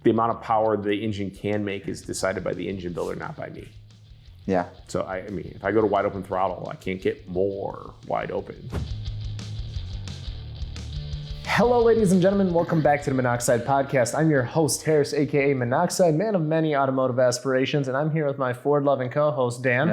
the amount of power the engine can make is decided by the engine builder, not by me. Yeah. So I mean, if I go to wide open throttle, I can't get more wide open. Hello, ladies and gentlemen. Welcome back to the Minnoxide podcast. I'm your host, Harris, aka Minnoxide, man of many automotive aspirations, and I'm here with my Ford-loving co-host, Dan,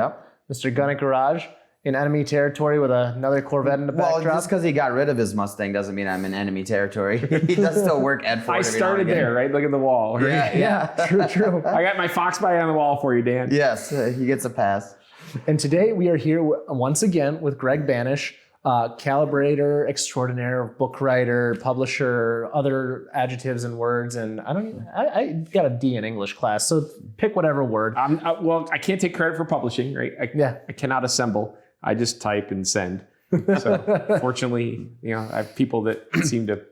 Mr. Gun at Garage, in enemy territory with another Corvette in the backdrop. Well, just because he got rid of his Mustang doesn't mean I'm in enemy territory. He does still work at Ford. I started there, right? Look at the wall. Right? Yeah. True. I got my Fox body on the wall for you, Dan. Yes, he gets a pass. And today we are here once again with Greg Banish, calibrator extraordinaire, book writer, publisher, other adjectives and words. And I got a D in English class, so pick whatever word. Well, I can't take credit for publishing, right? I cannot assemble. I just type and send. So fortunately, I have people that seem to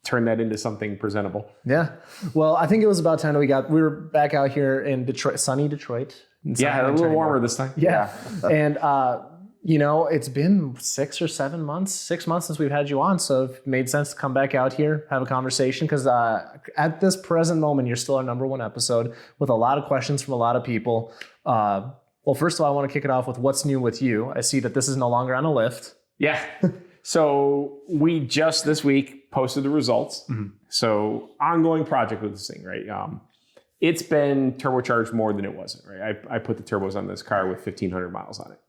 turn that into something presentable. Yeah. Well, I think it was about time that we were back out here in Detroit, sunny Detroit. Yeah, a little warmer this time. Yeah. And, it's been 6 months since we've had you on. So it made sense to come back out here, have a conversation, because at this present moment, you're still our #1 episode with a lot of questions from a lot of people. Well, first of all, I want to kick it off with what's new with you. I see that this is no longer on a lift. Yeah. So we just this week posted the results. Mm-hmm. So ongoing project with this thing, right? It's been turbocharged more than it wasn't, right? I put the turbos on this car with 1,500 miles on it.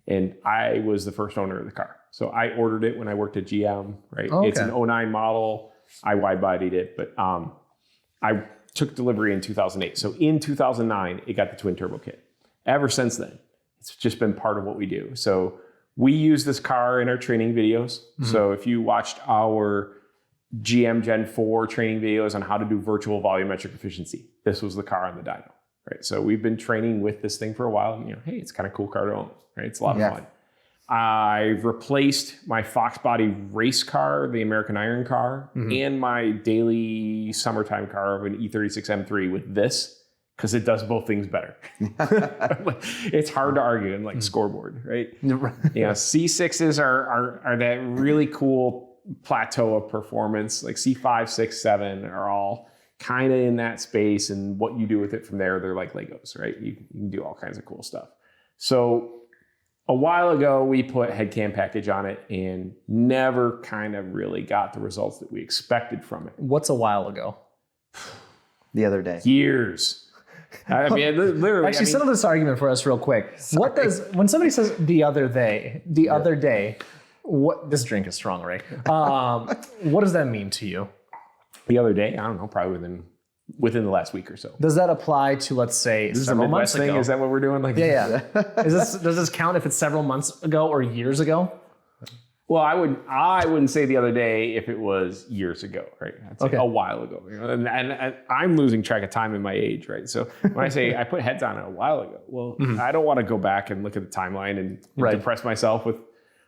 And I was the first owner of the car. So I ordered it when I worked at GM, right? Oh, okay. It's an 09 model. I wide-bodied it, but I took delivery in 2008. So in 2009, it got the twin turbo kit. Ever since then, it's just been part of what we do. So we use this car in our training videos. Mm-hmm. So if you watched our GM Gen 4 training videos on how to do virtual volumetric efficiency, this was the car on the dyno, right? So we've been training with this thing for a while, and hey, it's kind of a cool car to own, right? It's a lot of fun. I've replaced my Fox body race car, the American Iron car, and my daily summertime car of an E36 M3 with this, because it does both things better. It's hard to argue in scoreboard, right? C6s are that really cool plateau of performance. Like C5, 6, 7 are all kind of in that space, and what you do with it from there, they're like Legos, right? You can do all kinds of cool stuff. So a while ago, we put head cam package on it and never kind of really got the results that we expected from it. What's a while ago? The other day. Years. I mean, literally. Actually, settle this argument for us real quick. Sorry. When somebody says the other day, what, this drink is strong, right? What does that mean to you? The other day, I don't know, probably within the last week or so. Does that apply to, let's say, this several is a Midwest months thing? ago? Is that what we're doing? Yeah. Does this count if it's several months ago or years ago? Well, I wouldn't say the other day if it was years ago, right? I'd say a while ago. And I'm losing track of time in my age, right? So when I say I put heads on it a while ago, well, I don't want to go back and look at the timeline and depress myself with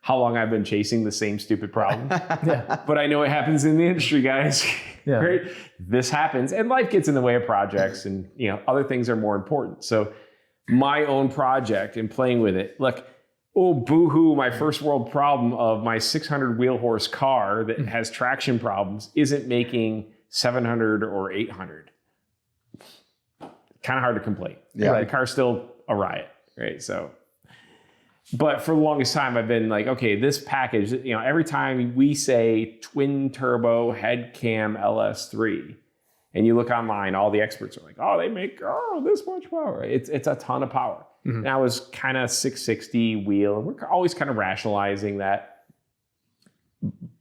how long I've been chasing the same stupid problem. But I know it happens in the industry, guys. Right? This happens, and life gets in the way of projects, and other things are more important. So my own project and playing with it, look. Oh, boo-hoo, my first world problem of my 600 wheel horse car that has traction problems isn't making 700 or 800. Kind of hard to complain. Yeah. The car's still a riot, right? So, but for the longest time, I've been like, okay, this package, every time we say twin turbo head cam LS3, and you look online, all the experts are like, oh, they make this much power. It's a ton of power. And I was kind of 660 wheel, and we're always kind of rationalizing that.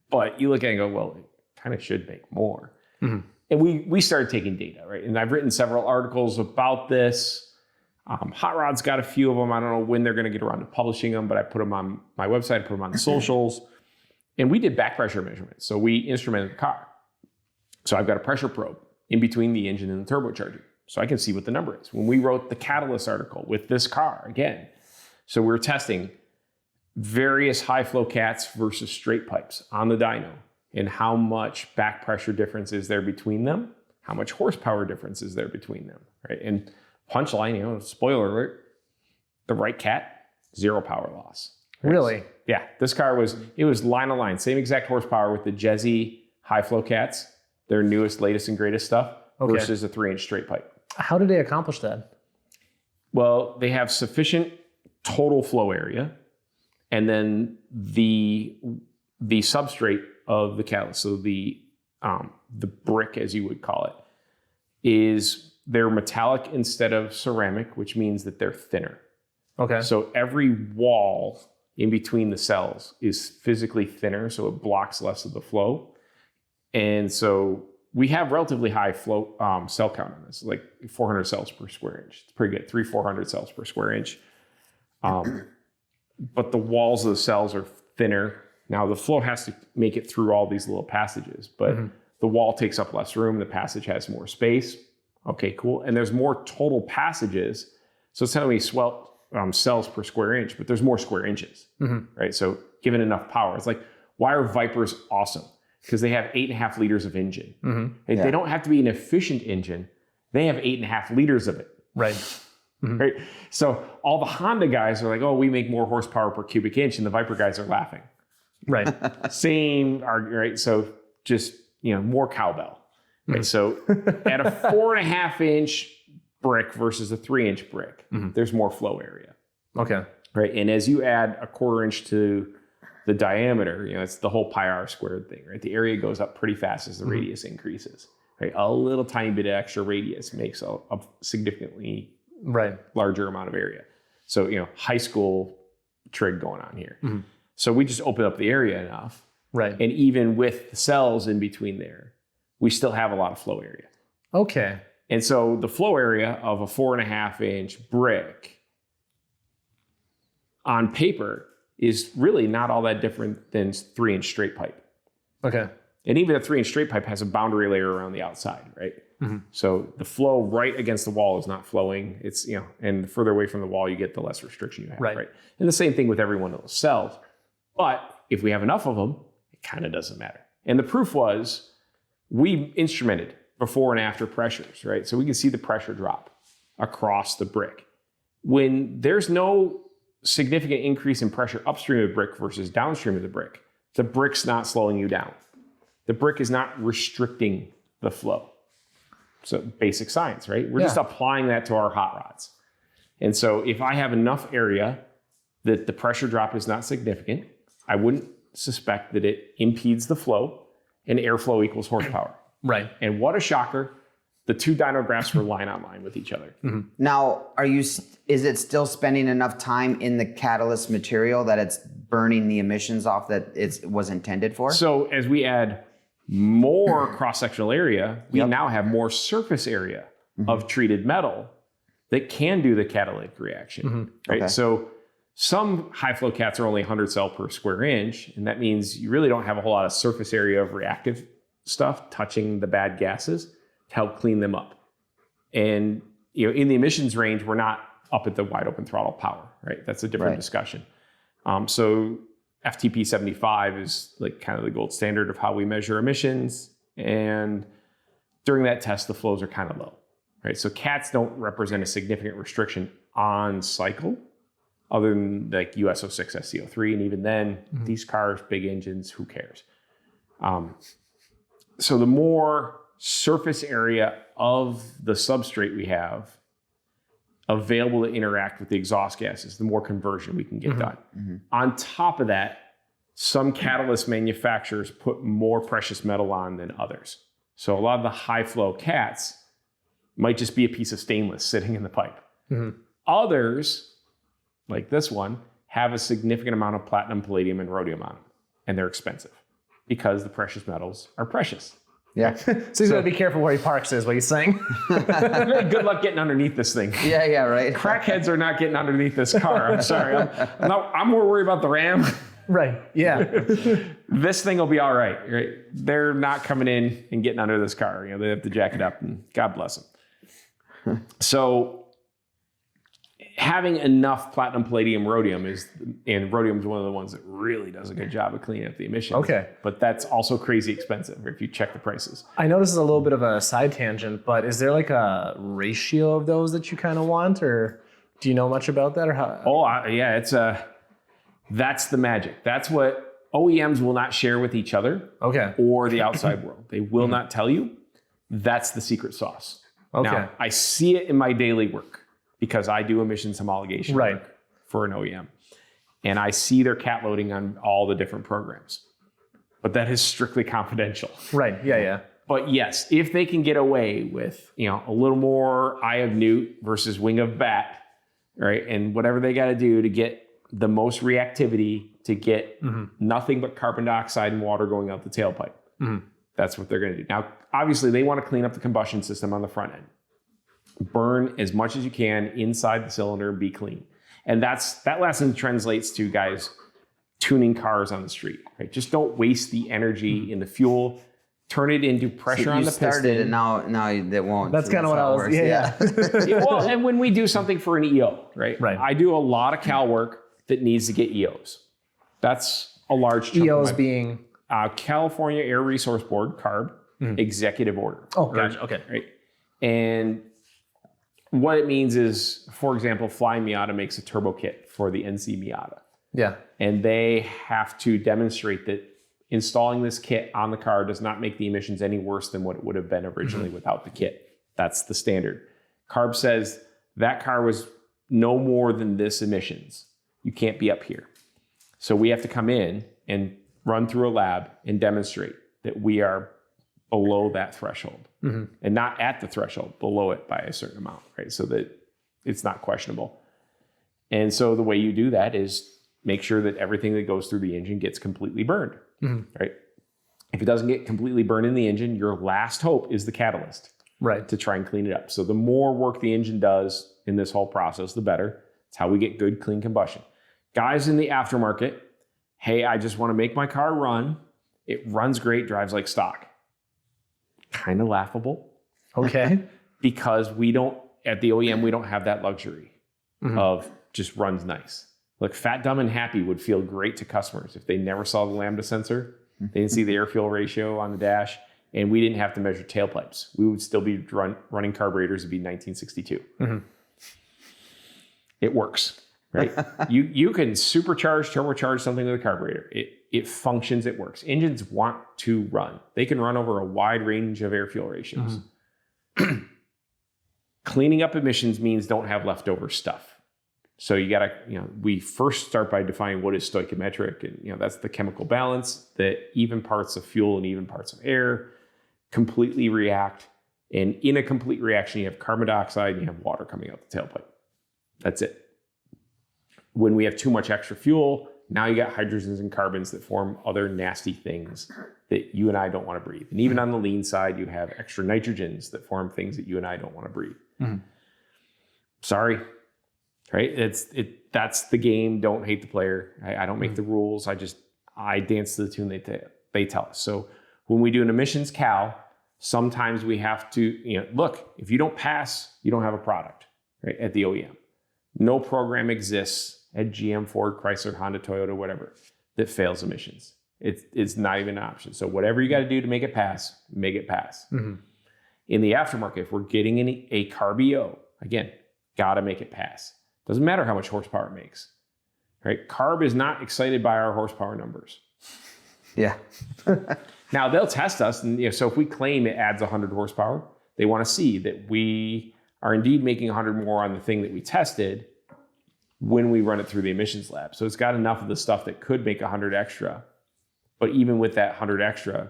But you look at it and go, well, it kind of should make more. And we started taking data, right? And I've written several articles about this. Hot Rod's got a few of them. I don't know when they're going to get around to publishing them, but I put them on my website, put them on the socials. And we did back pressure measurements. So we instrumented the car. So I've got a pressure probe in between the engine and the turbocharger. So I can see what the number is. When we wrote the catalyst article with this car, again, so we were testing various high flow cats versus straight pipes on the dyno, and how much back pressure difference is there between them, how much horsepower difference is there between them, right? And punchline, spoiler alert, the right cat, 0 power loss. Right? Really? Yeah, this car was line on line, same exact horsepower with the Jezzy high flow cats, their newest, latest, and greatest stuff. versus a 3-inch straight pipe. How did they accomplish that? Well, they have sufficient total flow area, and then the substrate of the catalyst, so the brick, as you would call it, is they're metallic instead of ceramic, which means that they're thinner. Okay. So every wall in between the cells is physically thinner, so it blocks less of the flow. And so we have relatively high flow cell count on this, like 400 cells per square inch. It's pretty good, 400 cells per square inch. But the walls of the cells are thinner. Now the flow has to make it through all these little passages, but the wall takes up less room. The passage has more space. Okay, cool. And there's more total passages. So it's not only cells per square inch, but there's more square inches, right? So given enough power, it's like, why are Vipers awesome? Because they have 8.5 liters of engine. They don't have to be an efficient engine. They have 8.5 liters of it. Right. Right. So all the Honda guys are like, oh, we make more horsepower per cubic inch, and the Viper guys are laughing. Right. Same argument, right? So just, more cowbell. Right. So at a 4.5-inch brick versus a 3-inch brick, there's more flow area. Okay. Right. And as you add a 1/4 inch to the diameter, it's the whole pi r squared thing, right? The area goes up pretty fast as the radius increases. Right. A little tiny bit of extra radius makes a significantly larger amount of area. So, high school trig going on here. So we just open up the area enough. Right. And even with the cells in between there, we still have a lot of flow area. Okay. And so the flow area of a 4.5-inch brick on paper is really not all that different than 3-inch straight pipe. Okay. And even a 3-inch straight pipe has a boundary layer around the outside, right? So the flow right against the wall is not flowing. It's, and the further away from the wall you get, the less restriction you have, right? And the same thing with every one of those cells. But if we have enough of them, it kind of doesn't matter. And the proof was we instrumented before and after pressures, right? So we can see the pressure drop across the brick. When there's no significant increase in pressure upstream of the brick versus downstream of the brick's not slowing you down. The brick is not restricting the flow. So basic science, right? We're just applying that to our hot rods. And so if I have enough area that the pressure drop is not significant, I wouldn't suspect that it impedes the flow, and airflow equals horsepower. Right. And what a shocker. The two dyno graphs were line on line with each other. Now, is it still spending enough time in the catalyst material that it's burning the emissions off that it was intended for? So as we add more cross-sectional area, we now have more surface area of treated metal that can do the catalytic reaction, right? Okay. So some high flow cats are only 100 cell per square inch, and that means you really don't have a whole lot of surface area of reactive stuff touching the bad gases to help clean them up. And in the emissions range, we're not up at the wide open throttle power, right? That's a different discussion. So FTP 75 is like kind of the gold standard of how we measure emissions. And during that test, the flows are kind of low, right? So cats don't represent a significant restriction on cycle other than like US06 SCO3. And even then, these cars, big engines, who cares? So the more surface area of the substrate we have available to interact with the exhaust gases, the more conversion we can get done. On top of that, some catalyst manufacturers put more precious metal on than others. So a lot of the high flow cats might just be a piece of stainless sitting in the pipe. Others, like this one, have a significant amount of platinum, palladium, and rhodium on them, and they're expensive because the precious metals are precious. Yeah. So he's got to be careful where he parks is what he's saying. Good luck getting underneath this thing. Yeah, right. Crackheads are not getting underneath this car. I'm sorry. I'm more worried about the Ram. Right. Yeah. This thing will be all right. Right? They're not coming in and getting under this car. They have to jack it up, and God bless them. So having enough platinum, palladium, rhodium and rhodium is one of the ones that really does a good job of cleaning up the emissions. Okay. But that's also crazy expensive if you check the prices. I know this is a little bit of a side tangent, but is there like a ratio of those that you kind of want, or do you know much about that, or how? That's the magic. That's what OEMs will not share with each other Okay. or the outside world. They will not tell you. That's the secret sauce. Okay. Now, I see it in my daily work because I do emissions homologation work for an OEM. And I see their cat loading on all the different programs. But that is strictly confidential. Right. Yeah. But yes, if they can get away with, a little more eye of newt versus wing of bat, right? And whatever they got to do to get the most reactivity to get nothing but carbon dioxide and water going out the tailpipe. That's what they're going to do. Now, obviously, they want to clean up the combustion system on the front end. Burn as much as you can inside the cylinder and be clean. And that lesson translates to, guys, tuning cars on the street. Right? Just don't waste the energy in the fuel. Turn it into pressure on the piston. You started and now that won't. That's kind of what I was. Yeah. Well, and when we do something for an EO, right? I do a lot of cal work that needs to get EOs. That's a large chunk. EOs being California Air Resource Board, CARB, executive order. Oh, gotcha. Okay. Right. And what it means is, for example, Fly Miata makes a turbo kit for the NC Miata. Yeah. And they have to demonstrate that installing this kit on the car does not make the emissions any worse than what it would have been originally without the kit. That's the standard. CARB says that car was no more than this emissions. You can't be up here. So we have to come in and run through a lab and demonstrate that we are below that threshold and not at the threshold, below it by a certain amount, right? So that it's not questionable. And so the way you do that is make sure that everything that goes through the engine gets completely burned, right? If it doesn't get completely burned in the engine, your last hope is the catalyst, right? To try and clean it up. So the more work the engine does in this whole process, the better. It's how we get good, clean combustion. Guys in the aftermarket, hey, I just want to make my car run. It runs great, drives like stock. Kind of laughable. Okay. Because at the OEM, we don't have that luxury of just runs nice. Look, fat, dumb, and happy would feel great to customers if they never saw the lambda sensor, they didn't see the air-fuel ratio on the dash, and we didn't have to measure tailpipes. We would still be running carburetors. It'd be 1962. It works, right? You can supercharge, turbocharge something with a carburetor. It functions, it works. Engines want to run. They can run over a wide range of air-fuel ratios. Cleaning up emissions means don't have leftover stuff. So you got to, we first start by defining what is stoichiometric, and that's the chemical balance that even parts of fuel and even parts of air completely react. And in a complete reaction, you have carbon dioxide and you have water coming out the tailpipe. That's it. When we have too much extra fuel, now you got hydrogens and carbons that form other nasty things that you and I don't want to breathe. And even on the lean side, you have extra nitrogens that form things that you and I don't want to breathe. Sorry, right? That's the game. Don't hate the player. I don't make the rules. I dance to the tune they tell us. So when we do an emissions cal, sometimes we have to, look, if you don't pass, you don't have a product, right? At the OEM. No program exists at GM, Ford, Chrysler, Honda, Toyota, whatever, that fails emissions. It's not even an option. So whatever you got to do to make it pass, make it pass. In the aftermarket, if we're getting a carb EO, again, got to make it pass. Doesn't matter how much horsepower it makes, right? Carb is not excited by our horsepower numbers. Yeah. Now they'll test us, and so if we claim it adds 100 horsepower, they want to see that we are indeed making 100 more on the thing that we tested when we run it through the emissions lab. So it's got enough of the stuff that could make 100 extra. But even with that 100 extra,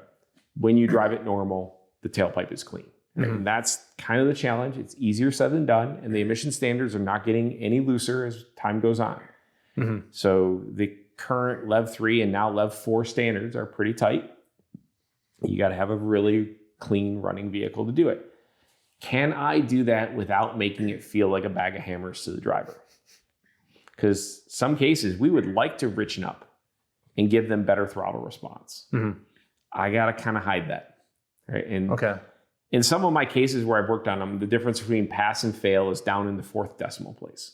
when you drive it normal, the tailpipe is clean. Right? And that's kind of the challenge. It's easier said than done. And the emission standards are not getting any looser as time goes on. So the current Lev 3 and now Lev 4 standards are pretty tight. You got to have a really clean running vehicle to do it. Can I do that without making it feel like a bag of hammers to the driver? Because some cases we would like to richen up and give them better throttle response. I got to kind of hide that. Right. And in some of my cases where I've worked on them, the difference between pass and fail is down in the 4th decimal place.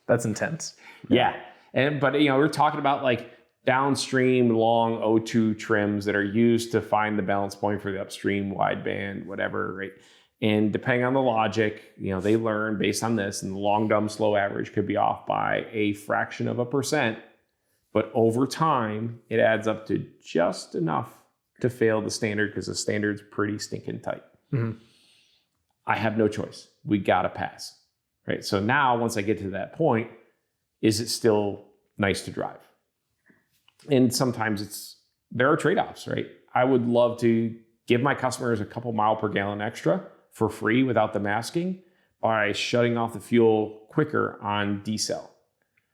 That's intense. Yeah. But we're talking about like downstream long O2 trims that are used to find the balance point for the upstream wideband, whatever, right? And depending on the logic, they learn based on this, and the long, dumb, slow average could be off by a fraction of a %. But over time, it adds up to just enough to fail the standard because the standard's pretty stinking tight. I have no choice. We got to pass, right? So now once I get to that point, is it still nice to drive? And sometimes there are trade-offs, right? I would love to give my customers a couple mile per gallon extra for free without the masking by shutting off the fuel quicker on decel.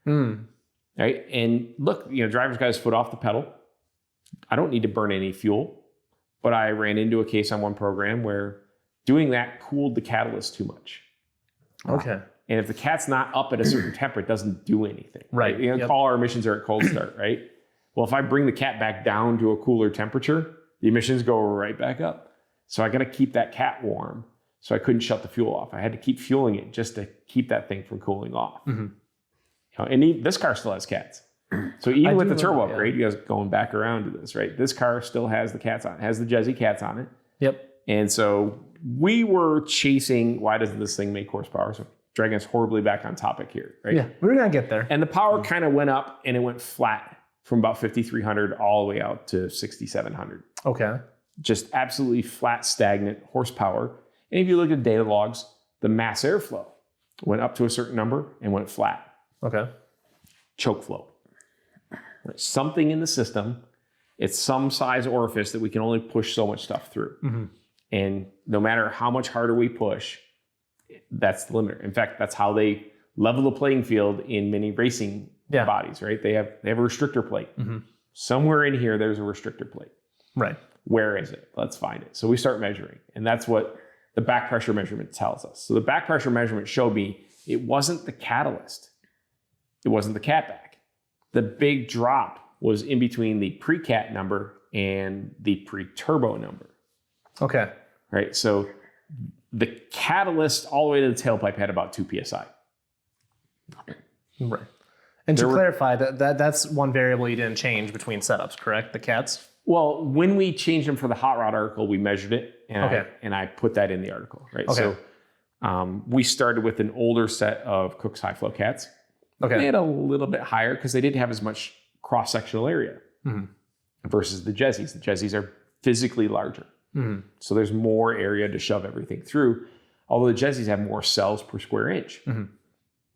Right? And look, driver's got his foot off the pedal. I don't need to burn any fuel, but I ran into a case on one program where doing that cooled the catalyst too much. Okay. And if the cat's not up at a certain temperature, it doesn't do anything. Right. All our emissions are at cold start, right? Well, if I bring the cat back down to a cooler temperature, the emissions go right back up. So I got to keep that cat warm. So I couldn't shut the fuel off. I had to keep fueling it just to keep that thing from cooling off. And this car still has cats. So even with the turbo upgrade, you guys going back around to this, right? This car still has the cats on it. It has the Jezzy cats on it. Yep. And so we were chasing, why doesn't this thing make horsepower? So dragging us horribly back on topic here, right? Yeah, we're going to get there. And the power kind of went up and it went flat from about 5,300 all the way out to 6,700. Okay. Just absolutely flat, stagnant horsepower. And if you look at data logs, the mass airflow went up to a certain number and went flat. Okay. Choke flow. Something in the system, it's some size orifice that we can only push so much stuff through. And no matter how much harder we push, that's the limiter. In fact, that's how they level the playing field in many racing bodies, right? They have a restrictor plate. Somewhere in here, there's a restrictor plate. Right. Where is it? Let's find it. So we start measuring. And that's what the back pressure measurement tells us. So the back pressure measurement showed me it wasn't the catalyst. It wasn't the catback. The big drop was in between the pre-cat number and the pre-turbo number. Okay. Right? So the catalyst all the way to the tailpipe had about 2 psi. Right. And to clarify, that's one variable you didn't change between setups, correct? The cats? Well, when we changed them for the hot rod article, we measured it, and I put that in the article, right? Okay. So we started with an older set of Cook's high flow cats. Okay. They had a little bit higher because they didn't have as much cross-sectional area versus the Jezzys. The Jezzys are physically larger. So there's more area to shove everything through, although the Jezzys have more cells per square inch.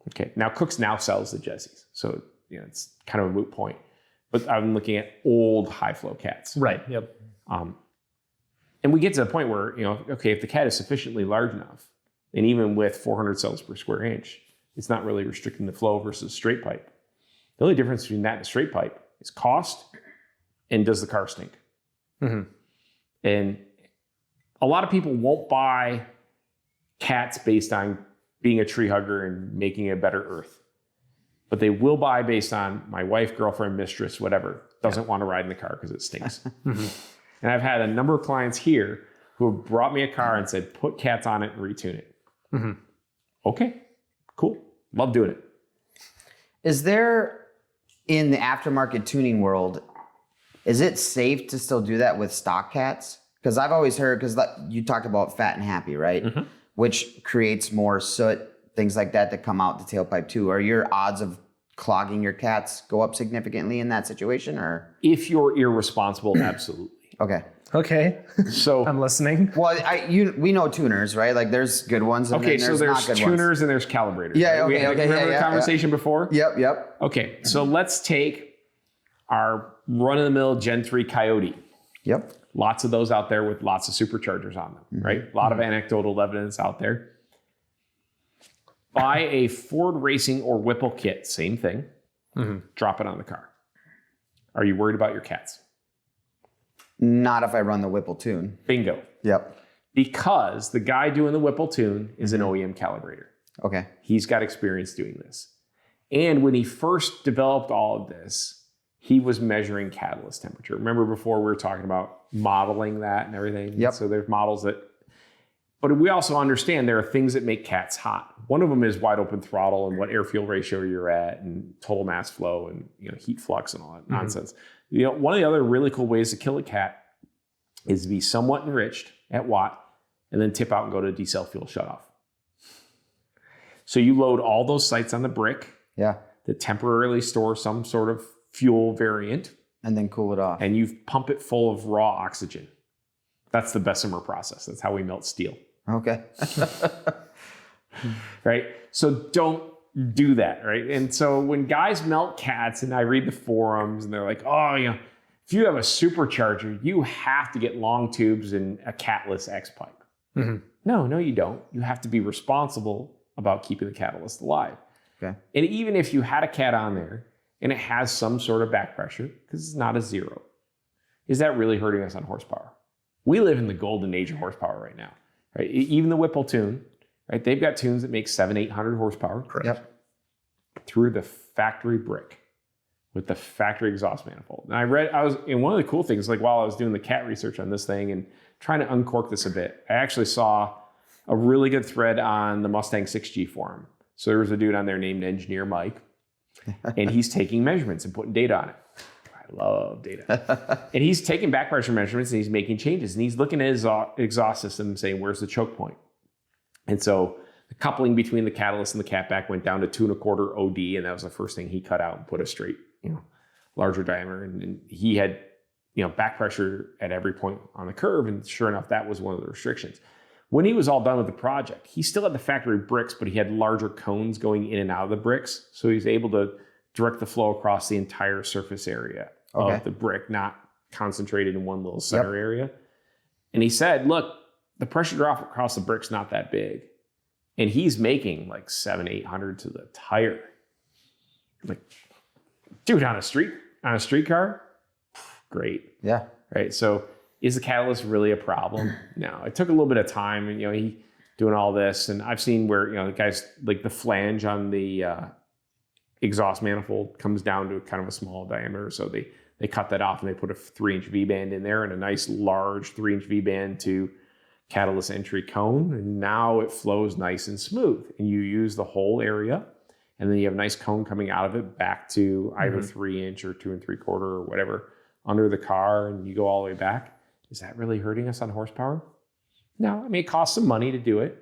Okay, now Cook's now sells the Jezzys, so it's kind of a moot point. But I'm looking at old high flow cats. Right, yep. And we get to the point where, okay, if the cat is sufficiently large enough, and even with 400 cells per square inch, it's not really restricting the flow versus straight pipe. The only difference between that and a straight pipe is cost and does the car stink. And a lot of people won't buy cats based on being a tree hugger and making a better earth. But they will buy based on my wife, girlfriend, mistress, whatever, doesn't want to ride in the car because it stinks. And I've had a number of clients here who have brought me a car and said, put cats on it and retune it. Okay, cool. Love doing it. Is there, in the aftermarket tuning world, is it safe to still do that with stock cats? Because I've always heard, because you talked about fat and happy, right? Which creates more soot, things like that come out the tailpipe too. Are your odds of clogging your cats go up significantly in that situation, or? If you're irresponsible, absolutely. Okay. So I'm listening. Well, we know tuners, right? Like there's good ones and okay, then there's so there's not good tuners ones. and there's calibrators. Yeah, right? okay, Remember the conversation before? Yep. Okay, so let's take our run-of-the-mill Gen 3 Coyote. Yep. Lots of those out there with lots of superchargers on them, right? A lot of anecdotal evidence out there. Buy a Ford Racing or Whipple kit, same thing. Drop it on the car. Are you worried about your cats? Not if I run the Whipple tune. Bingo. Yep. Because the guy doing the Whipple tune is an OEM calibrator. Okay. He's got experience doing this. And when he first developed all of this, he was measuring catalyst temperature. Remember before we were talking about modeling that and everything? Yep. So there's models that, but we also understand there are things that make cats hot. One of them is wide open throttle and what air-fuel ratio you're at and total mass flow and heat flux and all that nonsense. One of the other really cool ways to kill a cat is to be somewhat enriched at watt and then tip out and go to decel fuel shutoff. So you load all those sites on the brick that temporarily store some sort of fuel variant And then cool it off. and you pump it full of raw oxygen. That's the Bessemer process. That's how we melt steel. Okay. Right? So don't do that, right? And so when guys melt cats, and I read the forums, and they're like, oh, if you have a supercharger, you have to get long tubes and a catless X pipe. Mm-hmm. No, you don't. You have to be responsible about keeping the catalyst alive. Okay. And even if you had a cat on there and it has some sort of back pressure, because it's not a zero, is that really hurting us on horsepower? We live in the golden age of horsepower right now, right? Even the Whipple tune, right? They've got tunes that make 700-800 horsepower. Correct. Yep. Through the factory brick with the factory exhaust manifold. And one of the cool things, like while I was doing the cat research on this thing and trying to uncork this a bit, I actually saw a really good thread on the Mustang 6G forum. So there was a dude on there named Engineer Mike, and he's taking measurements and putting data on it. I love data. And he's taking back pressure measurements and he's making changes. And he's looking at his exhaust system and saying, where's the choke point? And so the coupling between the catalyst and the catback went down to 2.25 OD. And that was the first thing he cut out and put a straight, larger diameter. And he had, back pressure at every point on the curve. And sure enough, that was one of the restrictions. When he was all done with the project, he still had the factory bricks, but he had larger cones going in and out of the bricks. So he was able to direct the flow across the entire surface area of the brick, not concentrated in one little center area. And he said, look, the pressure drop across the brick's not that big. And he's making like 700-800 to the tire. Like, dude, on a streetcar, great. Yeah. Right. So is the catalyst really a problem? No. It took a little bit of time, and he doing all this, and I've seen where the guys, like the flange on the exhaust manifold comes down to kind of a small diameter, so they cut that off and they put a 3-inch V-band in there and a nice large 3-inch V-band to catalyst entry cone, and now it flows nice and smooth. And you use the whole area, and then you have a nice cone coming out of it back to either 3-inch or 2 3/4 or whatever under the car, and you go all the way back. Is that really hurting us on horsepower? No. I mean, it costs some money to do it,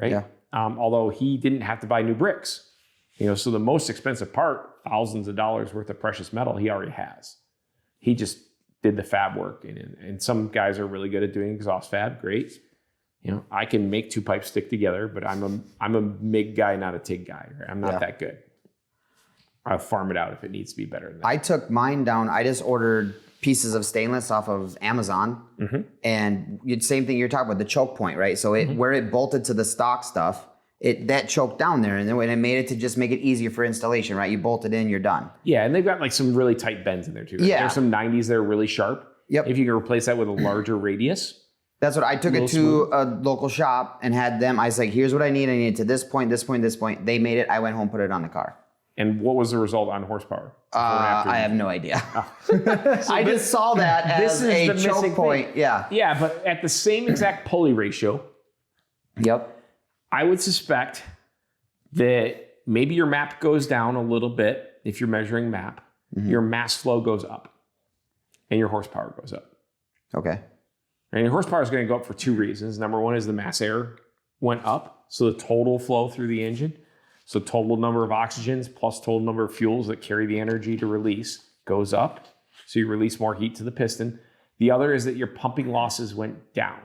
right? Yeah. Although he didn't have to buy new bricks. So the most expensive part, thousands of dollars worth of precious metal, he already has. He just did the fab work. And some guys are really good at doing exhaust fab. Great. I can make two pipes stick together, but I'm a MIG guy, not a TIG guy. Right? I'm not that good. I'll farm it out if it needs to be better than that. I took mine down. I just ordered pieces of stainless off of Amazon. And same thing you're talking about, the choke point, right? So where it bolted to the stock stuff, that choked down there, and then when it made it to just make it easier for installation, right? You bolt it in, you're done. Yeah, and they've got like some really tight bends in there too. Right? Yeah. There's some 90s that are really sharp. Yep. If you can replace that with a larger radius. That's what I took it to a local shop and had them. I was like, here's what I need. I need it to this point, this point, this point. They made it. I went home, put it on the car. And what was the result on horsepower? I have no idea. I just saw that as a choke point. Thing. Yeah. Yeah, but at the same exact pulley ratio, Yep. I would suspect that maybe your map goes down a little bit if you're measuring map. Your mass flow goes up and your horsepower goes up. Okay. And your horsepower is going to go up for two reasons. Number one is the mass air went up, so the total flow through the engine. So total number of oxygens plus total number of fuels that carry the energy to release goes up. So you release more heat to the piston. The other is that your pumping losses went down.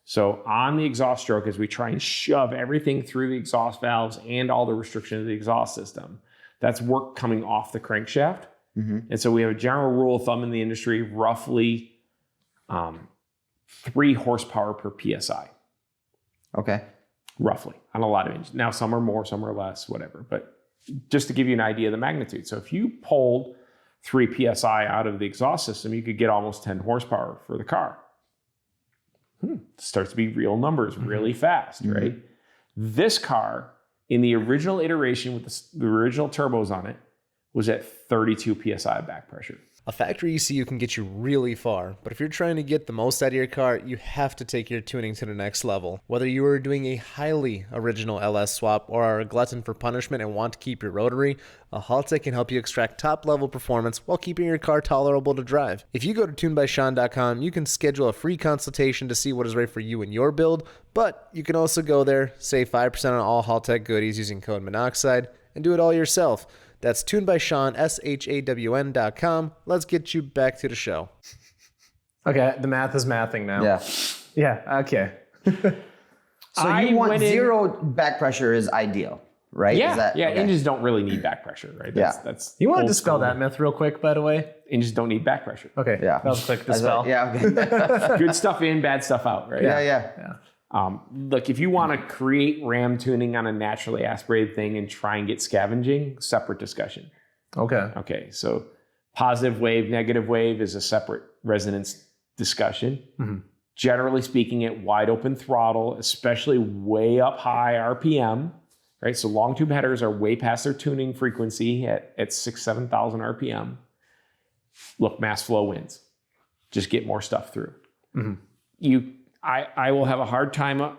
So on the exhaust stroke, as we try and shove everything through the exhaust valves and all the restriction of the exhaust system, that's work coming off the crankshaft. And so we have a general rule of thumb in the industry, roughly 3 horsepower per PSI. Okay. Roughly, on a lot of engines. Now, some are more, some are less, whatever. But just to give you an idea of the magnitude. So if you pulled 3 PSI out of the exhaust system, you could get almost 10 horsepower for the car. It starts to be real numbers really fast, right? This car, in the original iteration with the original turbos on it, was at 32 PSI back pressure. A factory ECU can get you really far, but if you're trying to get the most out of your car, you have to take your tuning to the next level. Whether you are doing a highly original LS swap or are a glutton for punishment and want to keep your rotary, a Haltech can help you extract top-level performance while keeping your car tolerable to drive. If you go to tunedbysean.com, you can schedule a free consultation to see what is right for you and your build, but you can also go there, save 5% on all Haltech goodies using code Minnoxide, and do it all yourself. That's tuned by Sean, SHAWN.com. Let's get you back to the show. Okay, the math is mathing now. Yeah. Yeah, okay. So I you want went in- zero back pressure is ideal, right? Yeah, Is that, yeah. okay. Engines don't really need back pressure, right? That's You want to old dispel school. that myth real quick, by the way? Engines don't need back pressure. Okay, Yeah. that was quick I was dispel. like, yeah, okay. Good stuff in, bad stuff out, right? yeah. Look, if you want to create ram tuning on a naturally aspirated thing and try and get scavenging, separate discussion. Okay. Okay, so positive wave, negative wave is a separate resonance discussion. Generally speaking, at wide open throttle, especially way up high RPM, right? So long tube headers are way past their tuning frequency at 6,000, 7,000 RPM. Look, mass flow wins. Just get more stuff through. I will have a hard time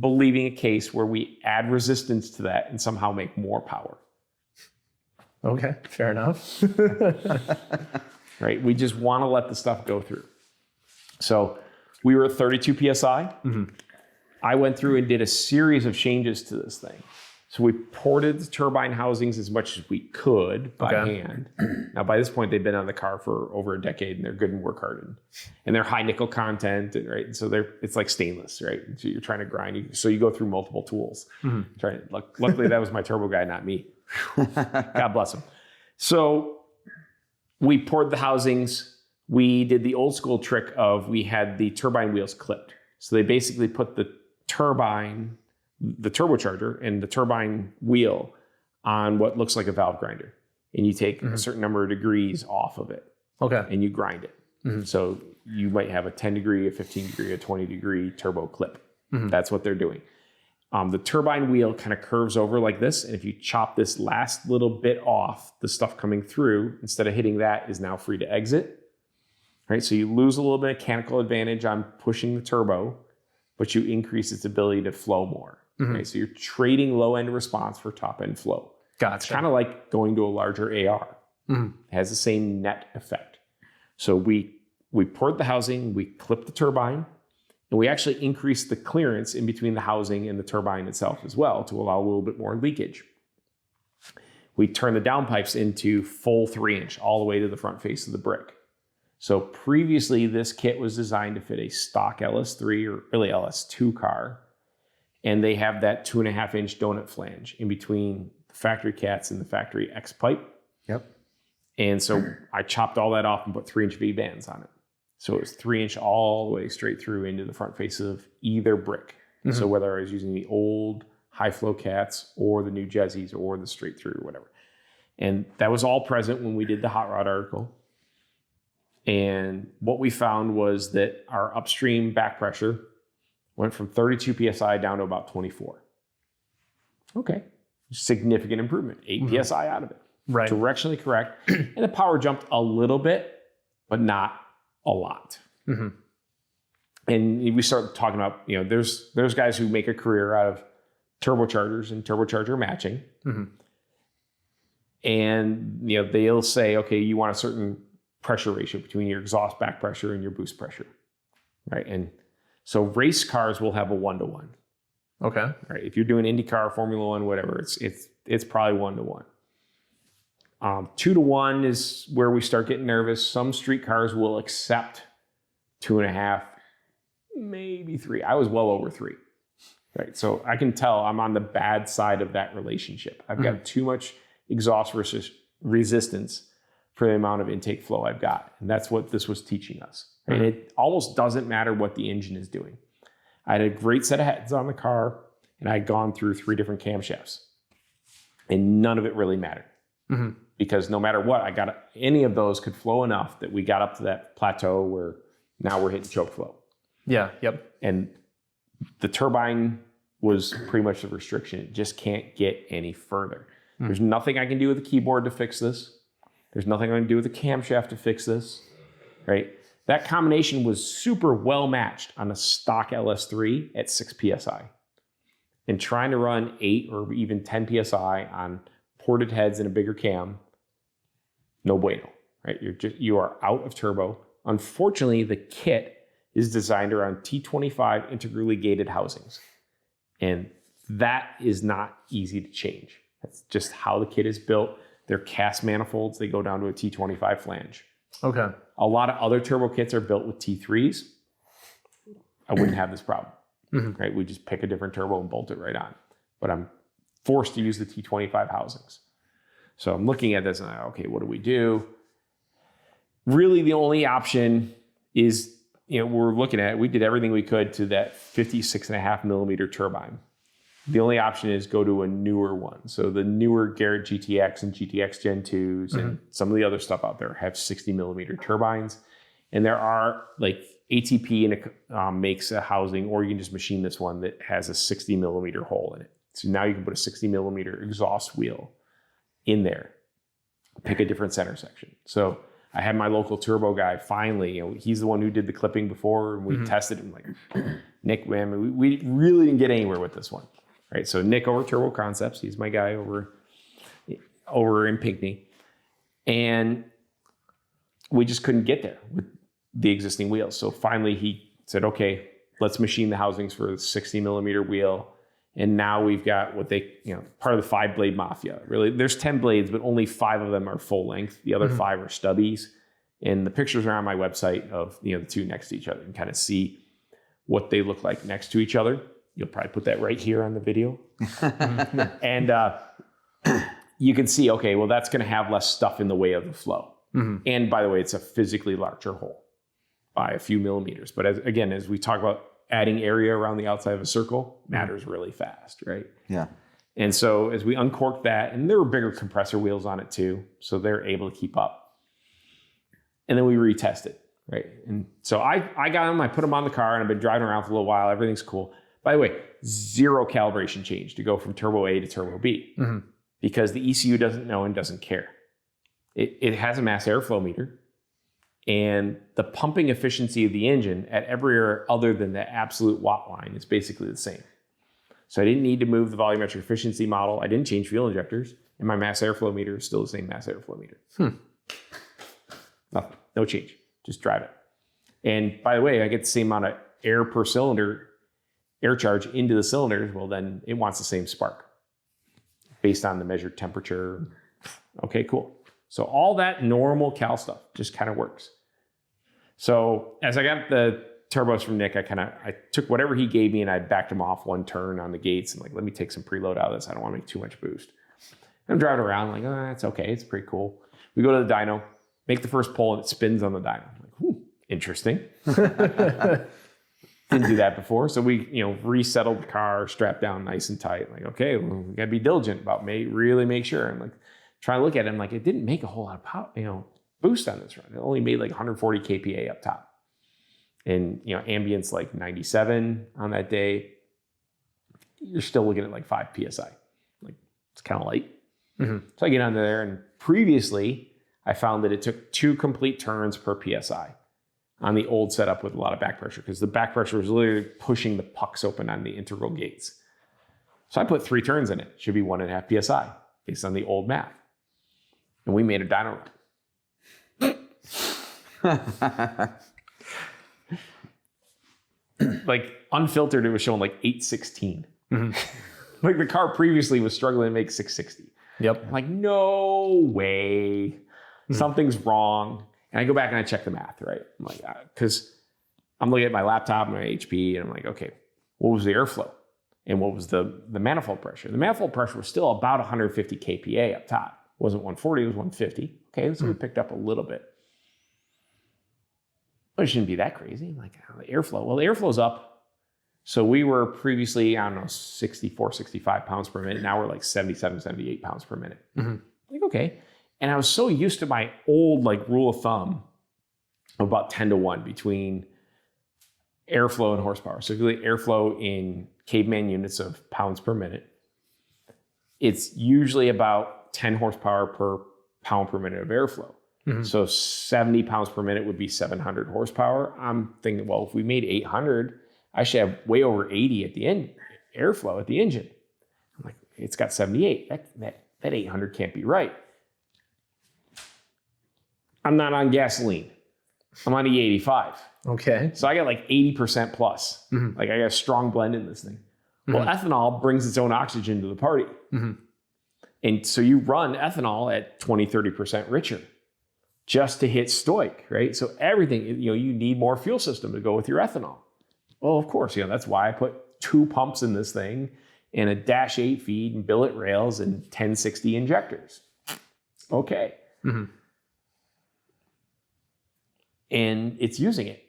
believing a case where we add resistance to that and somehow make more power. Okay, fair enough. Right? We just want to let the stuff go through. So we were at 32 PSI. I went through and did a series of changes to this thing. So we ported the turbine housings as much as we could by hand. Now, by this point, they've been on the car for over a decade and they're good and work hardened. And they're high nickel content, right? And so it's like stainless, right? So you're trying to grind. So you go through multiple tools. Luckily, that was my turbo guy, not me. God bless him. So we poured the housings. We did the old school trick of we had the turbine wheels clipped. So they basically put the turbine, the turbocharger and the turbine wheel on what looks like a valve grinder. And you take a certain number of degrees off of it. Okay. And you grind it. So you might have a 10 degree, a 15 degree, a 20 degree turbo clip. That's what they're doing. The turbine wheel kind of curves over like this. And if you chop this last little bit off, the stuff coming through, instead of hitting that, is now free to exit. Right? So you lose a little bit of mechanical advantage on pushing the turbo, but you increase its ability to flow more. Right? So you're trading low end response for top end flow. Gotcha. It's kind of like going to a larger AR. It has the same net effect. So we poured the housing, we clipped the turbine, and we actually increased the clearance in between the housing and the turbine itself as well to allow a little bit more leakage. We turned the downpipes into full 3-inch all the way to the front face of the brick. So previously, this kit was designed to fit a stock LS3 or really LS2 car. And they have that 2.5-inch donut flange in between the factory cats and the factory X pipe. Yep. And so I chopped all that off and put 3-inch V bands on it. So it was 3-inch all the way straight through into the front face of either brick. So whether I was using the old high flow cats or the new Jezzies or the straight through or whatever. And that was all present when we did the hot rod article. And what we found was that our upstream back pressure went from 32 PSI down to about 24. Okay. Significant improvement. 8 PSI out of it. Right. Directionally correct. And the power jumped a little bit, but not a lot. And we start talking about, there's guys who make a career out of turbochargers and turbocharger matching. And, they'll say, okay, you want a certain pressure ratio between your exhaust back pressure and your boost pressure. Right. And so race cars will have a 1-to-1. Okay. Right. If you're doing IndyCar, Formula One, whatever, it's probably 1-to-1. 2-to-1 is where we start getting nervous. Some street cars will accept 2.5, maybe 3. I was well over 3. Right. So I can tell I'm on the bad side of that relationship. I've got too much exhaust resistance for the amount of intake flow I've got. And that's what this was teaching us. And it almost doesn't matter what the engine is doing. I had a great set of heads on the car, and I had gone through 3 different camshafts. And none of it really mattered. Because no matter what, any of those could flow enough that we got up to that plateau where now we're hitting choke flow. Yeah. Yep. And the turbine was pretty much the restriction. It just can't get any further. There's nothing I can do with the keyboard to fix this. There's nothing I can do with the camshaft to fix this, right? That combination was super well matched on a stock LS3 at 6 PSI. And trying to run 8 or even 10 PSI on ported heads and a bigger cam, no bueno, right? You are out of turbo. Unfortunately, the kit is designed around T25 integrally gated housings. And that is not easy to change. That's just how the kit is built. They're cast manifolds. They go down to a T25 flange. Okay. A lot of other turbo kits are built with T3s. I wouldn't have this problem, right? We just pick a different turbo and bolt it right on. But I'm forced to use the T25 housings. So I'm looking at this and okay, what do we do? Really, the only option is, we're looking at, we did everything we could to that 56.5 millimeter turbine. The only option is go to a newer one. So the newer Garrett GTX and GTX Gen 2s and some of the other stuff out there have 60 millimeter turbines. And there are like ATP makes a housing, or you can just machine this one that has a 60 millimeter hole in it. So now you can put a 60 millimeter exhaust wheel in there, pick a different center section. So I had my local turbo guy finally, he's the one who did the clipping before, and we tested him like, Nick, man, we really didn't get anywhere with this one. Right, so Nick over Turbo Concepts, he's my guy over in Pinckney, and we just couldn't get there with the existing wheels. So finally he said, okay, let's machine the housings for the 60 millimeter wheel. And now we've got what they, part of the 5-blade mafia. Really, there's 10 blades, but only 5 of them are full length. The other 5 are stubbies. And the pictures are on my website of, the 2 next to each other, and kind of see what they look like next to each other. You'll probably put that right here on the video. And you can see, okay, well, that's going to have less stuff in the way of the flow. And by the way, it's a physically larger hole by a few millimeters. But as we talk about adding area around the outside of a circle, matters really fast, right? Yeah. And so as we uncorked that, and there were bigger compressor wheels on it too, so they're able to keep up. And then we retested, right? And so I got them, I put them on the car, and I've been driving around for a little while. Everything's cool. By the way, 0 calibration change to go from turbo A to turbo B, because the ECU doesn't know and doesn't care. It has a mass airflow meter, and the pumping efficiency of the engine at everywhere other than the absolute watt line is basically the same. So I didn't need to move the volumetric efficiency model. I didn't change fuel injectors, and my mass airflow meter is still the same mass airflow meter. Nothing, no change, just drive it. And by the way, I get the same amount of air per cylinder, air charge into the cylinders. Well, then it wants the same spark based on the measured temperature. Okay, cool. So all that normal cal stuff just kind of works. So as I got the turbos from Nick, I took whatever he gave me and I backed him off one turn on the gates and like, let me take some preload out of this. I don't want to make too much boost. I'm driving around like, oh, it's okay. It's pretty cool. We go to the dyno, make the first pull, and it spins on the dyno. I'm like, interesting. Didn't do that before. So we, resettled the car, strapped down nice and tight. Like, okay, well, we gotta be diligent about really make sure. I'm like, trying to look at it, I'm like, it didn't make a whole lot of power, boost on this run. It only made like 140 kPa up top. And, ambient's like 97 on that day. You're still looking at like 5 PSI. Like, it's kind of light. So I get under there, and previously I found that it took 2 complete turns per PSI on the old setup with a lot of back pressure, because the back pressure was literally pushing the pucks open on the integral gates. So I put 3 turns in it. Should be 1.5 PSI based on the old math. And we made a dyno run. Like unfiltered, it was showing like 816. Like the car previously was struggling to make 660. Yep. I'm like, no way. Something's wrong. And I go back and I check the math, right? I'm like, because I'm looking at my laptop and my HP, and I'm like, okay, what was the airflow? And what was the manifold pressure? The manifold pressure was still about 150 kPa up top. It wasn't 140, it was 150. Okay, so we picked up a little bit. But it shouldn't be that crazy. I'm like, the airflow. Well, the airflow's up. So we were previously, 64, 65 pounds per minute. Now we're like 77, 78 pounds per minute. Like, okay. And I was so used to my old rule of thumb of about 10 to 1 between airflow and horsepower. So if you look at airflow in caveman units of pounds per minute, it's usually about 10 horsepower per pound per minute of airflow. So 70 pounds per minute would be 700 horsepower. I'm thinking, well, if we made 800, I should have way over 80 at the end, airflow at the engine. I'm like, it's got 78. That 800 can't be right. I'm not on gasoline. I'm on E85. Okay. So I got like 80% plus. Like I got a strong blend in this thing. Well, ethanol brings its own oxygen to the party. And so you run ethanol at 20, 30% richer just to hit stoic, right? So everything, you need more fuel system to go with your ethanol. Well, of course, that's why I put 2 pumps in this thing and a Dash 8 feed and billet rails and 1060 injectors. Okay. Mm-hmm. And it's using it.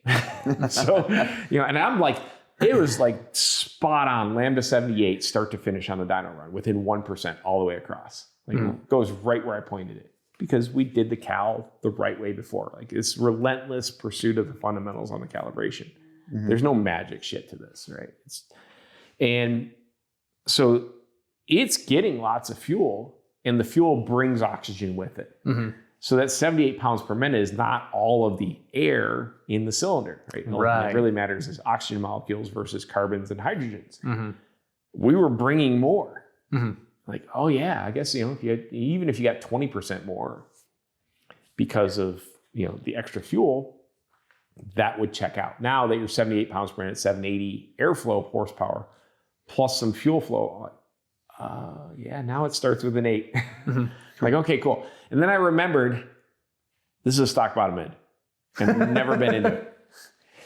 So, and I'm like, it was like spot on Lambda 78 start to finish on the dyno run within 1% all the way across. Like it goes right where I pointed it because we did the cal the right way before. Like it's relentless pursuit of the fundamentals on the calibration. Mm-hmm. There's no magic shit to this, right? And so it's getting lots of fuel and the fuel brings oxygen with it. Mm-hmm. So that 78 pounds per minute is not all of the air in the cylinder, right? What really matters is oxygen molecules versus carbons and hydrogens. Mm-hmm. We were bringing more. Mm-hmm. Like, oh yeah, I guess, even if you got 20% more because of, the extra fuel, that would check out. Now that you're 78 pounds per minute, 780 airflow horsepower, plus some fuel flow, now it starts with an 8. Mm-hmm. Like, okay, cool. And then I remembered, this is a stock bottom end. I've never been into it.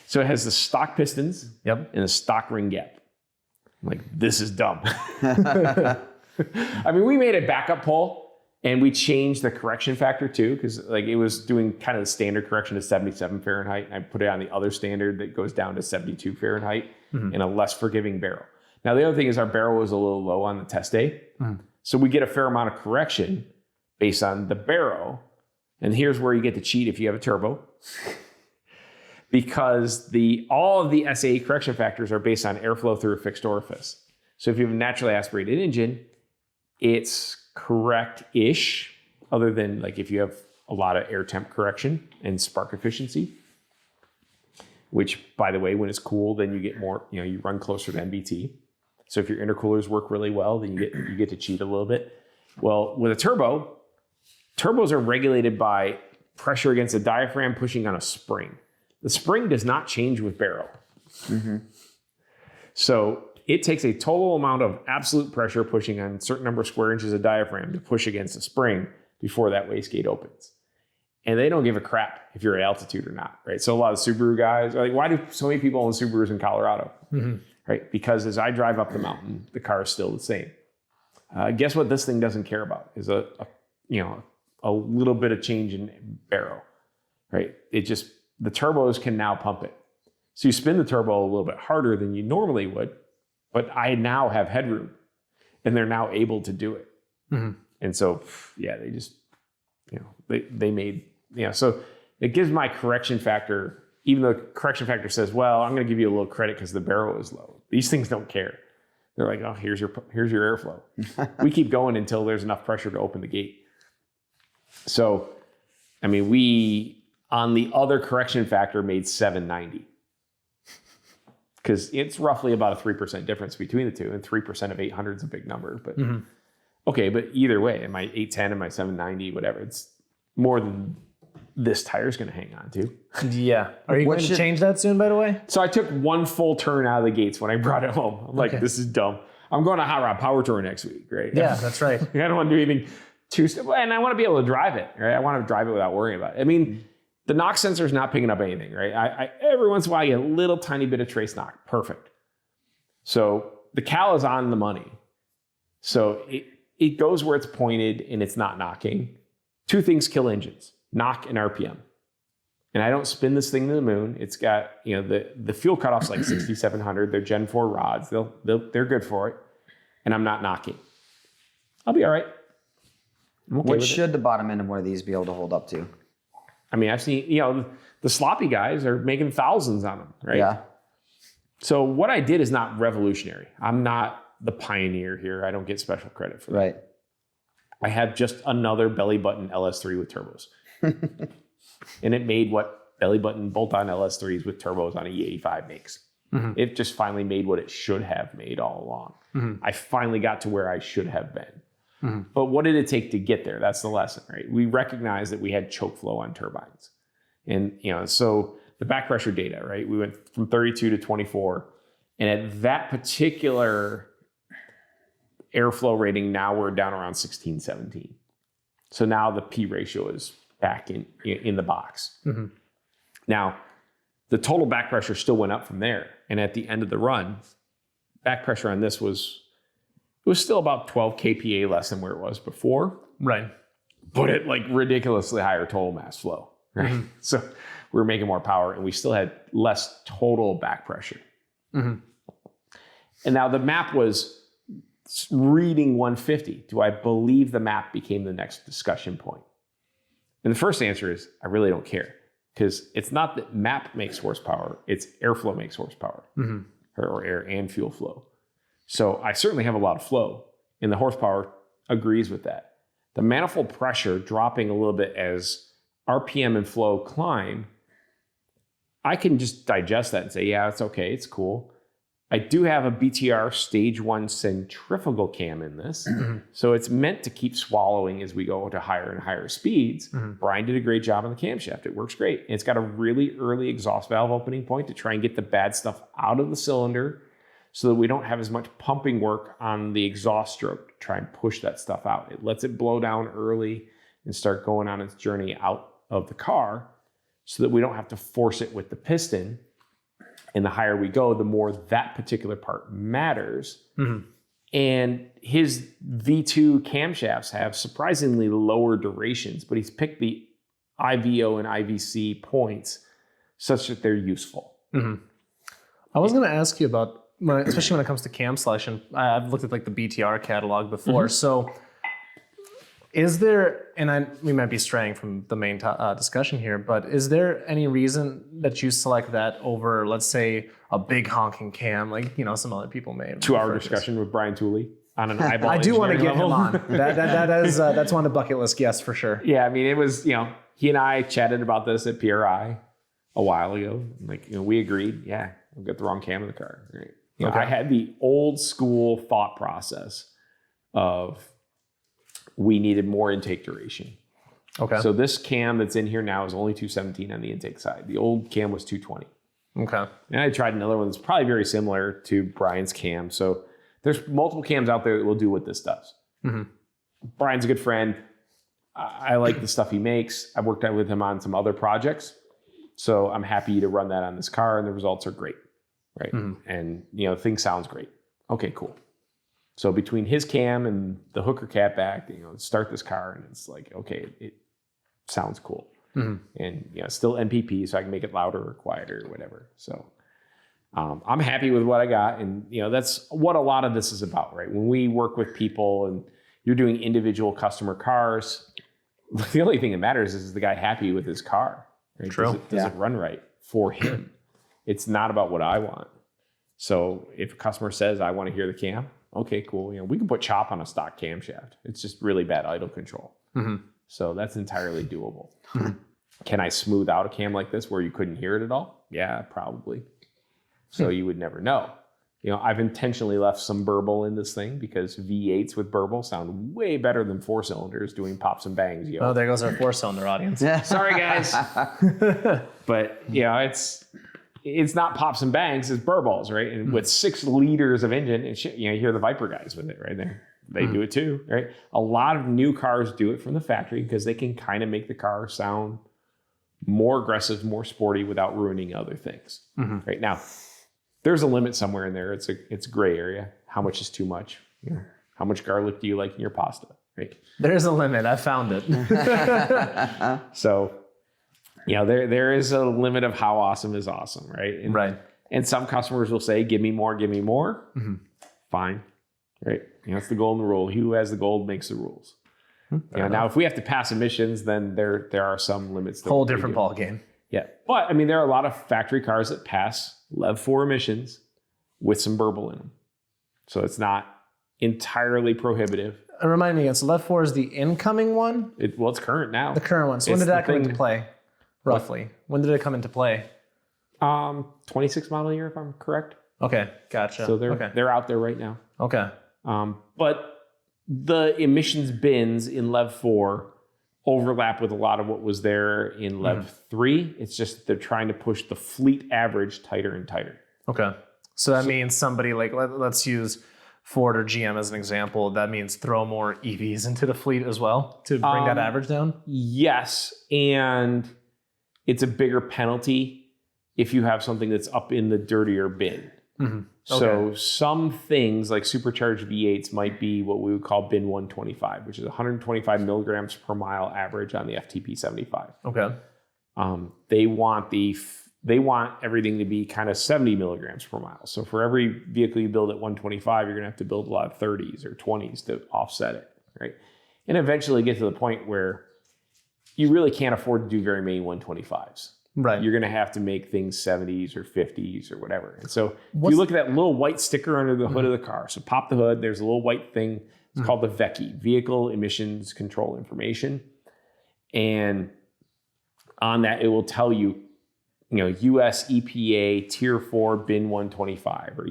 So it has the stock pistons and a stock ring gap. I'm like, this is dumb. I mean, we made a backup pull and we changed the correction factor too, because like it was doing kind of the standard correction to 77 Fahrenheit. And I put it on the other standard that goes down to 72 Fahrenheit in a less forgiving barrel. Now, the other thing is our barrel was a little low on the test day. So we get a fair amount of correction based on the barrel. And here's where you get to cheat if you have a turbo. Because all of the SAE correction factors are based on airflow through a fixed orifice. So if you have a naturally aspirated engine, it's correct-ish, other than like if you have a lot of air temp correction and spark efficiency, which, by the way, when it's cool, then you get more, you run closer to MBT. So if your intercoolers work really well, then you get to cheat a little bit. Well, with a turbo, turbos are regulated by pressure against a diaphragm pushing on a spring. The spring does not change with barrel. Mm-hmm. So it takes a total amount of absolute pressure pushing on a certain number of square inches of diaphragm to push against a spring before that wastegate opens. And they don't give a crap if you're at altitude or not, right? So a lot of Subaru guys are like, why do so many people own Subarus in Colorado? Mm-hmm. Right? Because as I drive up the mountain, the car is still the same. Guess what this thing doesn't care about is a little bit of change in barrel, right? The turbos can now pump it. So you spin the turbo a little bit harder than you normally would, but I now have headroom and they're now able to do it. Mm-hmm. And so, they just, they made, so it gives my correction factor, even though the correction factor says, well, I'm going to give you a little credit because the barrel is low. These things don't care. They're like, oh, here's your airflow. We keep going until there's enough pressure to open the gate. So, I mean, we, on the other correction factor, made 790. Because it's roughly about a 3% difference between the two, and 3% of 800 is a big number. But okay, but either way, am I 810, am I 790, whatever, it's more than this tire's going to hang on to. Yeah. Are you going to change that soon, by the way? So I took one full turn out of the gates when I brought it home. I'm like, this is dumb. I'm going to Hot Rod Power Tour next week, right? Yeah, that's right. I don't want to do anything and I want to be able to drive it, right? I want to drive it without worrying about it. I mean, the knock sensor is not picking up anything, right? I every once in a while, I get a little tiny bit of trace knock. Perfect. So the cal is on the money. So it goes where it's pointed and it's not knocking. Two things kill engines, knock and RPM. And I don't spin this thing to the moon. It's got, the fuel cutoff's like 6,700. They're Gen 4 rods. They're good for it. And I'm not knocking. I'll be all right. What should the bottom end of one of these be able to hold up to? I mean, I've seen, the sloppy guys are making thousands on them, right? Yeah. So what I did is not revolutionary. I'm not the pioneer here. I don't get special credit for that. Right. I have just another belly button LS3 with turbos. And it made what belly button bolt-on LS3s with turbos on a E85 makes. Mm-hmm. It just finally made what it should have made all along. Mm-hmm. I finally got to where I should have been. Mm-hmm. But what did it take to get there? That's the lesson, right? We recognized that we had choke flow on turbines. And, so the back pressure data, right? We went from 32 to 24. And at that particular airflow rating, now we're down around 16, 17. So now the P ratio is back in the box. Now, the total back pressure still went up from there. And at the end of the run, back pressure on this was still about 12 kPa less than where it was before. Right. But at like ridiculously higher total mass flow. Right. So we were making more power and we still had less total back pressure. And now the map was reading 150. Do I believe the map became the next discussion point? And the first answer is I really don't care, because it's not that map makes horsepower, it's airflow makes horsepower, or air and fuel flow. So I certainly have a lot of flow, and the horsepower agrees with that. The manifold pressure dropping a little bit as RPM and flow climb, I can just digest that and say, yeah, it's okay, it's cool. I do have a BTR stage 1 centrifugal cam in this. So it's meant to keep swallowing as we go to higher and higher speeds. Brian did a great job on the camshaft. It works great. And it's got a really early exhaust valve opening point to try and get the bad stuff out of the cylinder so that we don't have as much pumping work on the exhaust stroke to try and push that stuff out. It lets it blow down early and start going on its journey out of the car so that we don't have to force it with the piston. And the higher we go, the more that particular part matters. And his V2 camshafts have surprisingly lower durations, but he's picked the IVO and IVC points such that they're useful. I was going to ask you about, especially when it comes to cam selection, I've looked at like the BTR catalog before. So is there, and we might be straying from the main discussion here, but is there any reason that you select that over, let's say, a big honking cam, like, some other people may have? 2-hour discussion with Brian Tooley on an eyeball. I do want to get level. him on. That's one of the bucket list guests for sure. Yeah, I mean, it was, he and I chatted about this at PRI a while ago. Like, we agreed, yeah, we'll get the wrong cam in the car. Right? I had the old school thought process of, we needed more intake duration. Okay. So this cam that's in here now is only 217 on the intake side. The old cam was 220. Okay. And I tried another one that's probably very similar to Brian's cam. So there's multiple cams out there that will do what this does. Brian's a good friend. I like the stuff he makes. I've worked out with him on some other projects. So I'm happy to run that on this car, and the results are great. Right. And, things sounds great. Okay, cool. So between his cam and the hooker cat back, start this car, and it's like, okay, it sounds cool. And still MPP, so I can make it louder or quieter or whatever. So I'm happy with what I got, and that's what a lot of this is about, right? When we work with people and you're doing individual customer cars, the only thing that matters is the guy happy with his car. Right? True. Does it run right for him? It's not about what I want. So if a customer says, I want to hear the cam, okay, cool. We can put chop on a stock camshaft. It's just really bad idle control. So that's entirely doable. Can I smooth out a cam like this where you couldn't hear it at all? Yeah, probably. So you would never know. I've intentionally left some burble in this thing because V8s with burble sound way better than 4-cylinders doing pops and bangs. Oh, there goes our 4-cylinder audience. Sorry, guys. But, it's not pops and bangs, it's burbles, right? And with 6 liters of engine, and shit, you hear the Viper guys with it right there. They do it too, right? A lot of new cars do it from the factory because they can kind of make the car sound more aggressive, more sporty without ruining other things. Right now, there's a limit somewhere in there. It's a gray area. How much is too much? How much garlic do you like in your pasta? Right? There's a limit. I found it. So, there is a limit of how awesome is awesome, right? And, right. And some customers will say, give me more, give me more. Fine, right? It's the golden rule. He who has the gold makes the rules. Now, if we have to pass emissions, then there are some limits. Whole different ball game. Yeah. But, there are a lot of factory cars that pass Lev 4 emissions with some burble in them. So it's not entirely prohibitive. Remind me again, so Lev 4 is the incoming one? It's current now. The current one. So when did that come into play? Roughly. When did it come into play? 26 model year, if I'm correct. Okay, gotcha. So they're out there right now. Okay. But the emissions bins in Lev 4 overlap with a lot of what was there in Lev 3. It's just they're trying to push the fleet average tighter and tighter. Okay. So that means somebody like, let's use Ford or GM as an example, that means throw more EVs into the fleet as well to bring that average down? Yes, and it's a bigger penalty if you have something that's up in the dirtier bin. Mm-hmm. So some things like supercharged V8s might be what we would call bin 125, which is 125 milligrams per mile average on the FTP 75. Okay. They want everything to be kind of 70 milligrams per mile. So for every vehicle you build at 125, you're going to have to build a lot of 30s or 20s to offset it, right? And eventually get to the point where you really can't afford to do very many 125s. Right. You're going to have to make things 70s or 50s or whatever. And so if you look at that little white sticker under the hood of the car, so pop the hood, there's a little white thing. It's called the VECI, Vehicle Emissions Control Information. And on that, it will tell you, US EPA Tier 4 bin 125, or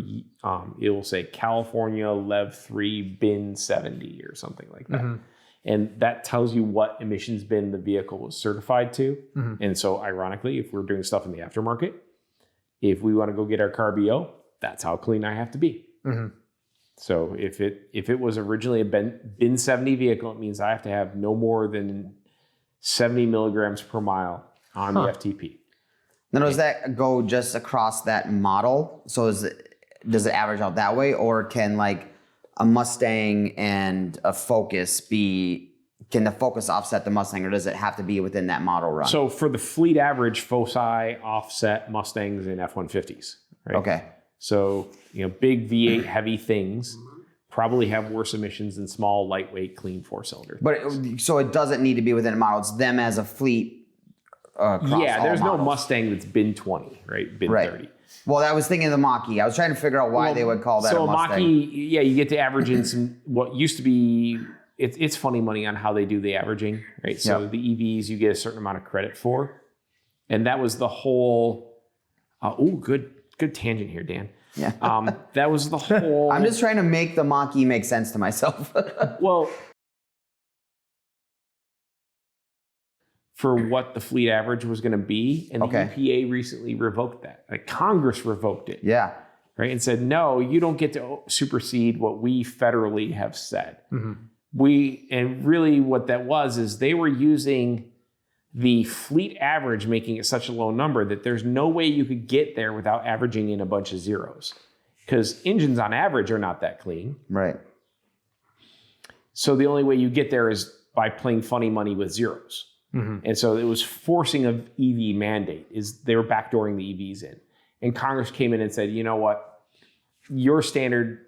it will say California Lev 3 bin 70 or something like that. Mm-hmm. And that tells you what emissions bin the vehicle was certified to. Mm-hmm. And so ironically, if we're doing stuff in the aftermarket, if we want to go get our car BO, that's how clean I have to be. Mm-hmm. So if it was originally a bin 70 vehicle, it means I have to have no more than 70 milligrams per mile on the FTP. Now, does that go just across that model? So does it average out that way? Or can like a Mustang and a Focus can the Focus offset the Mustang, or does it have to be within that model run? So for the fleet average, Foci offset Mustangs and F-150s, right? Okay. So, big V8 heavy things probably have worse emissions than small, lightweight, clean four-cylinder. But so it doesn't need to be within a model. It's them as a fleet. There's no Mustang that's bin 20, right? Bin 30. Well, I was thinking of the Mach-E. I was trying to figure out why they would call that a Mustang. So Mach-E, you get to average in some, what used to be, it's funny money on how they do the averaging, right? So the EVs, you get a certain amount of credit for. And that was the whole, good tangent here, Dan. Yeah. That was the whole. I'm just trying to make the Mach-E make sense to myself. Well, for what the fleet average was going to be, and the EPA recently revoked that. Like Congress revoked it. Yeah. Right, and said, no, you don't get to supersede what we federally have said. Mm-hmm. And really what that was is they were using the fleet average, making it such a low number that there's no way you could get there without averaging in a bunch of zeros. Because engines on average are not that clean. Right. So the only way you get there is by playing funny money with zeros. Mm-hmm. And so it was forcing an EV mandate. They were backdooring the EVs in. And Congress came in and said, you know what? Your standard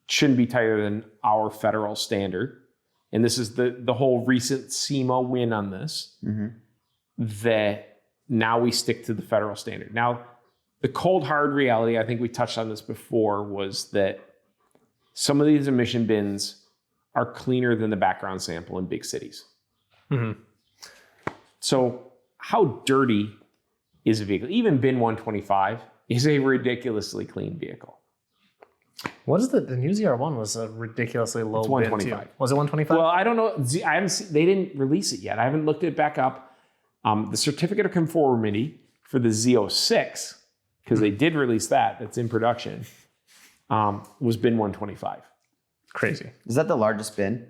shouldn't be tighter than our federal standard. And this is the whole recent SEMA win on this, that now we stick to the federal standard. Now, the cold, hard reality, I think we touched on this before, was that some of these emission bins are cleaner than the background sample in big cities. Mm-hmm. So how dirty is a vehicle? Even bin 125 is a ridiculously clean vehicle. What is the new ZR1 was a ridiculously low it's 125. Bin too. Was it 125? Well, I don't know. I haven't seen, they didn't release it yet. I haven't looked it back up. The certificate of conformity for the Z06, because they did release that's in production, was bin 125. Crazy. Is that the largest bin?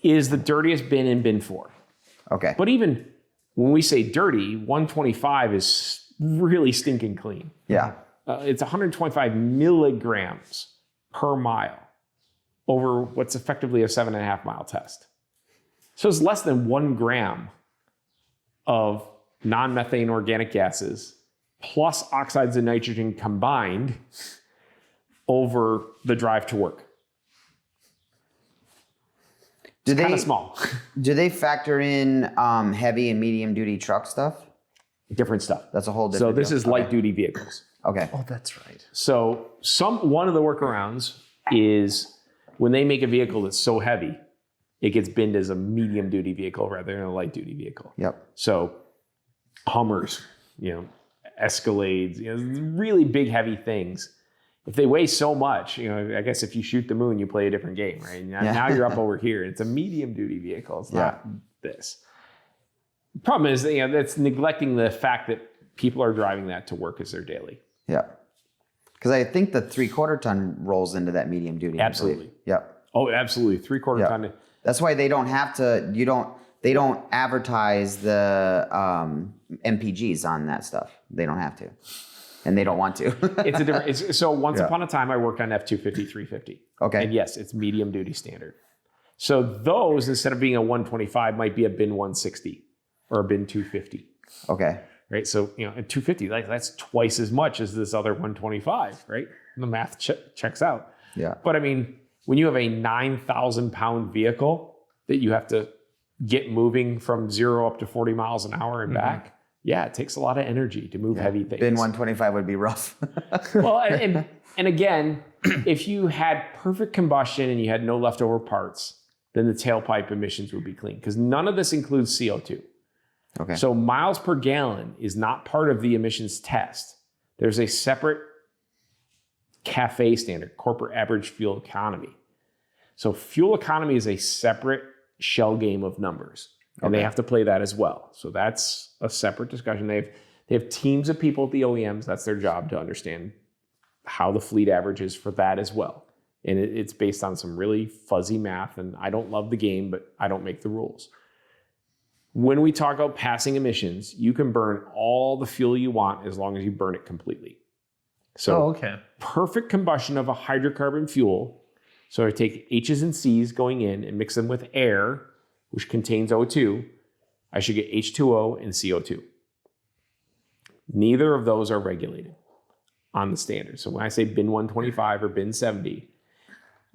Is the dirtiest bin in bin 4. Okay. But even when we say dirty, 125 is really stinking clean. Yeah. It's 125 milligrams per mile over what's effectively a 7.5 mile test. So it's less than 1 gram of non-methane organic gases plus oxides of nitrogen combined over the drive to work. It's kind of small. Do they factor in heavy and medium duty truck stuff? Different stuff. That's a whole different So this is light duty vehicles. Okay. Oh, that's right. So one of the workarounds is when they make a vehicle that's so heavy, it gets binned as a medium duty vehicle rather than a light duty vehicle. Yep. So Hummers, Escalades, really big heavy things. If they weigh so much, I guess if you shoot the moon, you play a different game, right? Now you're up over here. It's a medium duty vehicle. It's not this. The problem is, that's neglecting the fact that people are driving that to work as their daily. Yeah. Because I think the 3/4 ton rolls into that medium duty. Absolutely. Yep. Oh, absolutely. 3/4 ton. That's why they don't have to. They don't advertise the MPGs on that stuff. They don't have to, and they don't want to. It's a different. So once upon a time, I worked on F250, 350. Okay. And yes, it's medium duty standard. So those, instead of being a 125, might be a bin 160 or a bin 250. Okay. Right. So at 250, that's twice as much as this other 125. Right. The math checks out. Yeah. But I mean, when you have a 9,000 pound vehicle that you have to get moving from 0 up to 40 miles an hour and back, it takes a lot of energy to move heavy things. Bin 125 would be rough. Well, and again, if you had perfect combustion and you had no leftover parts, then the tailpipe emissions would be clean, because none of this includes CO2. Okay. So miles per gallon is not part of the emissions test. There's a separate CAFE standard, corporate average fuel economy. So fuel economy is a separate shell game of numbers, and they have to play that as well. So that's a separate discussion. They have teams of people at the OEMs. That's their job, to understand how the fleet average is for that as well. And it's based on some really fuzzy math, and I don't love the game, but I don't make the rules. When we talk about passing emissions, you can burn all the fuel you want as long as you burn it completely. So perfect combustion of a hydrocarbon fuel. So I take H's and C's going in and mix them with air, which contains O2. I should get H2O and CO2. Neither of those are regulated on the standard. So when I say bin 125 or bin 70,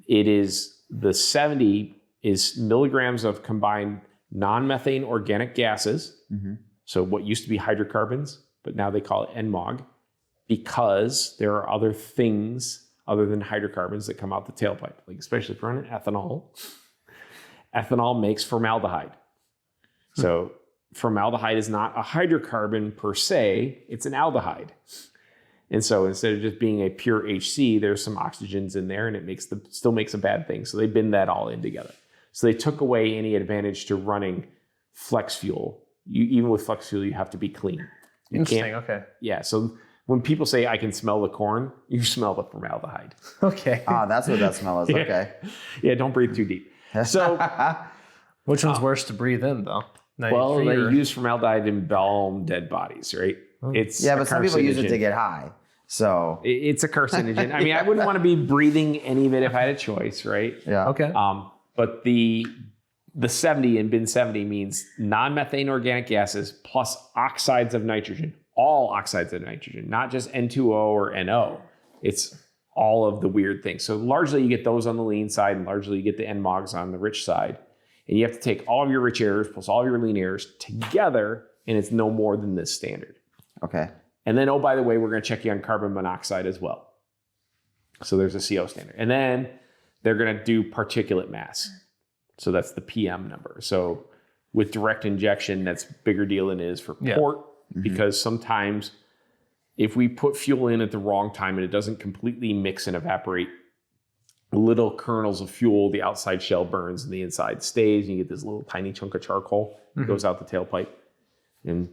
it is the 70 is milligrams of combined non-methane organic gases. So what used to be hydrocarbons, but now they call it NMOG, because there are other things other than hydrocarbons that come out the tailpipe, like especially if you're running ethanol. Ethanol makes formaldehyde. So formaldehyde is not a hydrocarbon per se, it's an aldehyde. And so instead of just being a pure HC, there's some oxygens in there, and it still makes a bad thing. So they bin that all in together. So they took away any advantage to running flex fuel. Even with flex fuel, you have to be clean. Interesting. Okay. Yeah. So when people say, I can smell the corn, you smell the formaldehyde. Okay. That's what that smell is. Okay. Yeah, don't breathe too deep. So, which one's worse to breathe in, though? Well, they use formaldehyde to embalm dead bodies, right? It's but some people use it to get high. So it's a carcinogen. I mean, I wouldn't want to be breathing any of it if I had a choice, right? Yeah. Okay. But the 70 in bin 70 means non-methane organic gases plus oxides of nitrogen. All oxides of nitrogen, not just N2O or NO. It's all of the weird things. So largely you get those on the lean side, and largely you get the NMOGs on the rich side. And you have to take all of your rich airs plus all of your lean airs together, and it's no more than this standard. Okay. And then, oh, by the way, we're going to check you on carbon monoxide as well. So there's a CO standard. And then they're going to do particulate mass. So that's the PM number. So with direct injection, that's bigger deal than it is for port. Because sometimes if we put fuel in at the wrong time and it doesn't completely mix and evaporate, little kernels of fuel, the outside shell burns and the inside stays, and you get this little tiny chunk of charcoal that goes out the tailpipe, and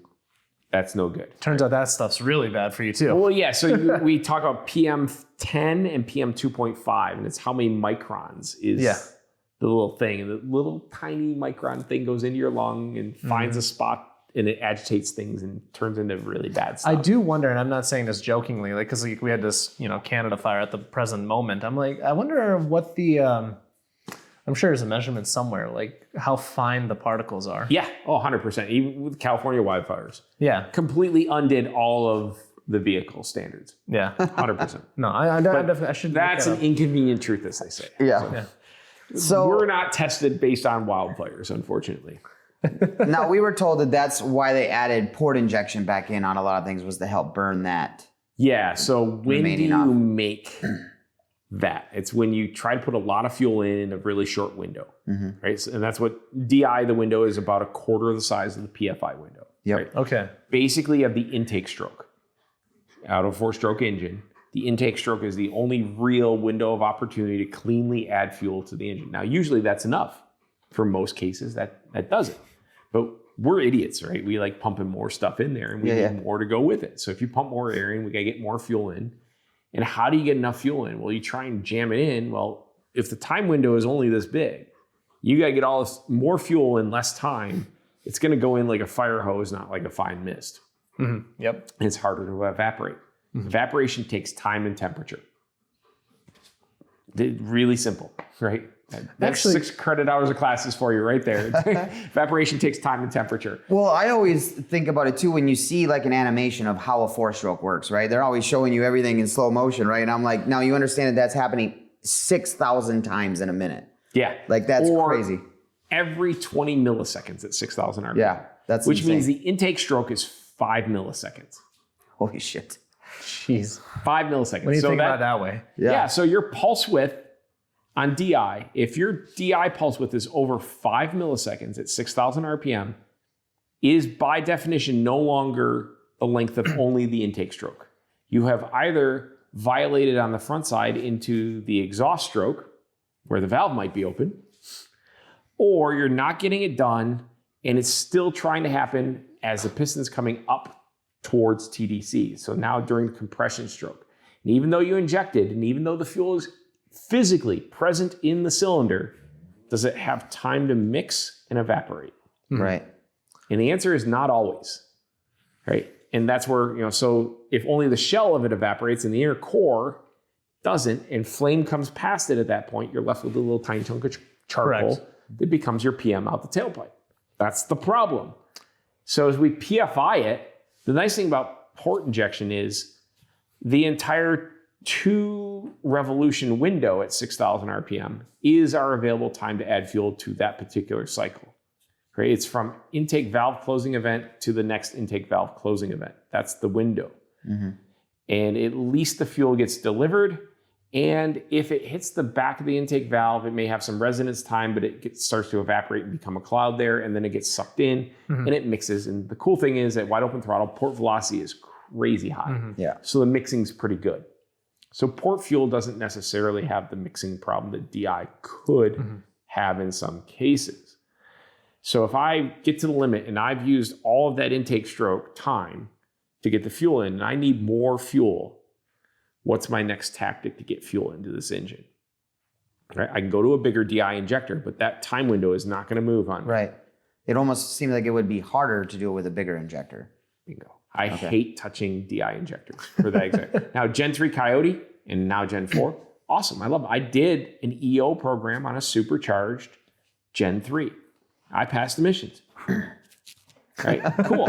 that's no good. Turns out that stuff's really bad for you too. Well, yeah, so we talk about PM10 and PM2.5, and it's how many microns is the little thing. And the little tiny micron thing goes into your lung and finds a spot, and it agitates things and turns into really bad stuff. I do wonder, and I'm not saying this jokingly, like, because we had this, Canada fire at the present moment. I'm like, I wonder what the, I'm sure there's a measurement somewhere, like how fine the particles are. Yeah, 100%. Even with California wildfires. Yeah. Completely undid all of the vehicle standards. Yeah. 100%. No, I should. That's an inconvenient truth, as they say. Yeah. So we're not tested based on wildfires, unfortunately. Now, we were told that that's why they added port injection back in on a lot of things, was to help burn that. Yeah, so when do you make that? It's when you try to put a lot of fuel in a really short window, right? So, and that's what DI, the window, is about a quarter of the size of the PFI window. Yep. Right? Okay. Basically, you have the intake stroke. Out of 4-stroke engine, the intake stroke is the only real window of opportunity to cleanly add fuel to the engine. Now, usually that's enough. For most cases, that does it. But we're idiots, right? We like pumping more stuff in there, and we need more to go with it. So if you pump more air in, we got to get more fuel in. And how do you get enough fuel in? Well, you try and jam it in. Well, if the time window is only this big, you got to get all this more fuel in less time. It's going to go in like a fire hose, not like a fine mist. Yep. And it's harder to evaporate. Evaporation takes time and temperature. Really simple, right? That's Actually, 6 credit hours of classes for you right there. Evaporation takes time and temperature. Well, I always think about it too when you see like an animation of how a 4-stroke works, right? They're always showing you everything in slow motion, right? And I'm like, now you understand that that's happening 6,000 times in a minute. Yeah. Like that's crazy. Every 20 milliseconds at 6,000 RPM. Yeah, that's which insane. means the intake stroke is 5 milliseconds. Holy shit. Jeez. 5 milliseconds. When you think about it that way. Yeah. So your pulse width on DI, if your DI pulse width is over 5 milliseconds at 6,000 RPM, is by definition no longer the length of only the intake stroke. You have either violated on the front side into the exhaust stroke, where the valve might be open, or you're not getting it done and it's still trying to happen as the piston's coming up towards TDC. So now during the compression stroke, and even though you injected, and even though the fuel is physically present in the cylinder, does it have time to mix and evaporate? Right. And the answer is not always, right? And that's where, so if only the shell of it evaporates and the inner core doesn't, and flame comes past it at that point, you're left with a little tiny chunk of charcoal that becomes your PM out the tailpipe. That's the problem. So as we PFI it, the nice thing about port injection is the entire 2 revolution window at 6,000 RPM is our available time to add fuel to that particular cycle. Right? It's from intake valve closing event to the next intake valve closing event. That's the window. And at least the fuel gets delivered. And if it hits the back of the intake valve, it may have some resonance time, but it starts to evaporate and become a cloud there, and then it gets sucked in and it mixes. And the cool thing is at wide open throttle, port velocity is crazy high. Yeah. So the mixing's pretty good. So port fuel doesn't necessarily have the mixing problem that DI could have in some cases. So if I get to the limit and I've used all of that intake stroke time to get the fuel in, and I need more fuel, what's my next tactic to get fuel into this engine? Right? I can go to a bigger DI injector, but that time window is not going to move on me. Right. It almost seems like it would be harder to do it with a bigger injector. Bingo. I hate touching DI injectors for that exact. Now, Gen 3 Coyote and now Gen 4, awesome. I love it. I did an EO program on a supercharged Gen 3. I passed emissions. Right? Cool.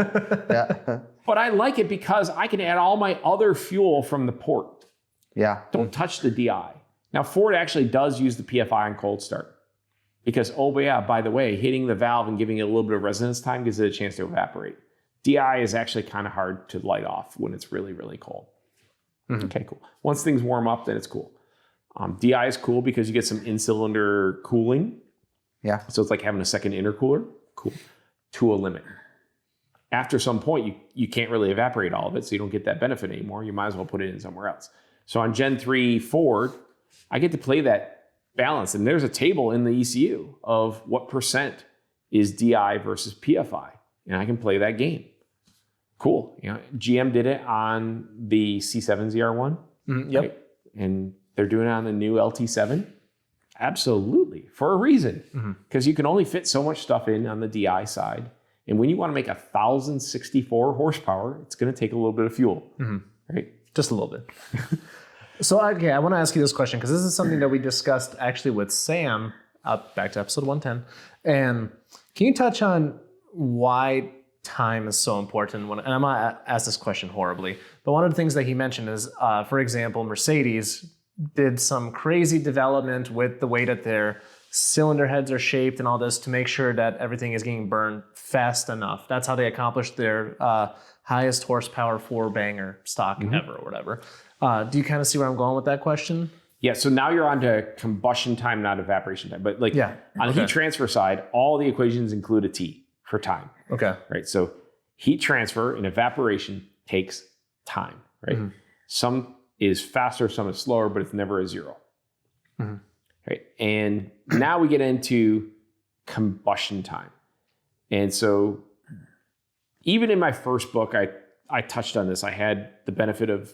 Yeah. But I like it because I can add all my other fuel from the port. Yeah. Don't touch the DI. Now, Ford actually does use the PFI on cold start because, by the way, hitting the valve and giving it a little bit of resonance time gives it a chance to evaporate. DI is actually kind of hard to light off when it's really, really cold. Okay, cool. Once things warm up, then it's cool. DI is cool because you get some in-cylinder cooling. Yeah. So it's like having a second intercooler. Cool. To a limit. After some point, you can't really evaporate all of it, so you don't get that benefit anymore. You might as well put it in somewhere else. So on Gen 3 Ford, I get to play that balance. And there's a table in the ECU of what percent is DI versus PFI. And I can play that game. Cool. GM did it on the C7 ZR1. Yep. Right? And they're doing it on the new LT7. Absolutely. For a reason. Because you can only fit so much stuff in on the DI side. And when you want to make 1,064 horsepower, it's going to take a little bit of fuel. Right? Just a little bit. So, okay, I want to ask you this question because this is something that we discussed actually with Sam, back to episode 110. And can you touch on why time is so important? And I'm going to ask this question horribly, but one of the things that he mentioned is, for example, Mercedes did some crazy development with the way that their cylinder heads are shaped and all this to make sure that everything is getting burned fast enough. That's how they accomplished their highest horsepower 4-banger stock ever or whatever. Do you kind of see where I'm going with that question? Yeah, so now you're on to combustion time, not evaporation time. But on the heat transfer side, all the equations include a T for time. Okay. Right, so heat transfer and evaporation takes time, right? Some is faster, some is slower, but it's never a zero. Right, and now we get into combustion time. And so even in my first book, I touched on this. I had the benefit of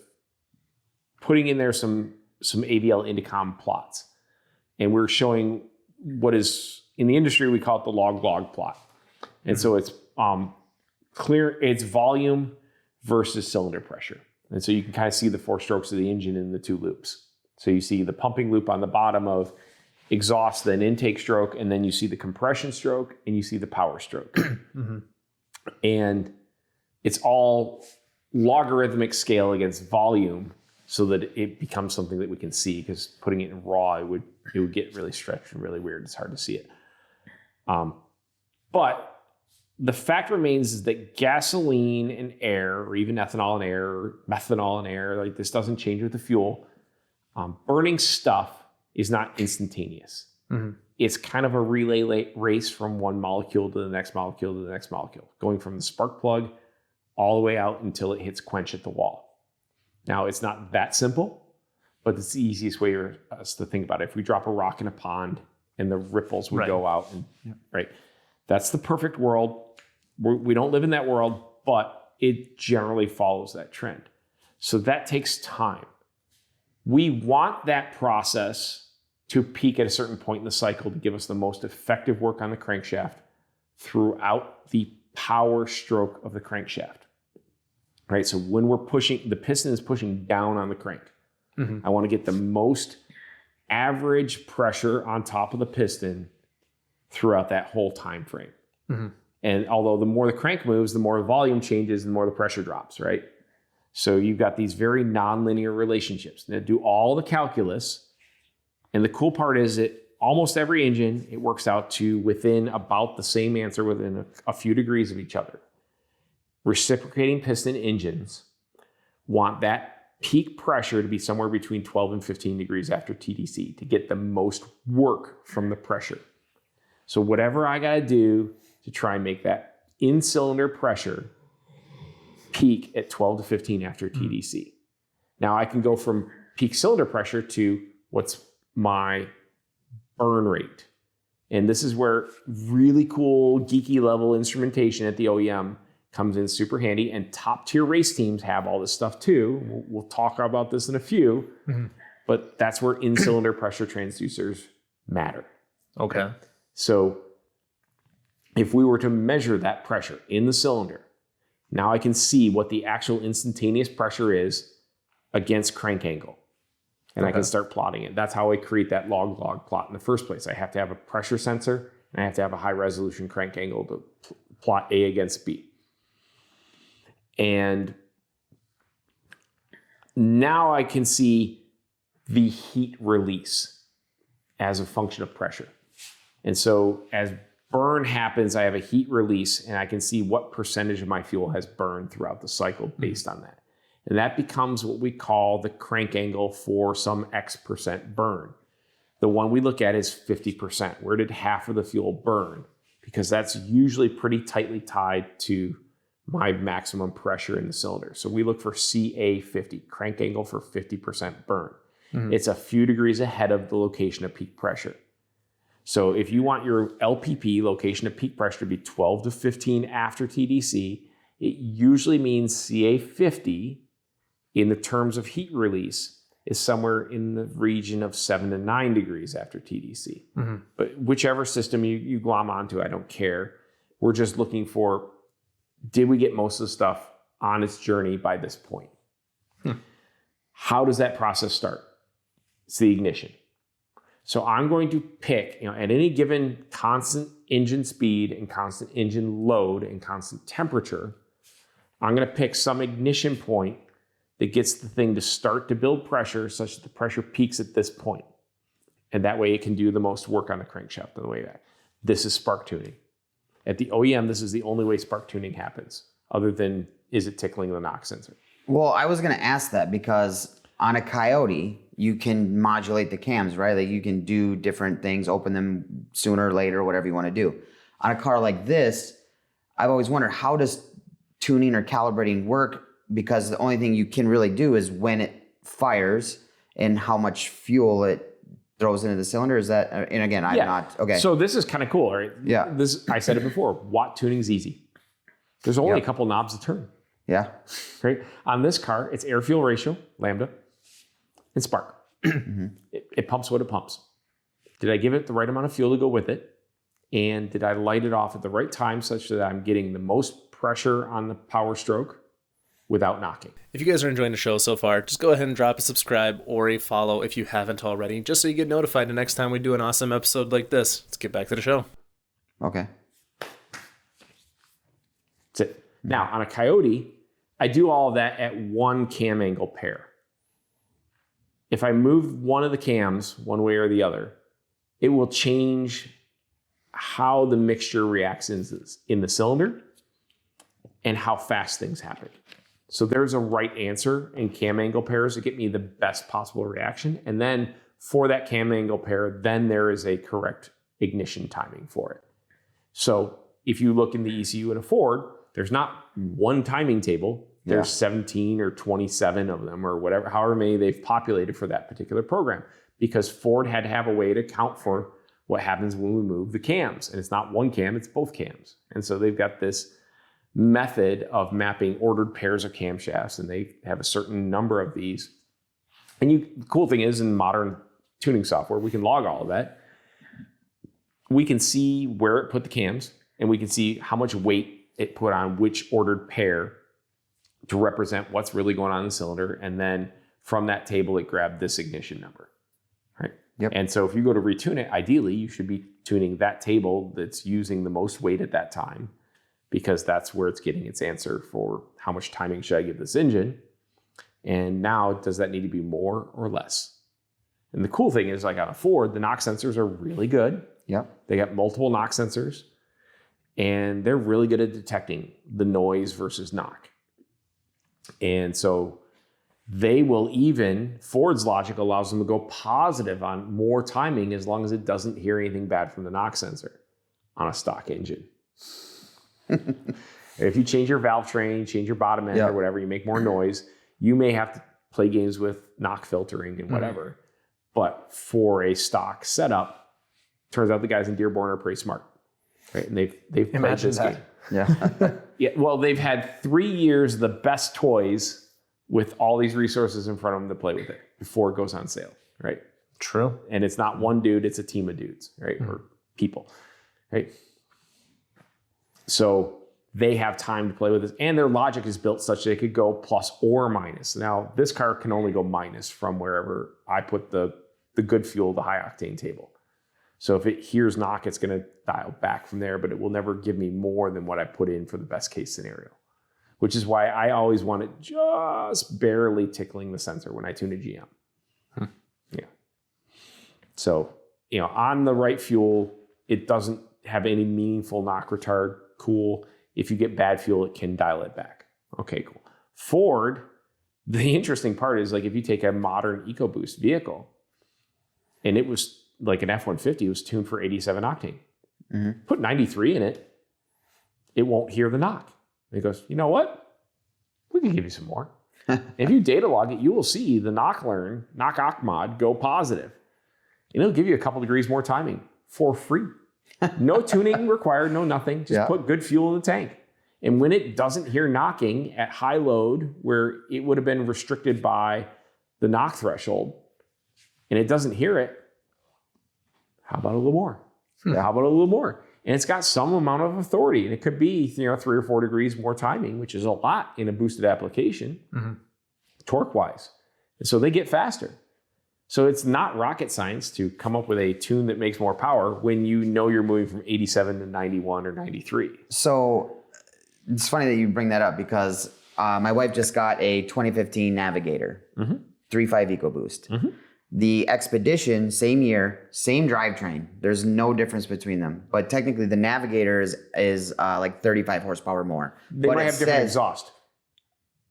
putting in there some AVL Indicom plots. And we're showing what is, in the industry, we call it the log plot. And so it's clear, it's volume versus cylinder pressure. And so you can kind of see the 4 strokes of the engine in the 2 loops. So you see the pumping loop on the bottom of exhaust, then intake stroke, and then you see the compression stroke, and you see the power stroke. And it's all logarithmic scale against volume so that it becomes something that we can see, because putting it in raw, it would get really stretched and really weird. It's hard to see it. But the fact remains is that gasoline and air, or even ethanol and air, or methanol and air, like this doesn't change with the fuel. Burning stuff is not instantaneous. It's kind of a relay race from one molecule to the next molecule to the next molecule, going from the spark plug all the way out until it hits quench at the wall. Now, it's not that simple, but it's the easiest way for us to think about it. If we drop a rock in a pond and the ripples would go out, and right, that's the perfect world. We don't live in that world, but it generally follows that trend. So that takes time. We want that process to peak at a certain point in the cycle to give us the most effective work on the crankshaft throughout the power stroke of the crankshaft. Right? So when we're pushing, the piston is pushing down on the crank. I want to get the most average pressure on top of the piston throughout that whole time frame. And although the more the crank moves, the more the volume changes, the more the pressure drops, right? So you've got these very nonlinear relationships. They do all the calculus. And the cool part is that almost every engine, it works out to within about the same answer within a few degrees of each other. Reciprocating piston engines want that peak pressure to be somewhere between 12 and 15 degrees after TDC to get the most work from the pressure. So whatever I got to do to try and make that in-cylinder pressure peak at 12 to 15 after TDC. Now I can go from peak cylinder pressure to what's my burn rate. And this is where really cool, geeky level instrumentation at the OEM comes in super handy, and top tier race teams have all this stuff too. We'll talk about this in a few, but that's where in-cylinder pressure transducers matter. Okay. So if we were to measure that pressure in the cylinder, now I can see what the actual instantaneous pressure is against crank angle. And I can start plotting it. That's how I create that log plot in the first place. I have to have a pressure sensor, and I have to have a high resolution crank angle to plot A against B. And now I can see the heat release as a function of pressure. And so as burn happens, I have a heat release, and I can see what percentage of my fuel has burned throughout the cycle based on that. And that becomes what we call the crank angle for some X percent burn. The one we look at is 50%. Where did half of the fuel burn? Because that's usually pretty tightly tied to my maximum pressure in the cylinder. So we look for CA50, crank angle for 50% burn. It's a few degrees ahead of the location of peak pressure. So if you want your LPP, location of peak pressure, to be 12 to 15 after TDC, it usually means CA50 in the terms of heat release is somewhere in the region of 7 to 9 degrees after TDC. But whichever system you glom onto, I don't care. We're just looking for, did we get most of the stuff on its journey by this point? How does that process start? It's the ignition. So I'm going to pick, at any given constant engine speed and constant engine load and constant temperature, I'm going to pick some ignition point that gets the thing to start to build pressure such that the pressure peaks at this point. And that way it can do the most work on the crankshaft on the way back. This is spark tuning. At the OEM, this is the only way spark tuning happens, other than is it tickling the NOx sensor? Well, I was going to ask that because on a Coyote, you can modulate the cams, right? Like you can do different things, open them sooner or later, whatever you want to do. On a car like this, I've always wondered, how does tuning or calibrating work? Because the only thing you can really do is when it fires and how much fuel it throws into the cylinder. Is that, and again, I'm not, okay. So this is kind of cool, right? Yeah. I said it before, watt tuning is easy. There's only a couple knobs to turn. Yeah. Right? On this car, it's air fuel ratio, lambda. and spark. It pumps what it pumps. Did I give it the right amount of fuel to go with it? And did I light it off at the right time such that I'm getting the most pressure on the power stroke without knocking? If you guys are enjoying the show so far, just go ahead and drop a subscribe or a follow if you haven't already, just so you get notified the next time we do an awesome episode like this. Let's get back to the show. Okay. That's it. Now, on a Coyote, I do all of that at one cam angle pair. If I move one of the cams one way or the other, it will change how the mixture reacts in the cylinder and how fast things happen. So there's a right answer in cam angle pairs to get me the best possible reaction. And then for that cam angle pair, then there is a correct ignition timing for it. So if you look in the ECU in a Ford, there's not one timing table. There's 17 or 27 of them or whatever, however many they've populated for that particular program, because Ford had to have a way to account for what happens when we move the cams. And it's not one cam, it's both cams. And so they've got this method of mapping ordered pairs of camshafts, and they have a certain number of these. And the cool thing is, in modern tuning software, we can log all of that. We can see where it put the cams, and we can see how much weight it put on which ordered pair to represent what's really going on in the cylinder. And then from that table, it grabbed this ignition number, right? Yep. And so if you go to retune it, ideally, you should be tuning that table that's using the most weight at that time, because that's where it's getting its answer for how much timing should I give this engine. And now, does that need to be more or less? And the cool thing is, like on a Ford, the knock sensors are really good. Yep. They got multiple knock sensors, and they're really good at detecting the noise versus knock. And so they will even, Ford's logic allows them to go positive on more timing as long as it doesn't hear anything bad from the knock sensor on a stock engine. If you change your valve train, change your bottom end or whatever, you make more noise, you may have to play games with knock filtering and whatever. But for a stock setup, turns out the guys in Dearborn are pretty smart, right? And they've played this game. Yeah. Yeah, well, they've had 3 years the best toys with all these resources in front of them to play with it before it goes on sale, right? True. And it's not one dude, it's a team of dudes, right? Or people, right? So they have time to play with this, and their logic is built such they could go plus or minus. Now, this car can only go minus from wherever I put the good fuel, the high octane table. So if it hears knock, it's going to dial back from there, but it will never give me more than what I put in for the best case scenario, which is why I always want it just barely tickling the sensor when I tune a GM. Yeah. So, on the right fuel, it doesn't have any meaningful knock retard. Cool. If you get bad fuel, it can dial it back. Okay, cool. Ford, the interesting part is, like, if you take a modern EcoBoost vehicle, and it was like an F-150, it was tuned for 87 octane. Put 93 in it, it won't hear the knock. And it goes, you know what? We can give you some more. If you data log it, you will see the knock awk mod go positive. And it'll give you a couple degrees more timing for free. No tuning required, no nothing. Just put good fuel in the tank. And when it doesn't hear knocking at high load, where it would have been restricted by the knock threshold, and it doesn't hear it, how about a little more? How about a little more? And it's got some amount of authority, and it could be 3 or 4 degrees more timing, which is a lot in a boosted application, torque-wise. And so they get faster. So it's not rocket science to come up with a tune that makes more power when you know you're moving from 87 to 91 or 93. So it's funny that you bring that up, because my wife just got a 2015 Navigator, 3.5 EcoBoost. The Expedition, same year, same drivetrain. There's no difference between them. But technically, the Navigator is like 35 horsepower more. They but might have different exhaust.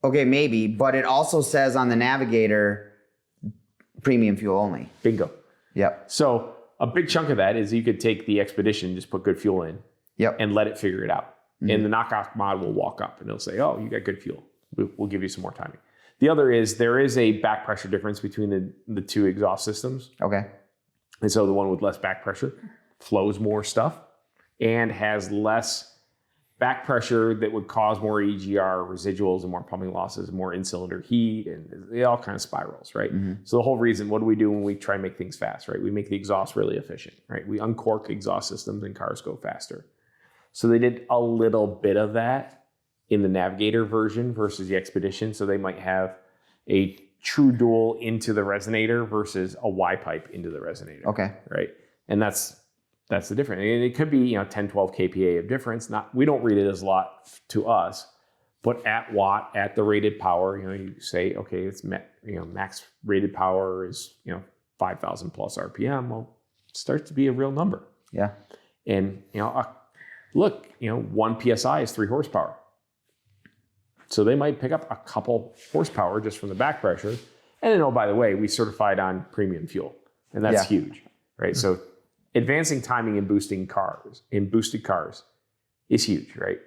Okay, maybe. But it also says on the Navigator, premium fuel only. Bingo. Yep. So a big chunk of that is you could take the Expedition, just put good fuel in, and let it figure it out. And the knockoff mod will walk up and it'll say, oh, you got good fuel. We'll give you some more timing. The other is there is a back pressure difference between the two exhaust systems. Okay. And so the one with less back pressure flows more stuff and has less back pressure that would cause more EGR residuals and more pumping losses and more in-cylinder heat, and it all kind of spirals, right? So the whole reason, what do we do when we try and make things fast, right? We make the exhaust really efficient, right? We uncork exhaust systems and cars go faster. So they did a little bit of that in the Navigator version versus the Expedition. So they might have a true dual into the resonator versus a Y pipe into the resonator. Okay. Right. And that's the difference. And it could be, 10, 12 kPa of difference. We don't read it as a lot to us, but at watt, at the rated power, you say, okay, it's max rated power is 5,000 plus RPM. Well, it starts to be a real number. Yeah. And look, 1 psi is 3 horsepower. So they might pick up a couple horsepower just from the back pressure. And then, oh, by the way, we certified on premium fuel, and that's huge, right? So advancing timing in boosted cars is huge, right?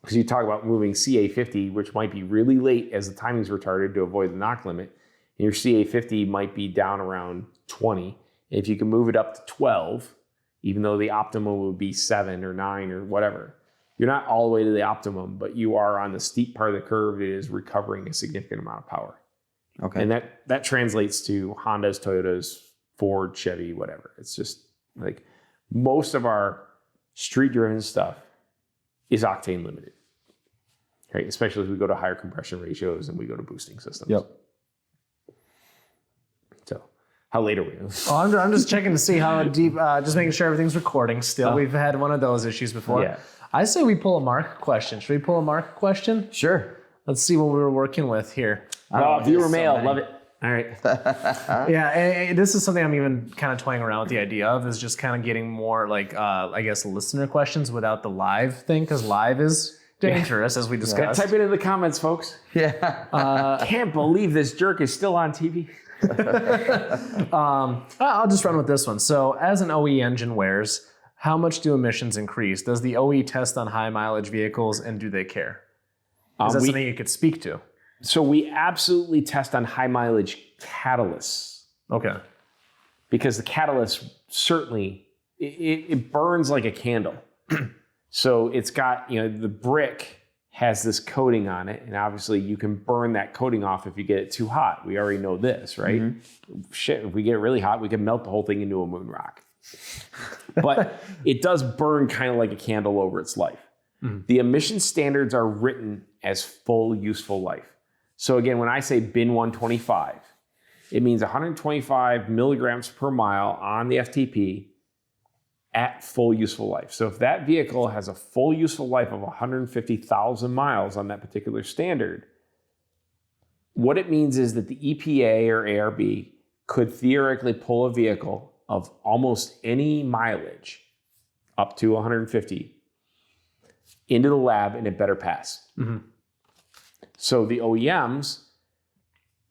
Because you talk about moving CA50, which might be really late as the timing's retarded to avoid the knock limit, and your CA50 might be down around 20. And if you can move it up to 12, even though the optimum would be 7 or 9 or whatever, you're not all the way to the optimum, but you are on the steep part of the curve that is recovering a significant amount of power. Okay. And that translates to Hondas, Toyotas, Ford, Chevy, whatever. It's just like most of our street-driven stuff is octane limited, right? Especially as we go to higher compression ratios and we go to boosting systems. Yep. So, how late are we? Oh, I'm just checking to see how deep, just making sure everything's recording still. We've had one of those issues before. Yeah. I say we pull a Mark question. Should we pull a Mark question? Sure. Let's see what we were working with here. Viewer mail, love it. All right. Yeah, and this is something I'm even kind of toying around with the idea of, is just kind of getting more like, I guess, listener questions without the live thing, because live is dangerous, as we discussed. Type it in the comments, folks. Yeah. Can't believe this jerk is still on TV. I'll just run with this one. So as an OE engine wears, how much do emissions increase? Does the OE test on high mileage vehicles, and do they care? Is that something you could speak to? So we absolutely test on high mileage catalysts. Okay. Because the catalyst certainly, it burns like a candle. So it's got, the brick has this coating on it, and obviously you can burn that coating off if you get it too hot. We already know this, right? Shit, if we get it really hot, we can melt the whole thing into a moon rock. But it does burn kind of like a candle over its life. The emission standards are written as full useful life. So again, when I say bin 125, it means 125 milligrams per mile on the FTP at full useful life. So if that vehicle has a full useful life of 150,000 miles on that particular standard, what it means is that the EPA or ARB could theoretically pull a vehicle of almost any mileage up to 150 into the lab and it better pass. So the OEMs,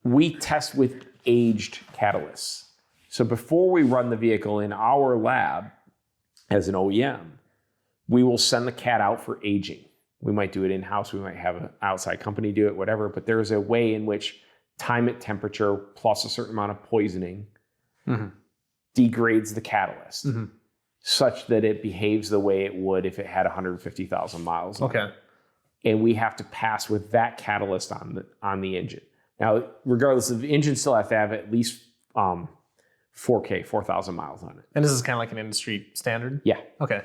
we test with aged catalysts. So before we run the vehicle in our lab as an OEM, we will send the cat out for aging. We might do it in-house, we might have an outside company do it, whatever, but there's a way in which time at temperature plus a certain amount of poisoning degrades the catalyst such that it behaves the way it would if it had 150,000 miles. Okay. And we have to pass with that catalyst on the engine. Now, regardless of the engine, still have to have at least 4,000 miles on it. And this is kind of like an industry standard? Yeah. Okay.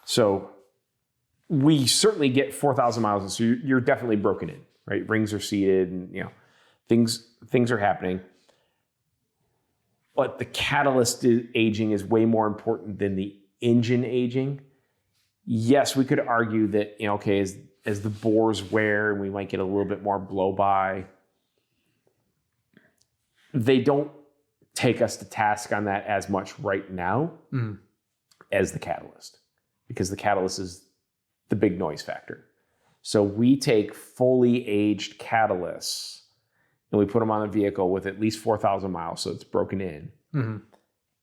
So we certainly get 4,000 miles. So you're definitely broken in, right? Rings are seated, and things are happening. But the catalyst aging is way more important than the engine aging. Yes, we could argue that as the bores wear, we might get a little bit more blow by. They don't take us to task on that as much right now as the catalyst, because the catalyst is the big noise factor. So we take fully aged catalysts and we put them on a vehicle with at least 4,000 miles, so it's broken in.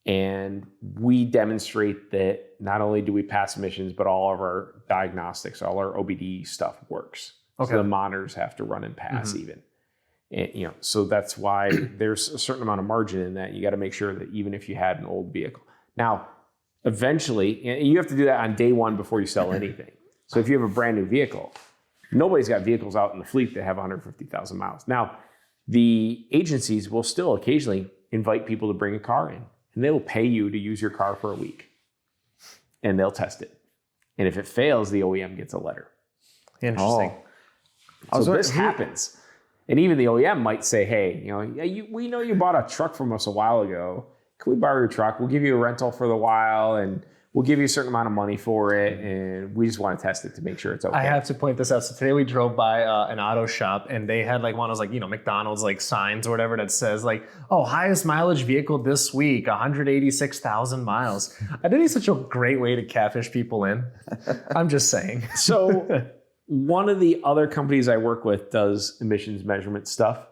And we demonstrate that not only do we pass emissions, but all of our diagnostics, all our OBD stuff works. Okay. So the monitors have to run and pass even. And, so that's why there's a certain amount of margin in that. You got to make sure that even if you had an old vehicle. Now, eventually, you have to do that on day one before you sell anything. So if you have a brand new vehicle, nobody's got vehicles out in the fleet that have 150,000 miles. Now, the agencies will still occasionally invite people to bring a car in, and they will pay you to use your car for a week, and they'll test it. And if it fails, the OEM gets a letter. Interesting. So this happens. And even the OEM might say, hey, we know you bought a truck from us a while ago. Can we borrow your truck? We'll give you a rental for the while, and we'll give you a certain amount of money for it. And we just want to test it to make sure it's okay. I have to point this out. So today we drove by an auto shop, and they had like one of those McDonald's like signs or whatever that says like, oh, highest mileage vehicle this week, 186,000 miles. I think it's such a great way to catfish people in. I'm just saying. So one of the other companies I work with does emissions measurement stuff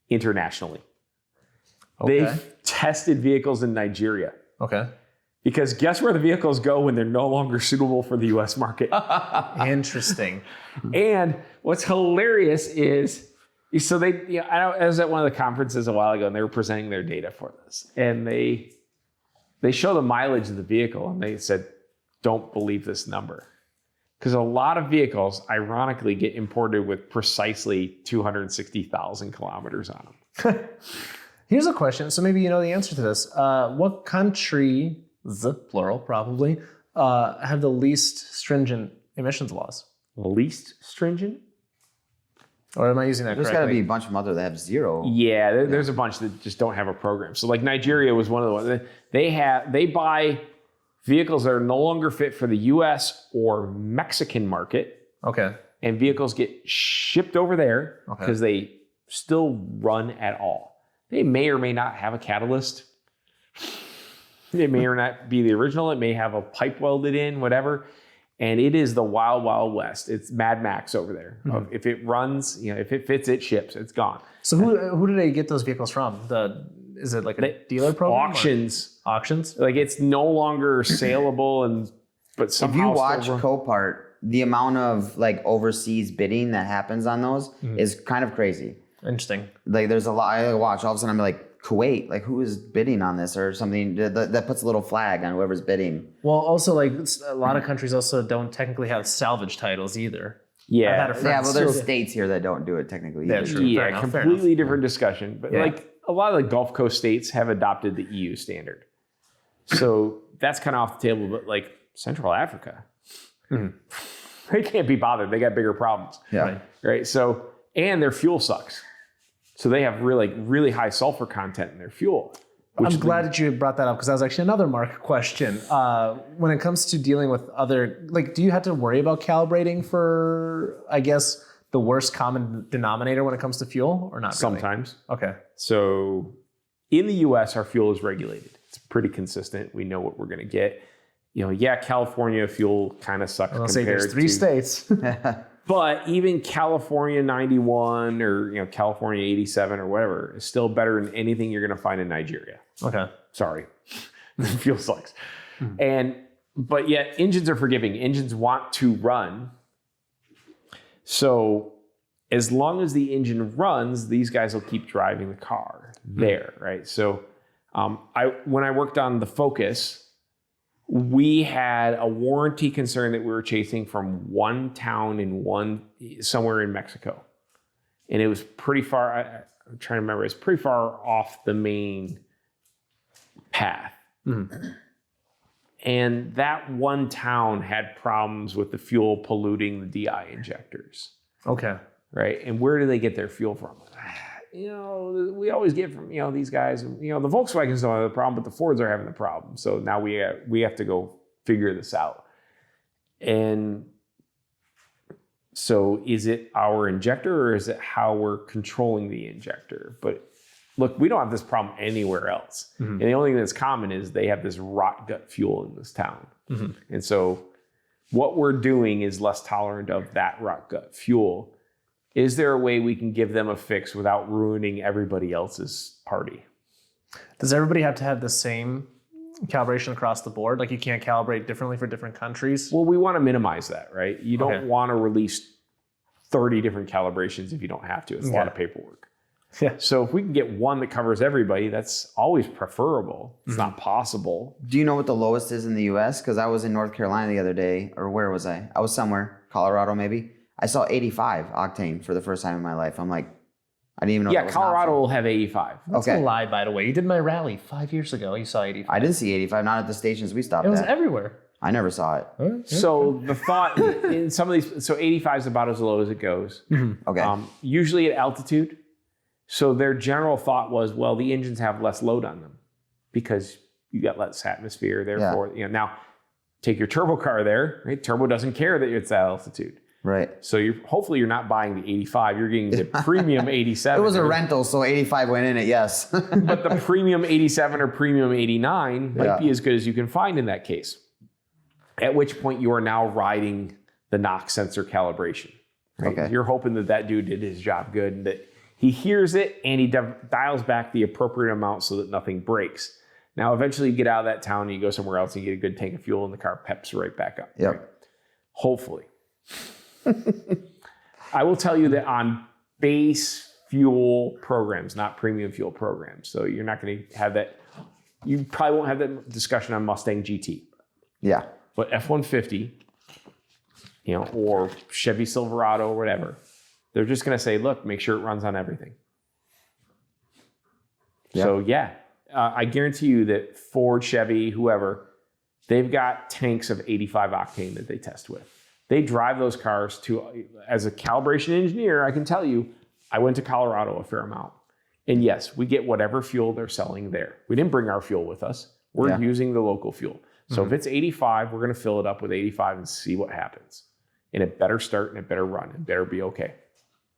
internationally. Okay. They've tested vehicles in Nigeria. Okay. Because guess where the vehicles go when they're no longer suitable for the US market? Interesting. And what's hilarious is, so I was at one of the conferences a while ago, and they were presenting their data for this. And they show the mileage of the vehicle, and they said, don't believe this number. Because a lot of vehicles, ironically, get imported with precisely 260,000 kilometers on them. Here's a question. So maybe you know the answer to this. What countries, plural probably, have the least stringent emissions laws? Least stringent? Or am I using that There's got to correctly? be a bunch of other that have zero. Yeah, there's a bunch that just don't have a program. So like Nigeria was one of the ones. They buy vehicles that are no longer fit for the US or Mexican market, Okay. and vehicles get shipped over there because they still run at all. They may or may not have a catalyst. It may or not be the original. It may have a pipe welded in, whatever. And it is the wild, wild west. It's Mad Max over there. Mm-hmm. If it runs, if it fits, it ships. It's gone. So who do they get those vehicles from? Is it like a dealer program? Auctions. Auctions? Like it's no longer saleable, but somehow If you watch still Copart, the amount of like overseas bidding that happens on those is kind of crazy. Interesting. Like there's a lot. I watch, all of a sudden I'm like, Kuwait, like who is bidding on this or something that puts a little flag on whoever's bidding. Well, also like a lot of countries also don't technically have salvage titles either. Yeah. I've had a friend Yeah, well, there's states here that don't do it technically. Yeah, either. true. Yeah, Fair enough, fair completely different discussion. But Yeah. like a lot of the Gulf Coast states have adopted the EU standard. So that's kind of off the table. But like Central Africa, they can't be bothered. They got bigger problems. Yeah. Right. So, and their fuel sucks. So they have really high sulfur content in their fuel. I'm glad that you brought that up because that was actually another Mark question. When it comes to dealing with other, like, do you have to worry about calibrating for, I guess, the worst common denominator when it comes to fuel or not really? Sometimes. Okay. So in the US, our fuel is regulated. It's pretty consistent. We know what we're going to get. California fuel kind of sucks I'll compared say there's 3 to states. But even California 91 or California 87 or whatever is still better than anything you're going to find in Nigeria. Okay. Sorry, the fuel sucks. But yet engines are forgiving. Engines want to run. So as long as the engine runs, these guys will keep driving the car there, right? So when I worked on the Focus, we had a warranty concern that we were chasing from one town somewhere in Mexico. And it was pretty far, I'm trying to remember, it's pretty far off the main path. And that one town had problems with the fuel polluting the DI injectors. Okay. Right? And where do they get their fuel from? We always get from, these guys, the Volkswagens don't have the problem, but the Fords are having the problem. So now we have to go figure this out. And so is it our injector or is it how we're controlling the injector? But look, we don't have this problem anywhere else. And the only thing that's common is they have this rot gut fuel in this town. And so what we're doing is less tolerant of that rot gut fuel. Is there a way we can give them a fix without ruining everybody else's party? Does everybody have to have the same calibration across the board? Like you can't calibrate differently for different countries? Well, we want to minimize that, right? You don't want to release 30 different calibrations if you don't have to. It's a lot of paperwork. Yeah. So if we can get one that covers everybody, that's always preferable. It's not possible. Do you know what the lowest is in the U.S.? Because I was in North Carolina the other day, or where was I? I was somewhere, Colorado maybe. I saw 85 octane for the first time in my life. I'm like, I didn't even know. Yeah, that was an Colorado option. will have 85. That's Okay. a lie, by the way. You did my rally 5 years ago. You saw 85. I didn't see 85, not at the stations we stopped It was at. everywhere. I never saw it. So the thought in some of these, so 85 is about as low as it goes. Okay. Usually at altitude. So their general thought was, well, the engines have less load on them because you got less atmosphere. Therefore, now take your turbo car there, right? Turbo doesn't care that it's at altitude. Right. So hopefully you're not buying the 85, you're getting the premium 87. It was a rental, so 85 went in it, yes. But the premium 87 or premium 89 might be as good as you can find in that case. At which point you are now riding the NOx sensor calibration. Right? Okay. You're hoping that dude did his job good and that he hears it and he dials back the appropriate amount so that nothing breaks. Now, eventually you get out of that town and you go somewhere else and you get a good tank of fuel and the car peps right back up. Yep. Right? Hopefully. I will tell you that on base fuel programs, not premium fuel programs, so you're not going to have that. You probably won't have that discussion on Mustang GT. Yeah. But F-150, or Chevy Silverado or whatever, they're just going to say, look, make sure it runs on everything. Yep. So I guarantee you that Ford, Chevy, whoever, they've got tanks of 85 octane that they test with. They drive those cars to, as a calibration engineer, I can tell you, I went to Colorado a fair amount. And yes, we get whatever fuel they're selling there. We didn't bring our fuel with us. We're using the local fuel. So if it's 85, we're going to fill it up with 85 and see what happens. And it better start and it better run. It better be okay.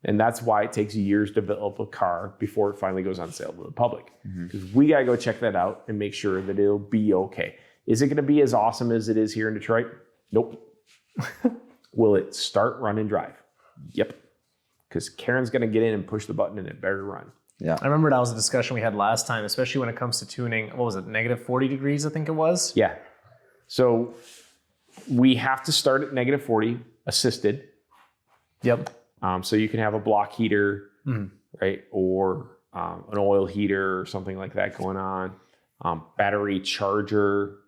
And that's why it takes years to develop a car before it finally goes on sale to the public. Because we got to go check that out and make sure that it'll be okay. Is it going to be as awesome as it is here in Detroit? Nope. Will it start, run, and drive? Yep. Because Karen's going to get in and push the button and it better run. Yeah. I remember that was a discussion we had last time, especially when it comes to tuning. What was it? Negative 40 degrees, I think it was. Yeah. So we have to start at negative 40 assisted. Yep. So you can have a block heater, right? Or an oil heater or something like that going on. Battery charger.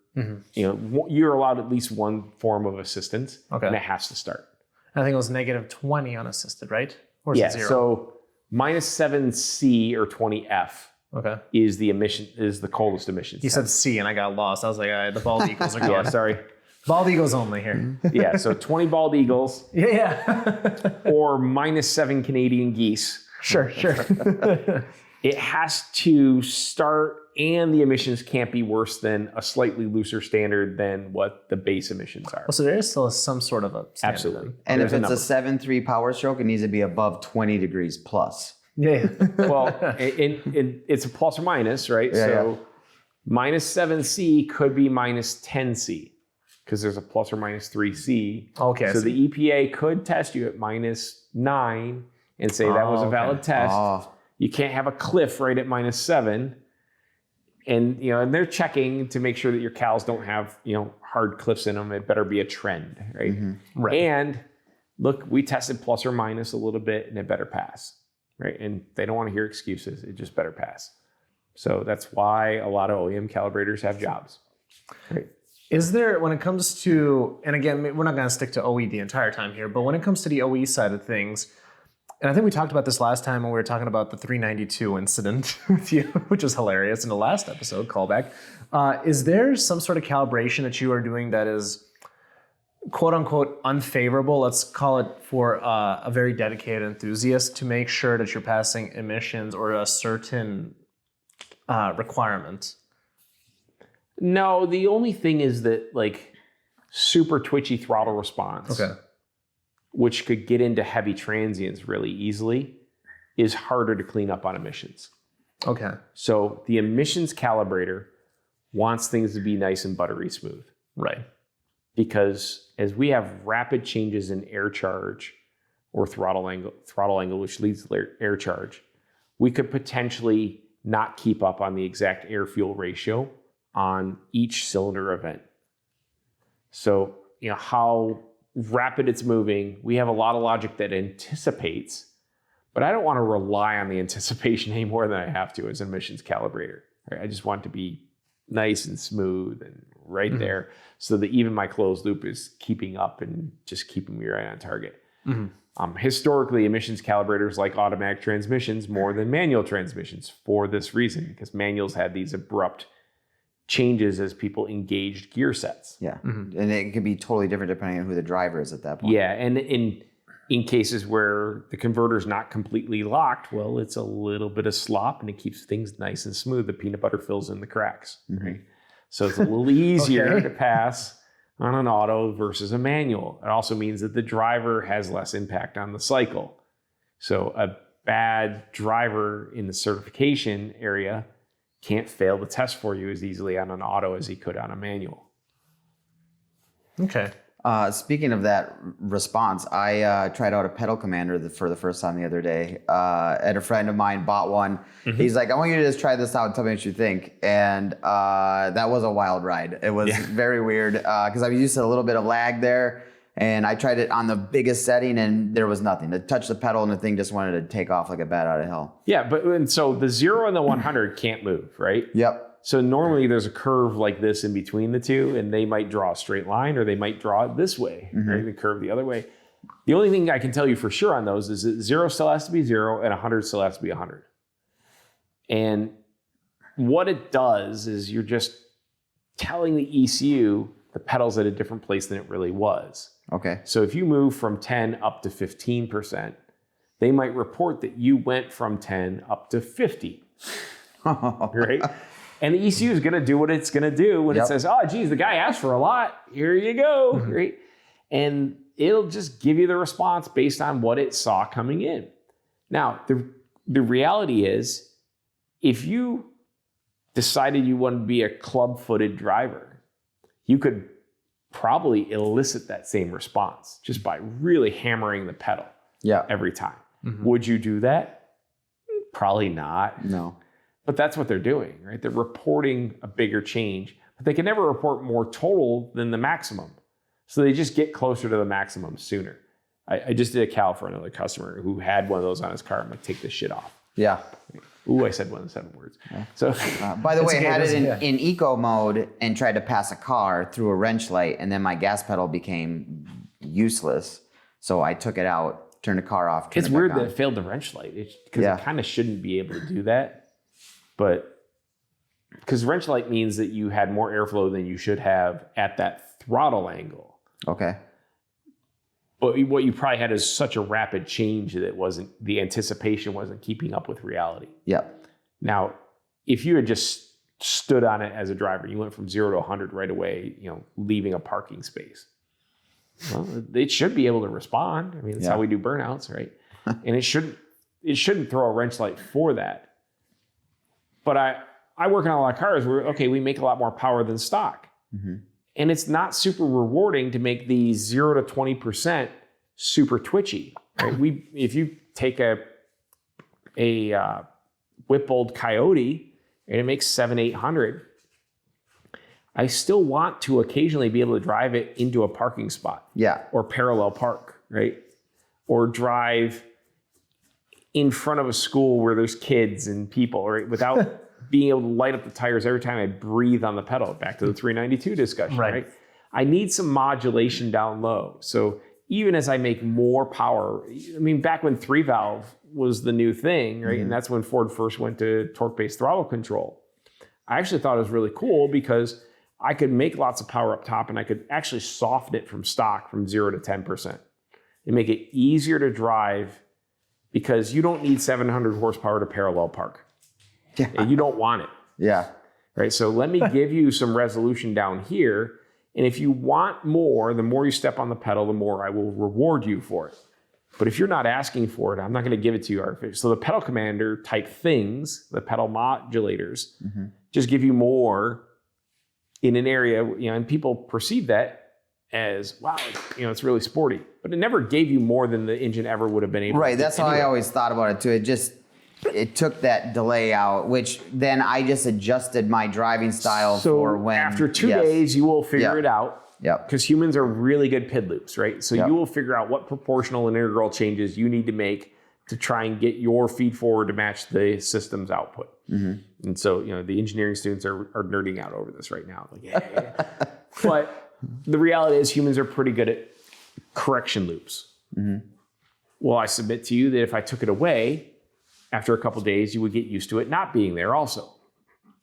You're allowed at least one form of assistance. Okay. And it has to start. I think it was negative 20 unassisted, right? Or is it zero? So minus 7C or 20F Okay. is the coldest emissions. You said C and I got lost. I was like, all right, the bald eagles are Yeah, going. sorry. Bald eagles only here. Yeah, so 20 bald eagles Yeah. or minus 7 Canadian geese. Sure. It has to start, and the emissions can't be worse than a slightly looser standard than what the base emissions are. So there is still some sort of a standard. Absolutely. And There's if a it's a 7.3 power stroke, it needs to be above 20 degrees plus. Yeah. Well, it's a plus or minus, right? Yeah, so minus 7C could be minus 10C because there's a plus or minus 3C. Okay. So the EPA could test you at minus 9 and say that was a valid test. Oh, You can't have a cliff right at minus 7. And, and they're checking to make sure that your cals don't have, hard cliffs in them. It better be a trend, right? Right. And look, we tested plus or minus a little bit and it better pass, right? And they don't want to hear excuses. It just better pass. So that's why a lot of OEM calibrators have jobs, right? Is there, when it comes to, and again, we're not going to stick to OE the entire time here, but when it comes to the OE side of things, and I think we talked about this last time when we were talking about the 392 incident with you, which was hilarious in the last episode, callback. Is there some sort of calibration that you are doing that is quote unquote unfavorable, let's call it, for a very dedicated enthusiast to make sure that you're passing emissions or a certain requirement? No, the only thing is that super twitchy throttle response, which could get into heavy transients really easily, is harder to clean up on emissions. Okay. So the emissions calibrator wants things to be nice and buttery smooth. Right. Because as we have rapid changes in air charge or throttle angle, which leads to air charge, we could potentially not keep up on the exact air-fuel ratio on each cylinder event. So, how rapid it's moving, we have a lot of logic that anticipates, but I don't want to rely on the anticipation any more than I have to as an emissions calibrator. Right? I just want it to be nice and smooth and right there, so that even my closed loop is keeping up and just keeping me right on target. Historically, emissions calibrators like automatic transmissions more than manual transmissions for this reason, because manuals had these abrupt changes as people engaged gear sets. Yeah. And it can be totally different depending on who the driver is at that point. Yeah, and in cases where the converter's not completely locked, well, it's a little bit of slop and it keeps things nice and smooth. The peanut butter fills in the cracks, right? So it's a little easier to pass on an auto versus a manual. It also means that the driver has less impact on the cycle. So a bad driver in the certification area can't fail the test for you as easily on an auto as he could on a manual. Okay. Speaking of that response, I tried out a pedal commander for the first time the other day. And a friend of mine bought one. He's like, I want you to just try this out and tell me what you think. And that was a wild ride. It was very weird because I was used to a little bit of lag there. And I tried it on the biggest setting and there was nothing. To touch the pedal and the thing just wanted to take off like a bat out of hell. Yeah, and so the 0 and the 100 can't move, right? Yep. So normally there's a curve like this in between the two, and they might draw a straight line or they might draw it this way, right? The curve the other way. The only thing I can tell you for sure on those is that 0 still has to be 0 and 100 still has to be 100. And what it does is you're just telling the ECU the pedal's at a different place than it really was. Okay. So if you move from 10 up to 15%, they might report that you went from 10 up to 50, right? And the ECU is going to do what it's going to do when it says, oh, geez, the guy asked for a lot. Here you go, right? And it'll just give you the response based on what it saw coming in. Now, the reality is, if you decided you wanted to be a club-footed driver, you could probably elicit that same response just by really hammering the pedal every time. Would you do that? Probably not. No. But that's what they're doing, right? They're reporting a bigger change, but they can never report more total than the maximum. So they just get closer to the maximum sooner. I just did a cal for another customer who had one of those on his car. I'm like, take this shit off. Yeah. Ooh, I said one of the 7 words. So, by the way, I had it in eco mode and tried to pass a car through a wrench light, and then my gas pedal became useless. So I took it out, turned the car off. It's weird that it failed the wrench light because it kind of shouldn't be able to do that. But because wrench light means that you had more airflow than you should have at that throttle angle. Okay. But what you probably had is such a rapid change that the anticipation wasn't keeping up with reality. Yep. Now, if you had just stood on it as a driver, you went from 0 to 100 right away, leaving a parking space. Well, it should be able to respond. I mean, that's how we do burnouts, right? And it shouldn't throw a wrench light for that. But I work on a lot of cars where, we make a lot more power than stock. And it's not super rewarding to make the 0 to 20% super twitchy. Right? If you take a whip-old Coyote and it makes 700-800, I still want to occasionally be able to drive it into a parking spot. Yeah. Or parallel park, right? Or drive in front of a school where there's kids and people, right? Without being able to light up the tires every time I breathe on the pedal. Back to the 392 discussion, right? I need some modulation down low. So even as I make more power, I mean, back when 3-valve was the new thing, right? And that's when Ford first went to torque-based throttle control. I actually thought it was really cool because I could make lots of power up top and I could actually soften it from stock from 0 to 10% and make it easier to drive because you don't need 700 horsepower to parallel park. Yeah. And you don't want it. Yeah. Right. So let me give you some resolution down here. And if you want more, the more you step on the pedal, the more I will reward you for it. But if you're not asking for it, I'm not going to give it to you artificially. So the pedal commander type things, the pedal modulators, just give you more in an area, and people perceive that as, wow, it's really sporty. But it never gave you more than the engine ever would have been able to do. Right. That's how I always thought about it too. It took that delay out, which then I just adjusted my driving style for when. After 2 days, you will figure it out. Yep. Because humans are really good PID loops, right? So you will figure out what proportional and integral changes you need to make to try and get your feed forward to match the system's output. And so, the engineering students are nerding out over this right now. Like, yeah. But the reality is humans are pretty good at correction loops. Well, I submit to you that if I took it away, after a couple of days, you would get used to it not being there also.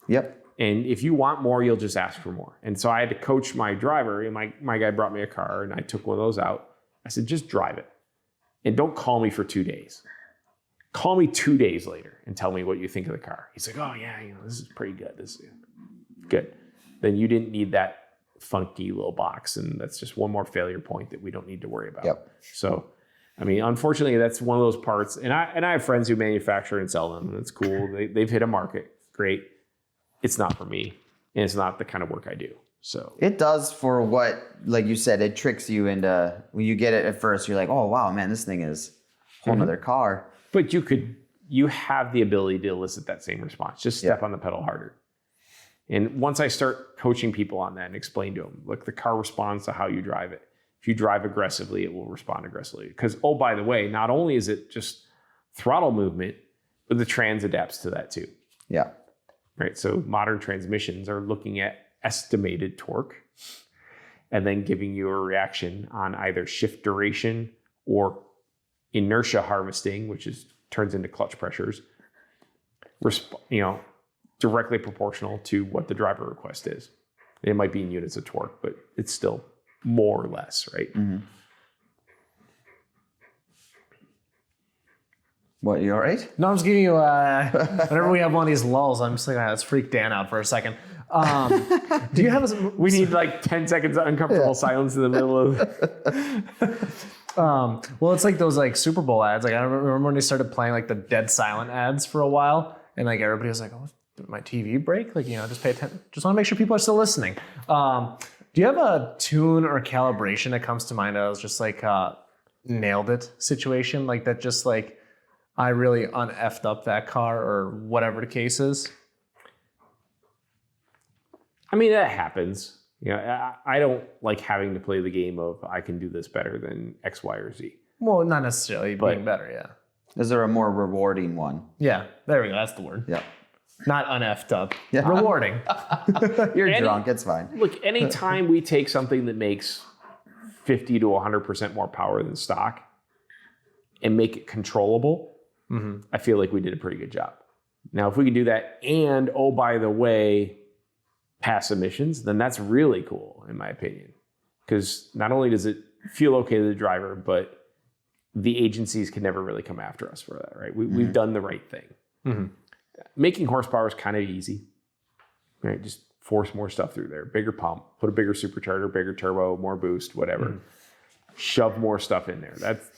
Yep. And if you want more, you'll just ask for more. And so I had to coach my driver, and my guy brought me a car, and I took one of those out. I said, just drive it. And don't call me for 2 days. Call me 2 days later and tell me what you think of the car. He's like, oh yeah, this is pretty good. This is good. Then you didn't need that funky little box, and that's just one more failure point that we don't need to worry about. Yep. So, unfortunately, that's one of those parts. And I have friends who manufacture and sell them, and it's cool. They've hit a market. Great. It's not for me, and it's not the kind of work I do. So it does for what, like you said, it tricks you into, when you get it at first, you're like, oh wow, man, this thing is a whole nother car. But you have the ability to elicit that same response. Just step on the pedal harder. And once I start coaching people on that and explain to them, look, the car responds to how you drive it. If you drive aggressively, it will respond aggressively. Because, oh, by the way, not only is it just throttle movement, but the trans adapts to that too. Yeah. Right. So modern transmissions are looking at estimated torque and then giving you a reaction on either shift duration or inertia harvesting, which turns into clutch pressures, directly proportional to what the driver request is. It might be in units of torque, but it's still more or less, right? What, you all right? No, I'm just giving you, whenever we have one of these lulls, I'm just like, let's freak Dan out for a second. Do you have We need like 10 seconds of uncomfortable silence in the middle of... well, it's like those like Super Bowl ads. Like I remember when they started playing like the dead silent ads for a while, and like everybody was like, "Oh, did my TV break?" Like just pay attention. Just want to make sure people are still listening. Do you have a tune or calibration that comes to mind that was just like nailed it situation, like that? Just like I really un-effed up that car or whatever the case is. That happens. I don't like having to play the game of I can do this better than X, Y, or Z. Well, not necessarily being better, yeah. Is there a more rewarding one? Yeah, there we go. That's the word. Yeah. Not un-effed up. Yeah. Rewarding. You're drunk. It's fine. Look, anytime we take something that makes 50 to 100% more power than stock and make it controllable, I feel like we did a pretty good job. Now, if we can do that and, oh, by the way, pass emissions, then that's really cool, in my opinion. Because not only does it feel okay to the driver, but the agencies can never really come after us for that, right? We've done the right thing. Making horsepower is kind of easy, right? Just force more stuff through there. Bigger pump, put a bigger supercharger, bigger turbo, more boost, whatever. Shove more stuff in there. That's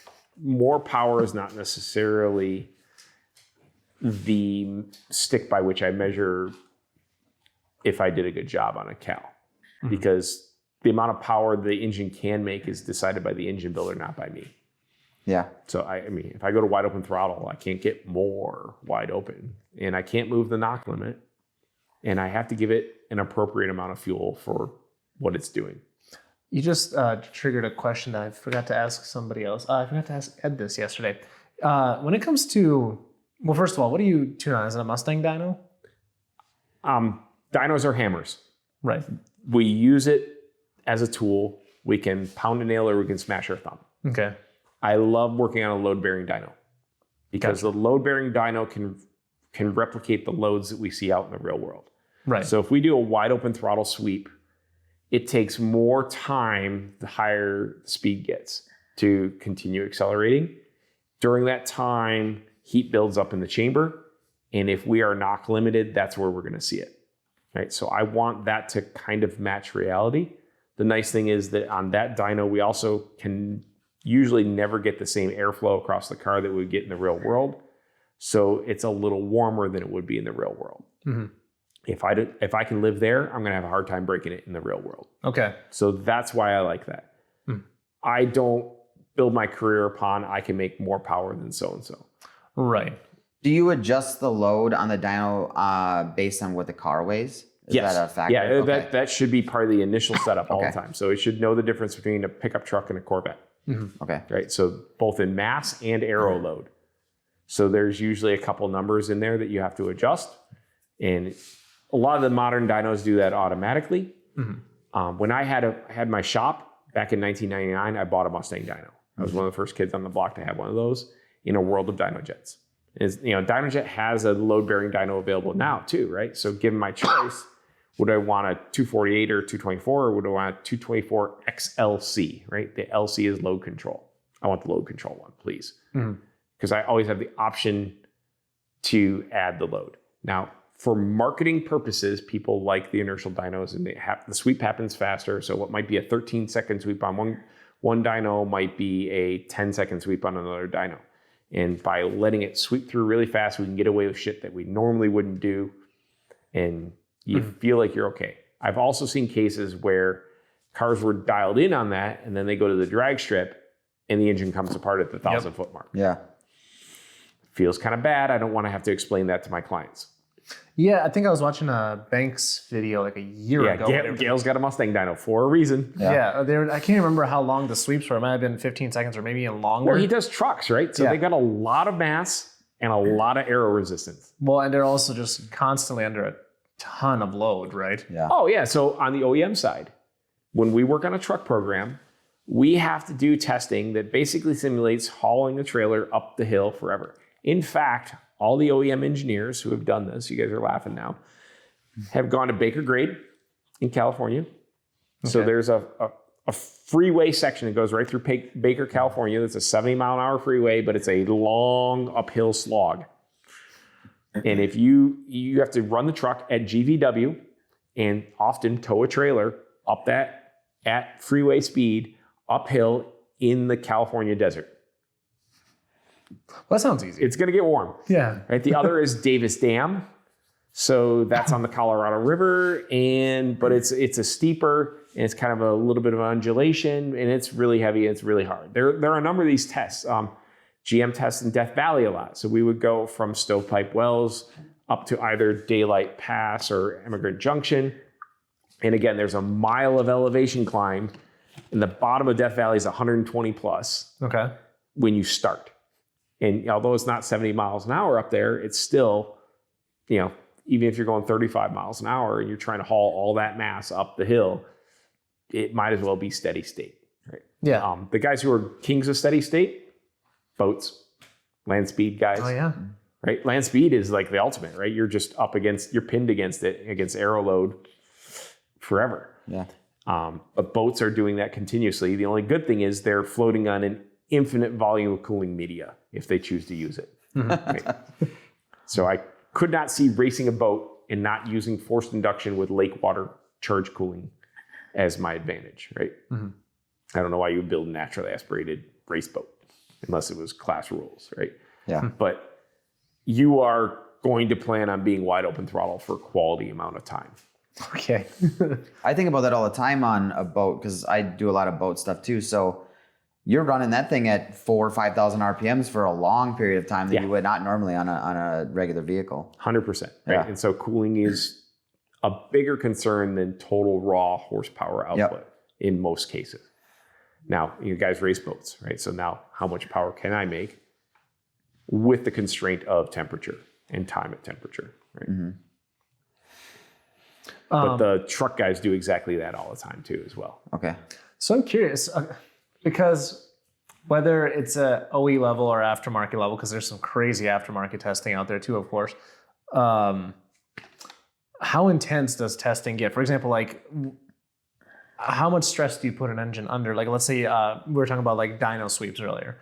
more power is not necessarily the stick by which I measure if I did a good job on a cal, because the amount of power the engine can make is decided by the engine builder, not by me. Yeah. So if I go to wide open throttle, I can't get more wide open, and I can't move the knock limit, and I have to give it an appropriate amount of fuel for what it's doing. You just triggered a question that I forgot to ask somebody else. I forgot to ask Ed this yesterday. When it comes to, well, first of all, what do you tune on? Is it a Mustang dyno? Dynos are hammers. Right. We use it as a tool. We can pound a nail or we can smash our thumb. Okay. I love working on a load-bearing dyno because the load-bearing dyno can replicate the loads that we see out in the real world. Right. So if we do a wide open throttle sweep, it takes more time the higher the speed gets to continue accelerating. During that time, heat builds up in the chamber. And if we are knock limited, that's where we're going to see it. Right. So I want that to kind of match reality. The nice thing is that on that dyno, we also can usually never get the same airflow across the car that we would get in the real world. So it's a little warmer than it would be in the real world. If I can live there, I'm going to have a hard time breaking it in the real world. Okay. So that's why I like that. I don't build my career upon I can make more power than so-and-so. Right. Do you adjust the load on the dyno based on what the car weighs? Is Yes. that a factor? Yeah, Okay. that should be part of the initial setup all Okay. the time. So it should know the difference between a pickup truck and a Corvette. Okay. Right. So both in mass and aero load. So there's usually a couple numbers in there that you have to adjust. And a lot of the modern dynos do that automatically. When I had my shop back in 1999, I bought a Mustang dyno. I was one of the first kids on the block to have one of those in a world of dyno jets. DynoJet has a load-bearing dyno available now too, right? So given my choice, would I want a 248 or 224, or would I want a 224 XLC, right? The LC is load control. I want the load control one, please. Because I always have the option to add the load. Now, for marketing purposes, people like the inertial dynos, and the sweep happens faster. So what might be a 13-second sweep on one dyno might be a 10-second sweep on another dyno. And by letting it sweep through really fast, we can get away with shit that we normally wouldn't do. And you feel like you're okay. I've also seen cases where cars were dialed in on that, and then they go to the drag strip, and the engine comes apart at the 1,000-foot mark. Yeah. Feels kind of bad. I don't want to have to explain that to my clients. Yeah, I think I was watching a Banks video like a year ago. Gail's got a Mustang dyno for a reason. Yeah, I can't remember how long the sweeps were. It might have been 15 seconds or maybe even longer. Well, he does trucks, right? So they got a lot of mass and a lot of aero resistance. Well, and they're also just constantly under a ton of load, right? Yeah. Oh, yeah. So on the OEM side, when we work on a truck program, we have to do testing that basically simulates hauling a trailer up the hill forever. In fact, all the OEM engineers who have done this, you guys are laughing now, have gone to Baker Grade in California. Okay. So there's a freeway section that goes right through Baker, California. That's a 70-mile-an-hour freeway, but it's a long uphill slog. And if you have to run the truck at GVW and often tow a trailer up that at freeway speed uphill in the California desert. Well, that sounds easy. It's going to get warm. Yeah. Right. The other is Davis Dam. So that's on the Colorado River, but it's a steeper, and it's kind of a little bit of an undulation, and it's really heavy. It's really hard. There are a number of these tests. GM tests in Death Valley a lot. So we would go from Stovepipe Wells up to either Daylight Pass or Emigrant Junction. And again, there's a mile of elevation climb, and the bottom of Death Valley is 120 plus. Okay. When you start. And although it's not 70 miles an hour up there, it's still, even if you're going 35 miles an hour and you're trying to haul all that mass up the hill, it might as well be steady state. Right? Yeah. The guys who are kings of steady state, boats, land speed guys. Oh, yeah. Right? Land speed is like the ultimate, right? You're just you're pinned against it, against aero load forever. Yeah. But boats are doing that continuously. The only good thing is they're floating on an infinite volume of cooling media if they choose to use it. Right? So I could not see racing a boat and not using forced induction with lake water charge cooling as my advantage, right? I don't know why you would build a naturally aspirated race boat unless it was class rules, right? Yeah. But you are going to plan on being wide open throttle for a quality amount of time. Okay. I think about that all the time on a boat because I do a lot of boat stuff too. So you're running that thing at 4,000 or 5,000 RPMs for a long period of time that you would not normally on a regular vehicle. 100%. Right? Yeah. And so cooling is a bigger concern than total raw horsepower output in most cases. Now, you guys race boats, right? So now how much power can I make with the constraint of temperature and time at temperature, right? But the truck guys do exactly that all the time too as well. Okay. So I'm curious, because whether it's a OE level or aftermarket level, because there's some crazy aftermarket testing out there too, of course. How intense does testing get? For example, like how much stress do you put an engine under? Like, let's say we were talking about like dyno sweeps earlier.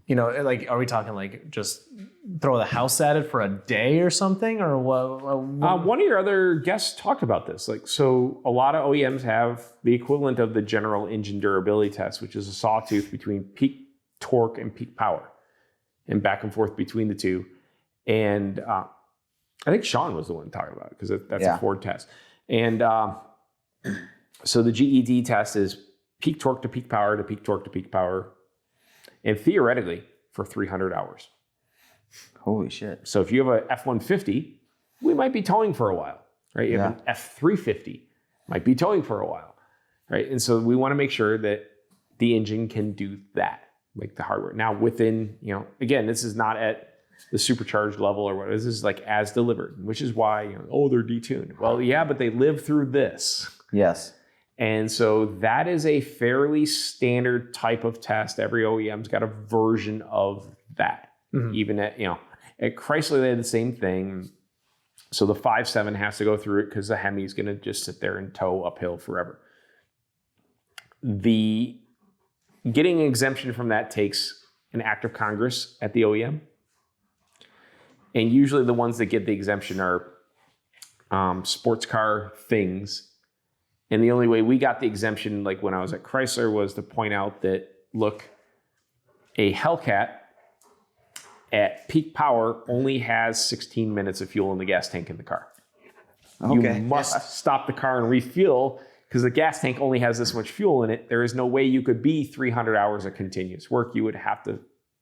Like, are we talking like just throw the house at it for a day or something, or what? One of your other guests talked about this. So a lot of OEMs have the equivalent of the general engine durability test, which is a sawtooth between peak torque and peak power, and back and forth between the two. And I think Sean was the one talking about it because that's a Ford test. And so the GED test is peak torque to peak power to peak torque to peak power. And theoretically, for 300 hours. Holy shit. So if you have a F-150, we might be towing for a while, right? You have an F-350, might be towing for a while, right? And so we want to make sure that the engine can do that. like the hardware. Now within, again, this is not at the supercharged level or what. This is like as delivered, which is why, they're detuned. Well, yeah, but they live through this. Yes. And so that is a fairly standard type of test. Every OEM's got a version of that. Even at Chrysler, they had the same thing. So the 5.7 has to go through it because the Hemi's going to just sit there and tow uphill forever. The getting an exemption from that takes an act of Congress at the OEM. And usually the ones that get the exemption are sports car things. And the only way we got the exemption, like when I was at Chrysler, was to point out that, look, a Hellcat at peak power only has 16 minutes of fuel in the gas tank in the car. Okay. You must stop the car and refuel because the gas tank only has this much fuel in it. There is no way you could be 300 hours of continuous work. You would have to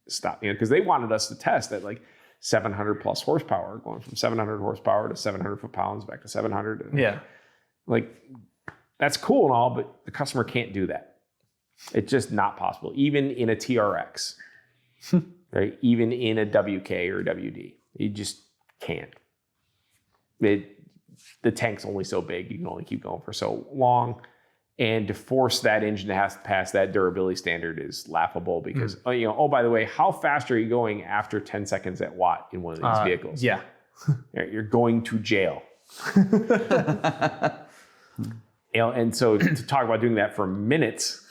stop, because they wanted us to test at like 700 plus horsepower, going from 700 horsepower to 700 foot-pounds back to 700. Yeah. Like, that's cool and all, but the customer can't do that. It's just not possible. Even in a TRX, right? Even in a WK or WD, you just can't. The tank's only so big. You can only keep going for so long. And to force that engine to have to pass that durability standard is laughable because, oh, by the way, how fast are you going after 10 seconds at watt in one of these vehicles? Yeah. You're going to jail. And so to talk about doing that for minutes,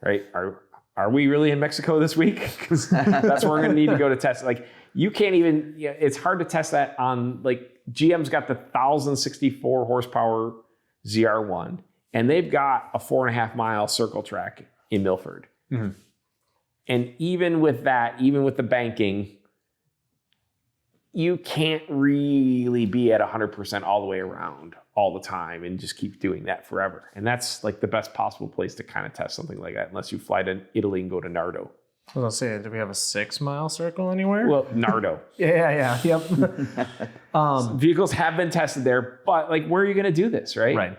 right? Are we really in Mexico this week? Because that's where we're going to need to go to test. Like, you can't even. It's hard to test that on, like, GM's got the 1,064 horsepower ZR1, and they've got a 4.5 mile circle track in Milford. And even with that, even with the banking, you can't really be at 100% all the way around all the time and just keep doing that forever. And that's like the best possible place to kind of test something like that, unless you fly to Italy and go to Nardo. I was gonna say, do we have a 6 mile circle anywhere? Well, Nardo. yeah. Yep. Vehicles have been tested there, but like, where are you going to do this, right? Right.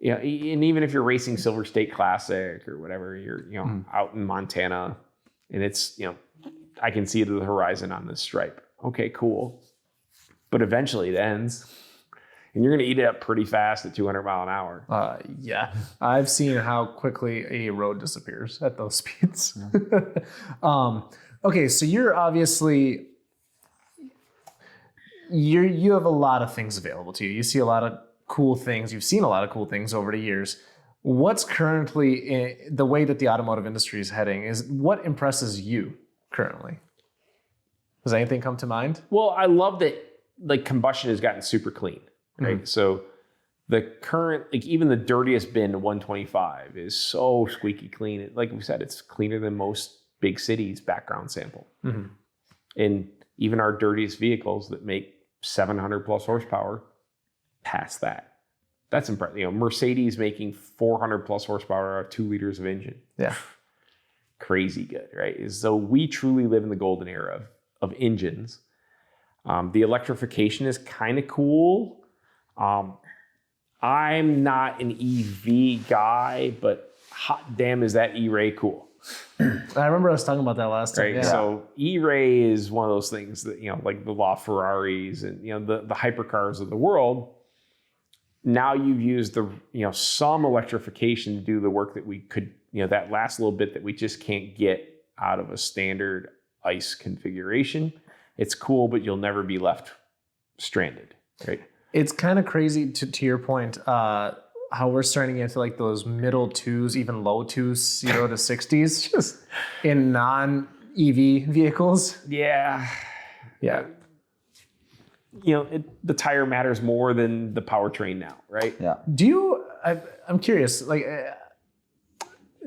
And even if you're racing Silver State Classic or whatever, you're out in Montana, and it's I can see the horizon on this stripe. Okay, cool. But eventually it ends. And you're going to eat it up pretty fast at 200 mile an hour. Yeah. I've seen how quickly a road disappears at those speeds. Okay, so you're obviously, you have a lot of things available to you. You see a lot of cool things. You've seen a lot of cool things over the years. What's currently, the way that the automotive industry is heading, is what impresses you currently? Does anything come to mind? Well, I love that like combustion has gotten super clean, right? So the current, like even the dirtiest bin 125 is so squeaky clean. Like we said, it's cleaner than most big cities' background sample. And even our dirtiest vehicles that make 700 plus horsepower pass that. That's impressive. Mercedes making 400 plus horsepower out of 2 liters of engine. Yeah. Crazy good, right? So we truly live in the golden era of engines. The electrification is kind of cool. I'm not an EV guy, but hot damn is that E-Ray cool. I remember us talking about that last time. Right. Yeah. So E-Ray is one of those things that, like the LaFerraris and, the hypercars of the world. Now you've used the, some electrification to do the work that we could, that last little bit that we just can't get out of a standard ICE configuration. It's cool, but you'll never be left stranded, right? It's kind of crazy to your point, how we're starting to get into like those middle twos, even low twos, 0 to 60s, just in non-EV vehicles. Yeah. The tire matters more than the powertrain now, right? Yeah. I'm curious, like,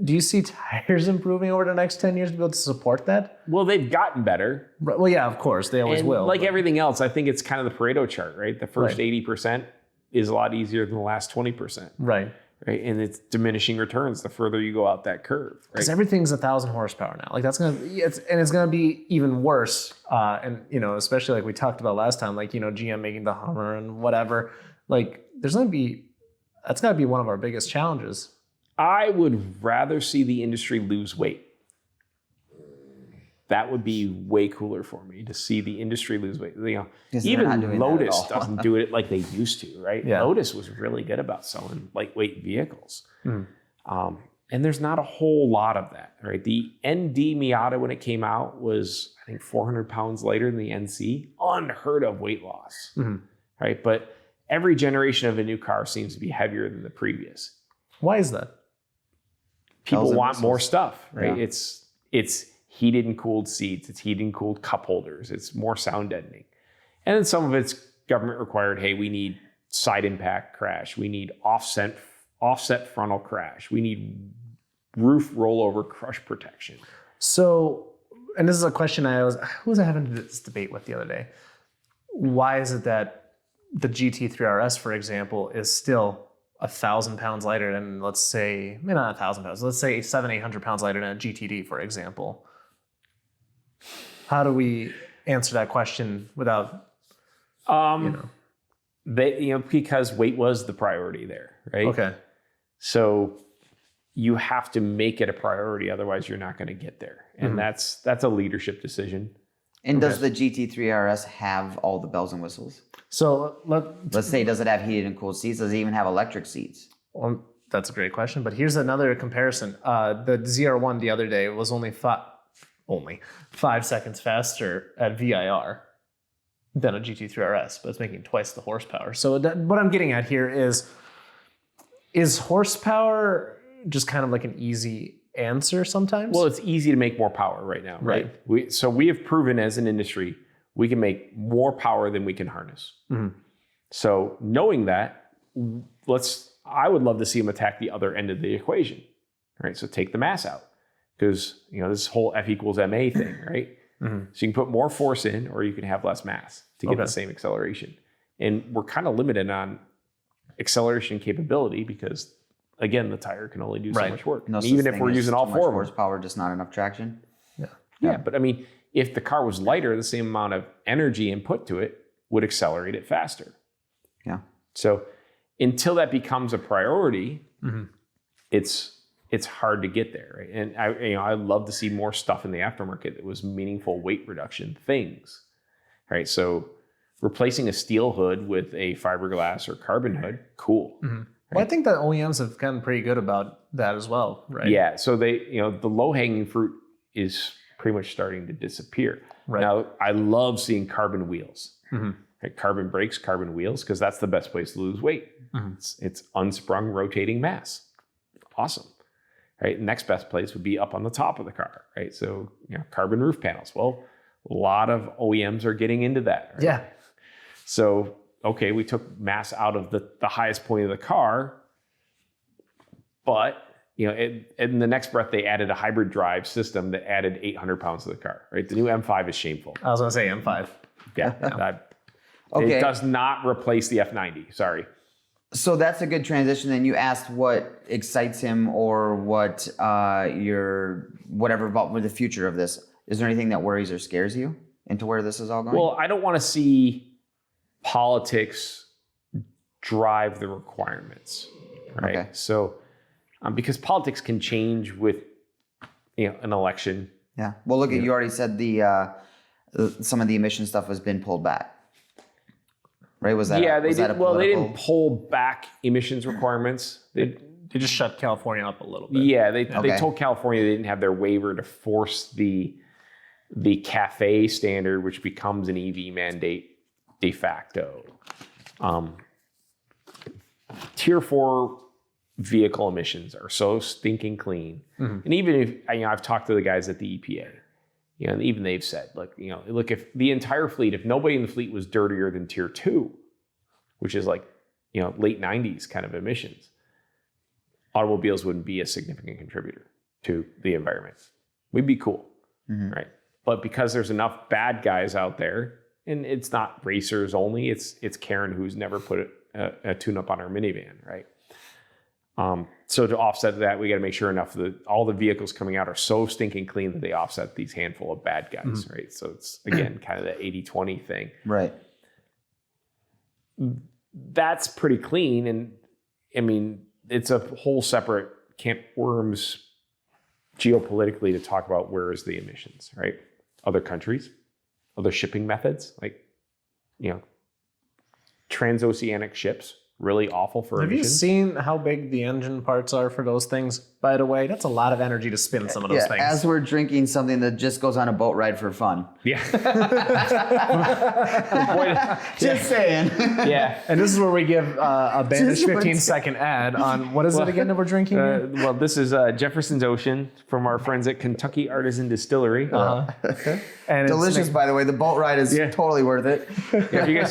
do you see tires improving over the next 10 years to be able to support that? Well, they've gotten better. Well, yeah, of course, they always And will. like but- everything else, I think it's kind of the Pareto chart, right? The first Right. 80% is a lot easier than the last 20%, Right. right? And it's diminishing returns the further you go out that curve, right? Because everything's 1,000 horsepower now. Like it's gonna be even worse. And especially like we talked about last time, like GM making the Hummer and whatever. Like that's gotta be one of our biggest challenges. I would rather see the industry lose weight that would be way cooler for me to see the industry lose weight. Because they're not Even doing that at Lotus all. doesn't do it like they used to, right? Yeah. Lotus was really good about selling lightweight vehicles. And there's not a whole lot of that, right? The ND Miata, when it came out, was, I think, 400 pounds lighter than the NC. Unheard of weight loss, right? But every generation of a new car seems to be heavier than the previous. Why is that? People Bells and want more whistles. stuff, right? Yeah. It's heated and cooled seats. It's heated and cooled cup holders. It's more sound deadening. And then some of it's government required. Hey, we need side impact crash. We need offset frontal crash. We need roof rollover crush protection. So, and this is a question who was I having this debate with the other day? Why is it that the GT3 RS, for example, is still 1,000 pounds lighter than, let's say, maybe not 1,000 pounds, let's say 700-800 pounds lighter than a GTD, for example? How do we answer that question without, Because weight was the priority there, right? Okay. So you have to make it a priority, otherwise you're not going to get there. And that's a leadership decision. And does the GT3 RS have all the bells and whistles? So Let's say, does it have heated and cooled seats? Does it even have electric seats? well, that's a great question, but here's another comparison. The ZR1 the other day was only 5 seconds faster at VIR than a GT3 RS, but it's making twice the horsepower. So what I'm getting at here is horsepower just kind of like an easy answer sometimes? Well, it's easy to make more power right now, right? We have proven as an industry, we can make more power than we can harness. So knowing that, I would love to see them attack the other end of the equation, right? So take the mass out, because this whole F equals MA thing, right? So you can put more force in, or you can have less mass to get the same acceleration. And we're kind of limited on acceleration capability because, again, the tire can only do so much work. No And such even if thing we're as using all too much four of them. horsepower, just not enough traction. Yeah, but I mean, if the car was lighter, the same amount of energy input to it would accelerate it faster. Yeah. So until that becomes a priority, it's hard to get there. Right? And I love to see more stuff in the aftermarket that was meaningful weight reduction things. Right. So replacing a steel hood with a fiberglass or carbon hood, cool. Well, I think that OEMs have gotten pretty good about that as well, right? Yeah. So the low hanging fruit is pretty much starting to disappear. Right. Now, I love seeing carbon wheels. Right? Carbon brakes, carbon wheels, because that's the best place to lose weight. It's unsprung rotating mass. Awesome. Right. Next best place would be up on the top of the car. Right. So carbon roof panels. Well, a lot of OEMs are getting into that. Right? Yeah. So, okay, we took mass out of the highest point of the car, but in the next breath, they added a hybrid drive system that added 800 pounds to the car, right? The new M5 is shameful. I was going to say M5. Yeah. Okay. It does not replace the F90. Sorry. So that's a good transition. Then you asked what excites him or what whatever about the future of this. Is there anything that worries or scares you into where this is all going? Well, I don't want to see politics drive the requirements, right? Okay. So, because politics can change with, an election. Yeah. Well, look, you already said some of the emission stuff has been pulled back. Right? Was that? They did. Well, they didn't pull back emissions requirements. They just shut California up a little bit. Yeah, they told California they didn't have their waiver to force the CAFE standard, which becomes an EV mandate de facto. Tier 4 vehicle emissions are so stinking clean. And even if I've talked to the guys at the EPA, and even they've said, look, if the entire fleet, if nobody in the fleet was dirtier than Tier 2, which is like, late 90s kind of emissions, automobiles wouldn't be a significant contributor to the environment. We'd be cool, right? But because there's enough bad guys out there, and it's not racers only, it's Karen who's never put a tune-up on our minivan, right? So to offset that, we got to make sure all the vehicles coming out are so stinking clean that they offset these handful of bad guys, right? So it's, again, kind of the 80-20 thing. Right. That's pretty clean. And I mean, it's a whole separate can of worms geopolitically to talk about where is the emissions, right? other countries, other shipping methods, like, transoceanic ships, really awful for Have you emissions. seen how big the engine parts are for those things? By the way, that's a lot of energy to spin some of those things. As we're drinking something that just goes on a boat ride for fun. Yeah. Just saying. Yeah. And this is where we give a Banish Just 15-second ad on what is it again that we're drinking? Well, this is Jefferson's Ocean from our friends at Kentucky Artisan Distillery. And it's Delicious, by the way. The boat ride is totally worth it. Yeah, if you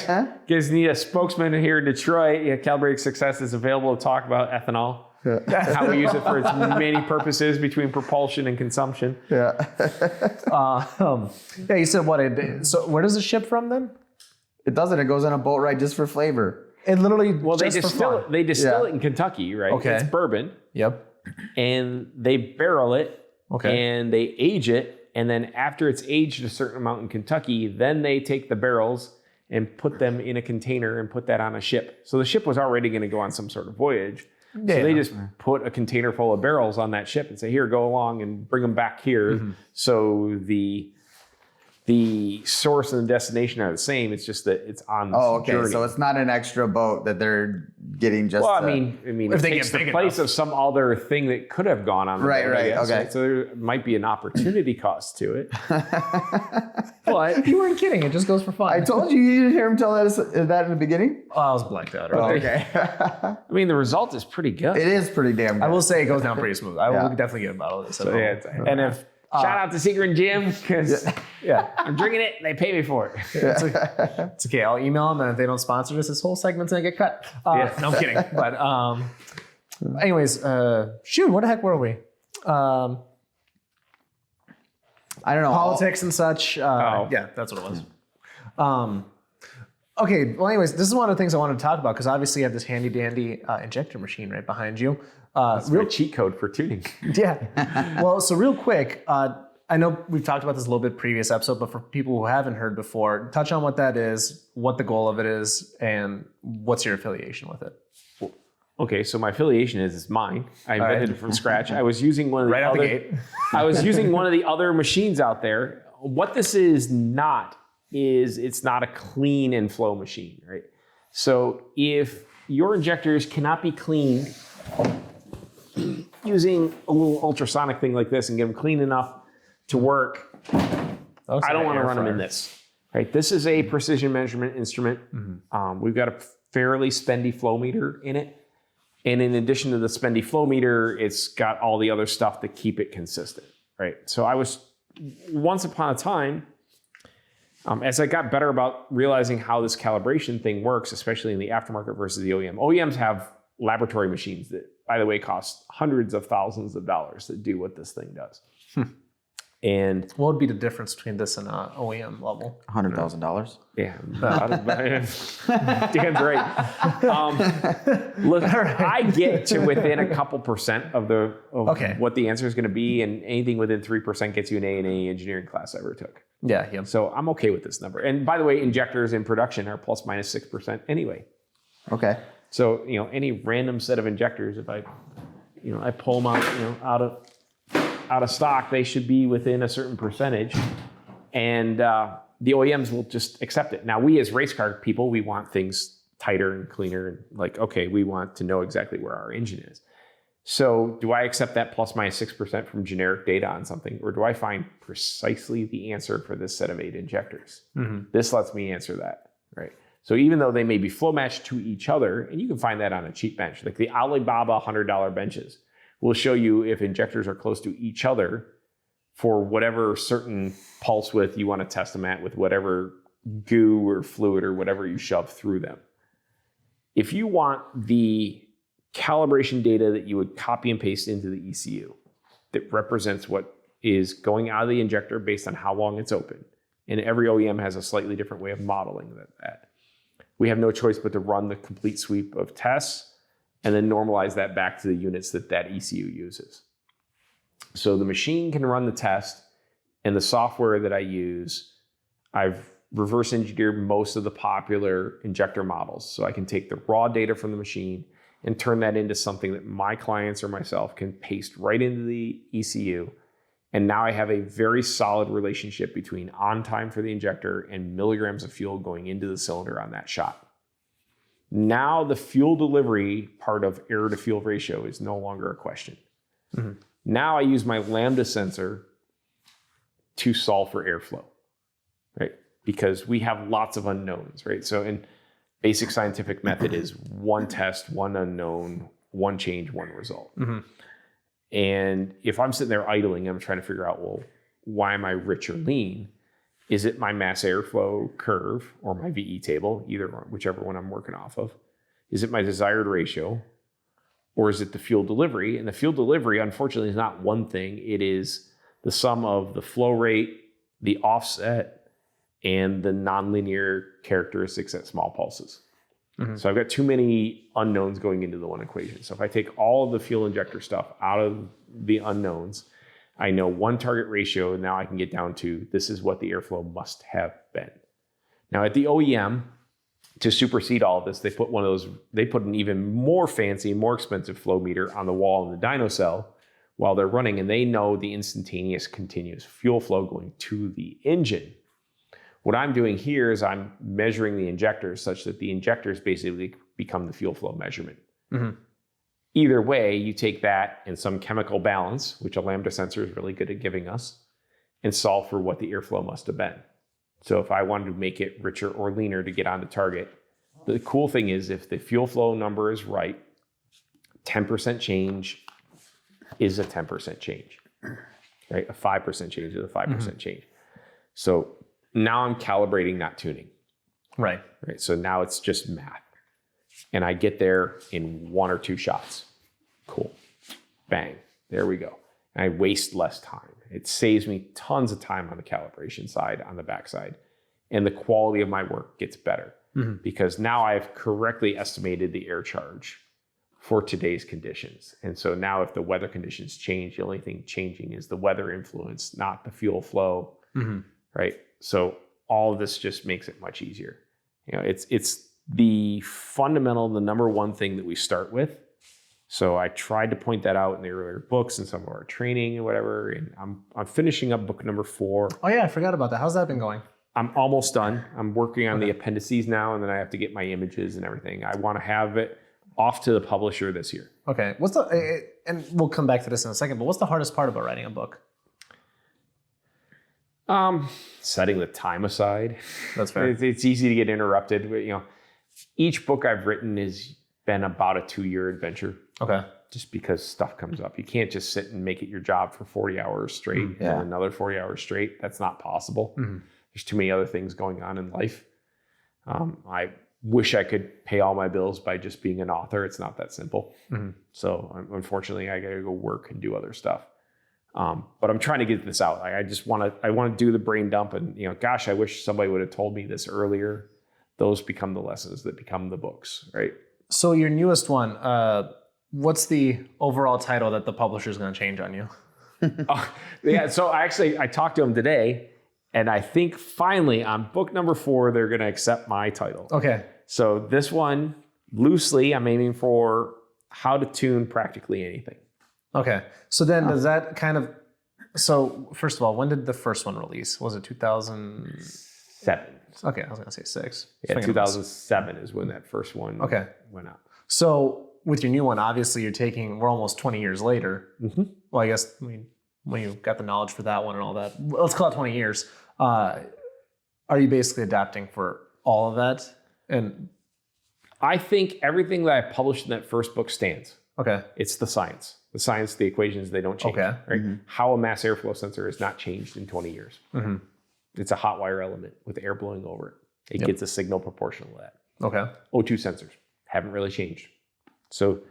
guys need a spokesman here in Detroit, Calibrating Success is available to talk about ethanol. How we use it for its many purposes between propulsion and consumption. Yeah. You said what? So where does it ship from then? It doesn't. It goes on a boat ride just for flavor. It literally They distill it in Kentucky, right? Okay. It's bourbon. Yep. And they barrel it. Okay. And they age it. And then after it's aged a certain amount in Kentucky, then they take the barrels and put them in a container and put that on a ship. So the ship was already going to go on some sort of voyage. So they just put a container full of barrels on that ship and say, here, go along and bring them back here. Mm-hmm. So the source and the destination are the same. It's just that it's on this journey. So it's not an extra boat that they're getting just... Well, I mean, if it takes the place of some other thing that could have gone on the boat, I guess. Okay. So there might be an opportunity cost to it. But you weren't kidding. It just goes for fun. I told you didn't hear him tell us that in the beginning? Oh, I was blacked out. Right? Okay. I mean, the result is pretty good. It is pretty damn good. I will say it goes down pretty smooth. I will definitely get a bottle of this. So, and if shout out to Secret and Jim, because I'm drinking it. They pay me for it. It's okay. I'll email them, and if they don't sponsor this whole segment's gonna get cut. No, I'm kidding. But anyways, shoot, where the heck were we? I don't know. Politics and such. Yeah, that's what it was. Okay. Well, anyways, this is one of the things I wanted to talk about because obviously you have this handy dandy injector machine right behind you. Real cheat code for tuning. Yeah. Well, so real quick, I know we've talked about this a little bit previous episode, but for people who haven't heard before, touch on what that is, what the goal of it is, and what's your affiliation with it. Okay, so my affiliation is mine. I invented it from scratch. I was using one of the out the gate. I was using one of the other machines out there. What this is not is it's not a clean and flow machine, right? So if your injectors cannot be cleaned using a little ultrasonic thing like this and get them clean enough to work, I don't want to run them in this. Right? This is a precision measurement instrument. Mm-hmm. We've got a fairly spendy flow meter in it. And in addition to the spendy flow meter, it's got all the other stuff to keep it consistent, right? So I was, once upon a time, as I got better about realizing how this calibration thing works, especially in the aftermarket versus the OEM. OEMs have laboratory machines that, by the way, cost hundreds of thousands of dollars to do what this thing does. And what would be the difference between this and OEM level? $100,000. Yeah, Dan's right. Look, I get to within a couple percent of what the answer is going to be, and anything within 3% gets you an A in any engineering class I ever took. Yeah. So I'm okay with this number. And by the way, injectors in production are plus minus 6% anyway. Okay. So any random set of injectors, if I pull them out, out of stock, they should be within a certain percentage, and the OEMs will just accept it. Now, we as race car people, we want things tighter and cleaner, and we want to know exactly where our engine is. So do I accept that plus minus 6% from generic data on something, or do I find precisely the answer for this set of 8 injectors? Mm-hmm. This lets me answer that, right? So even though they may be flow matched to each other, and you can find that on a cheap bench, like the Alibaba $100 benches, will show you if injectors are close to each other for whatever certain pulse width you want to test them at with whatever goo or fluid or whatever you shove through them. If you want the calibration data that you would copy and paste into the ECU that represents what is going out of the injector based on how long it's open, and every OEM has a slightly different way of modeling that, we have no choice but to run the complete sweep of tests and then normalize that back to the units that ECU uses. So the machine can run the test, and the software that I use, I've reverse engineered most of the popular injector models. So I can take the raw data from the machine and turn that into something that my clients or myself can paste right into the ECU And now I have a very solid relationship between on time for the injector and milligrams of fuel going into the cylinder on that shot. Now the fuel delivery part of air to fuel ratio is no longer a question. Now I use my lambda sensor to solve for airflow, right? Because we have lots of unknowns, right? So in basic scientific method is one test, one unknown, one change, one result. And if I'm sitting there idling, I'm trying to figure out, well, why am I rich or lean? Is it my mass airflow curve or my VE table, whichever one I'm working off of? Is it my desired ratio? Or is it the fuel delivery? And the fuel delivery, unfortunately, is not one thing. It is the sum of the flow rate, the offset, and the nonlinear characteristics at small pulses. So I've got too many unknowns going into the one equation. So if I take all of the fuel injector stuff out of the unknowns, I know one target ratio, and now I can get down to this is what the airflow must have been. Now at the OEM, to supersede all of this, they put an even more fancy, more expensive flow meter on the wall in the dyno cell while they're running, and they know the instantaneous continuous fuel flow going to the engine. What I'm doing here is I'm measuring the injectors such that the injectors basically become the fuel flow measurement. Either way, you take that and some chemical balance, which a lambda sensor is really good at giving us, and solve for what the airflow must have been. So if I wanted to make it richer or leaner to get on the target, the cool thing is if the fuel flow number is right, 10% change is a 10% change, right? A 5% change is a 5% change. So now I'm calibrating, not tuning. Right. So now it's just math. And I get there in one or two shots. Cool. Bang. There we go. And I waste less time. It saves me tons of time on the calibration side, on the backside. And the quality of my work gets better because now I've correctly estimated the air charge for today's conditions. And so now if the weather conditions change, the only thing changing is the weather influence, not the fuel flow, right? So all of this just makes it much easier. You know, it's the fundamental, the number one thing that we start with. So I tried to point that out in the earlier books and some of our training and whatever. And I'm finishing up book number 4. Oh yeah, I forgot about that. How's that been going? I'm almost done. I'm working on the appendices now, and then I have to get my images and everything. I want to have it off to the publisher this year. Okay. And we'll come back to this in a second, but what's the hardest part about writing a book? Setting the time aside. That's fair. It's easy to get interrupted. You know, each book I've written has been about a 2-year adventure. Okay. Just because stuff comes up. You can't just sit and make it your job for 40 hours straight and another 40 hours straight. That's not possible. There's too many other things going on in life. I wish I could pay all my bills by just being an author. It's not that simple. So unfortunately, I got to go work and do other stuff. But I'm trying to get this out. I want to do the brain dump, and gosh, I wish somebody would have told me this earlier. Those become the lessons that become the books, right? So your newest one, what's the overall title that the publisher is going to change on you? So I talked to him today, and I think finally on book number 4, they're going to accept my title. Okay. So this one, loosely, I'm aiming for how to tune practically anything. Okay. So then does that kind of, so first of all, when did the first one release? Was it 2007? Okay, I was going to say 6. Yeah, 2007 is when that first one went out. So with your new one, obviously we're almost 20 years later. Well, I guess, when you got the knowledge for that one and all that, let's call it 20 years. Are you basically adapting for all of that? And I think everything that I published in that first book stands. Okay. It's the science. The science, the equations, they don't change. Okay. Right? How a mass airflow sensor has not changed in 20 years. It's a hot wire element with air blowing over it. It gets a signal proportional to that. Okay. O2 sensors haven't really changed. So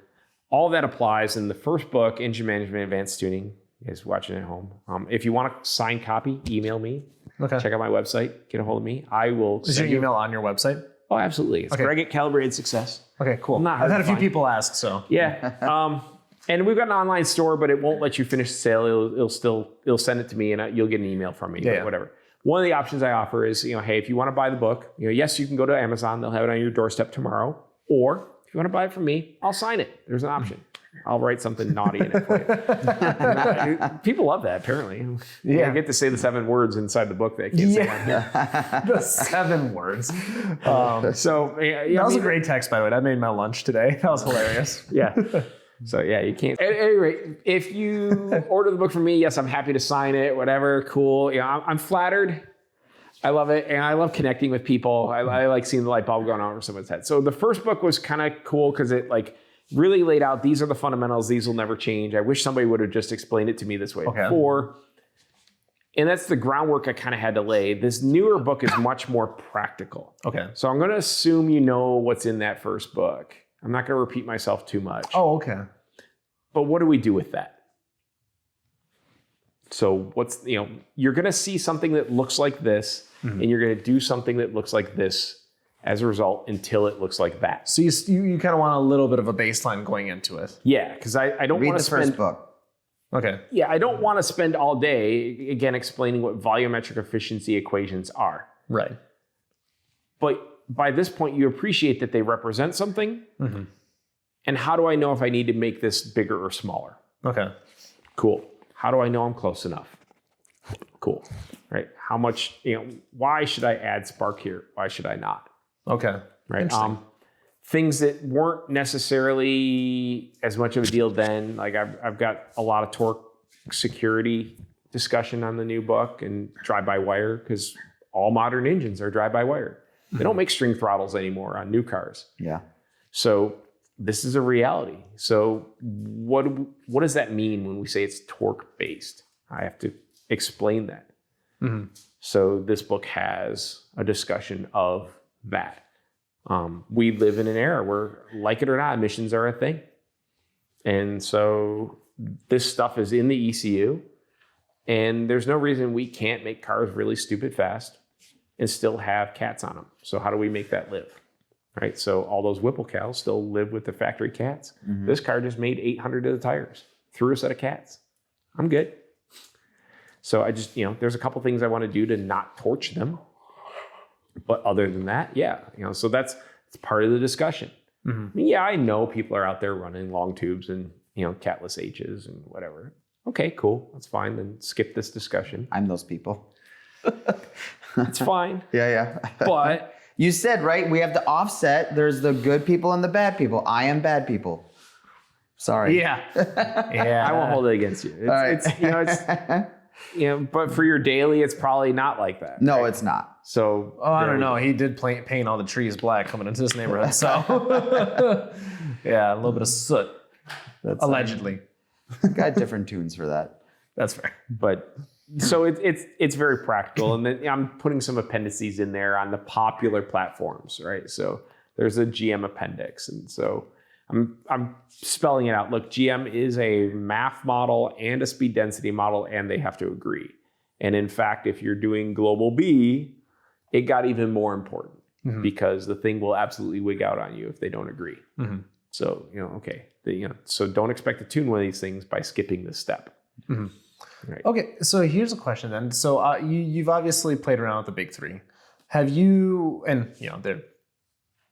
all that applies in the first book, Engine Management Advanced Tuning. You guys watching at home. If you want a signed copy, email me. Okay. Check out my website. Get a hold of me. I will. Is your email on your website? Oh, absolutely. It's Greg at Calibrated Success. Okay, cool. I've had a few people ask, so. Yeah. And we've got an online store, but it won't let you finish the sale. It'll send it to me, and you'll get an email from me. But whatever. One of the options I offer is, hey, if you want to buy the book, yes, you can go to Amazon. They'll have it on your doorstep tomorrow. Or if you want to buy it from me, I'll sign it. There's an option. I'll write something naughty in it for you. People love that, apparently. Yeah. I get to say the 7 words inside the book that I can't say on here. The 7 words. So that was a great text, by the way. That made my lunch today. That was hilarious. Yeah. So yeah, you can't. At any rate, if you order the book from me, yes, I'm happy to sign it. Whatever, cool. You know, I'm flattered. I love it, and I love connecting with people. I like seeing the light bulb going on over someone's head. So the first book was kind of cool because it like really laid out, these are the fundamentals, these will never change. I wish somebody would have just explained it to me this way before. And that's the groundwork I kind of had to lay. This newer book is much more practical. Okay. So I'm going to assume you know what's in that first book. I'm not going to repeat myself too much. Oh, okay. But what do we do with that? So what's, you know, you're going to see something that looks like this, and you're going to do something that looks like this as a result until it looks like that. So you kind of want a little bit of a baseline going into it. Yeah, because I don't want to spend... Read the first book. Okay. Yeah, I don't want to spend all day, again, explaining what volumetric efficiency equations are. Right. But by this point, you appreciate that they represent something. And how do I know if I need to make this bigger or smaller? Okay. Cool. How do I know I'm close enough? Cool. Right. How much, you know, why should I add spark here? Why should I not? Okay. Right. Things that weren't necessarily as much of a deal then. Like I've got a lot of torque security discussion on the new book and drive-by-wire, because all modern engines are drive-by-wire. They don't make string throttles anymore on new cars. Yeah. So this is a reality. So what does that mean when we say it's torque based? I have to explain that. So this book has a discussion of that. We live in an era where, like it or not, emissions are a thing. And so this stuff is in the ECU, and there's no reason we can't make cars really stupid fast and still have cats on them. So how do we make that live? Right? So all those Whipple cows still live with the factory cats. This car just made 800 of the tires, threw a set of cats. I'm good. So I just, you know, there's a couple things I want to do to not torch them. But other than that, yeah, you know, so it's part of the discussion. I mean, yeah, I know people are out there running long tubes and, you know, catless H's and whatever. Okay, cool. That's fine. Then skip this discussion. I'm those people. It's fine. Yeah. But You said, right? We have the offset. There's the good people and the bad people. I am bad people. Sorry. Yeah. Yeah. I won't hold it against you. But for your daily, it's probably not like that. No, right? It's not. So I don't know. He did paint all the trees black coming into this neighborhood. So yeah, a little bit of soot. That's allegedly. Got different tunes for that. That's fair. But so it's very practical, and then I'm putting some appendices in there on the popular platforms, right? So there's a GM appendix, and so I'm spelling it out. Look, GM is a MAF model and a speed density model, and they have to agree. And in fact, if you're doing global B, it got even more important because the thing will absolutely wig out on you if they don't agree. So, okay. So don't expect to tune one of these things by skipping this step. Right. Okay, so here's a question then. So you've obviously played around with the big three. Have you, and they're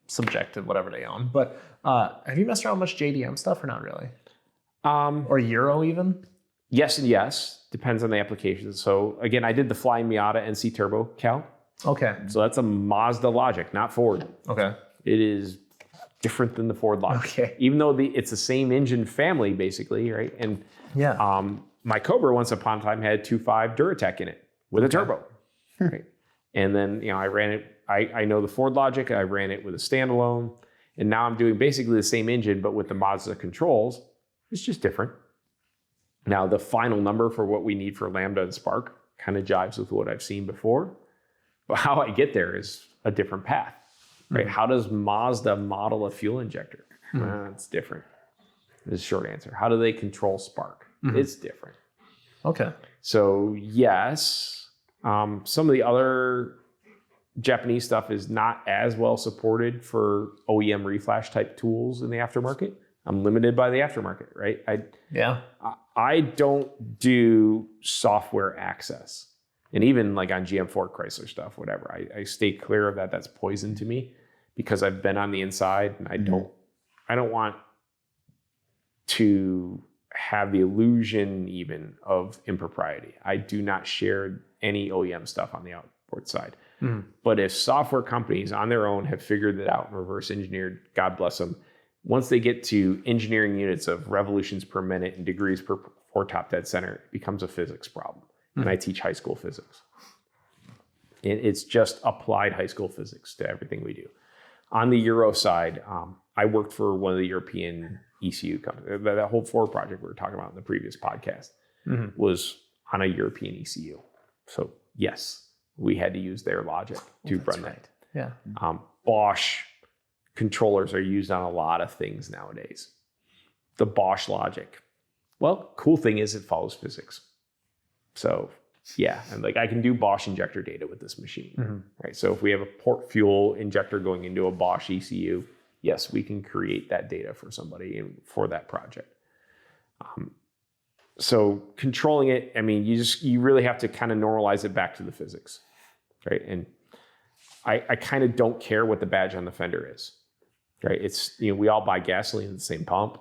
subjective, whatever they own, but have you messed around with much JDM stuff or not really? Or Euro even? Yes and yes. Depends on the application. So again, I did the Flying Miata NC Turbo Cal. Okay. So that's a Mazda logic, not Ford. Okay. It is different than the Ford logic. Okay. Even though it's the same engine family, basically, right? And my Cobra once upon a time had 2.5 Duratec in it with a turbo. Right. And then, I ran it, I know the Ford logic, I ran it with a standalone, and now I'm doing basically the same engine, but with the Mazda controls. It's just different. Now, the final number for what we need for Lambda and Spark kind of jives with what I've seen before. But how I get there is a different path, right? How does Mazda model a fuel injector? It's different. Is the short answer. How do they control Spark? It's different. Okay. So yes, some of the other Japanese stuff is not as well supported for OEM reflash type tools in the aftermarket. I'm limited by the aftermarket, right? I don't do software access. And even like on GM Ford Chrysler stuff, whatever, I stay clear of that. That's poison to me because I've been on the inside and I don't want to have the illusion even of impropriety. I do not share any OEM stuff on the outboard side. But if software companies on their own have figured it out and reverse engineered, God bless them, once they get to engineering units of revolutions per minute and degrees per top dead center, it becomes a physics problem. And I teach high school physics. It's just applied high school physics to everything we do. On the Euro side, I worked for one of the European ECU companies. That whole Ford project we were talking about in the previous podcast was on a European ECU. So yes, we had to use their logic to run that. Yeah. Bosch controllers are used on a lot of things nowadays. The Bosch logic. Well, cool thing is it follows physics. So yeah, and like I can do Bosch injector data with this machine, right? So if we have a port fuel injector going into a Bosch ECU, yes, we can create that data for somebody and for that project. So controlling it, I mean, you really have to kind of normalize it back to the physics, right? And I kind of don't care what the badge on the fender is, right? It's, we all buy gasoline at the same pump.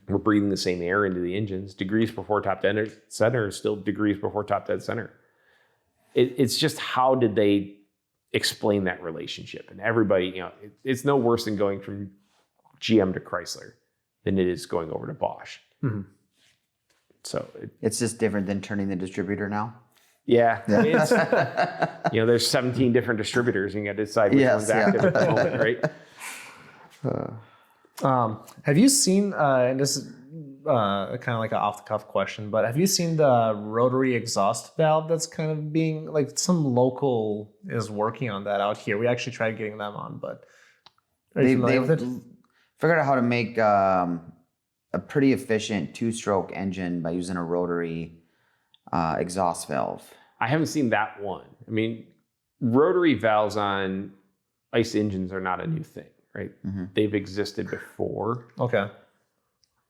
We're breathing the same air into the engines. Degrees before top dead center is still degrees before top dead center. It's just how did they explain that relationship? And everybody, it's no worse than going from GM to Chrysler than it is going over to Bosch. So It's just different than turning the distributor now. yeah, it's, there's 17 different distributors and you got to decide which one's active at the moment, right? Have you seen, and this is kind of like an off-the-cuff question, but have you seen the rotary exhaust valve that's kind of being, like some local is working on that out here? We actually tried getting them on, but are you familiar with it? Figured out how to make a pretty efficient two-stroke engine by using a rotary exhaust valve. I haven't seen that one. I mean, rotary valves on ICE engines are not a new thing, right? They've existed before. Okay.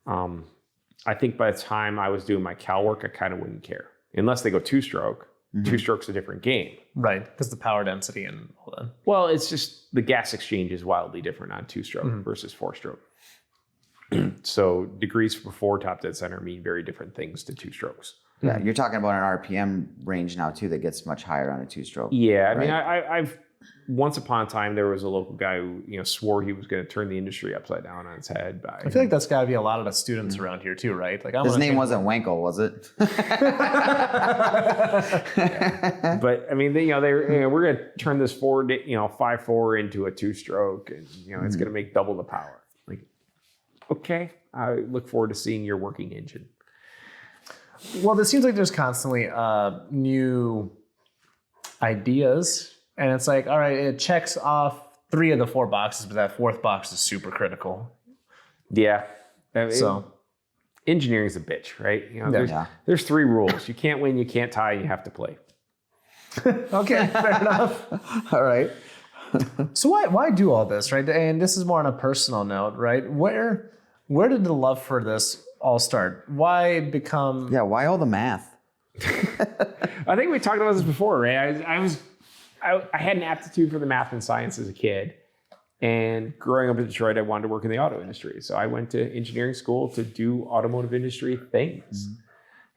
I think by the time I was doing my cal work, I kind of wouldn't care. Unless they go two-stroke. Two-stroke's a different game. Right, because the power density and all that. Well, it's just the gas exchange is wildly different on two-stroke versus four-stroke. So degrees before top dead center mean very different things to two strokes. Yeah, you're talking about an RPM range now too that gets much higher on a two-stroke. Yeah, I right? mean, I've once upon a time there was a local guy who swore he was going to turn the industry upside down on its head. I feel like that's got to be a lot of the students around here too, right? Like his name wasn't Wankel, was it? But I mean, we're going to turn this Ford 5.4 into a two-stroke, and it's going to make double the power. Like, okay, I look forward to seeing your working engine. Well, it seems like there's constantly new ideas, and it's like, all right, it checks off 3 of the 4 boxes, but that 4th box is super critical. Yeah. So engineering is a bitch, right? Yeah. There's 3 rules. You can't win, you can't tie, you have to play. Okay, fair enough. All right. So why do all this, right? And this is more on a personal note, right? Where did the love for this all start? Why become... Yeah, why all the math? I think we talked about this before, right? I had an aptitude for the math and science as a kid. And growing up in Detroit, I wanted to work in the auto industry. So I went to engineering school to do automotive industry things.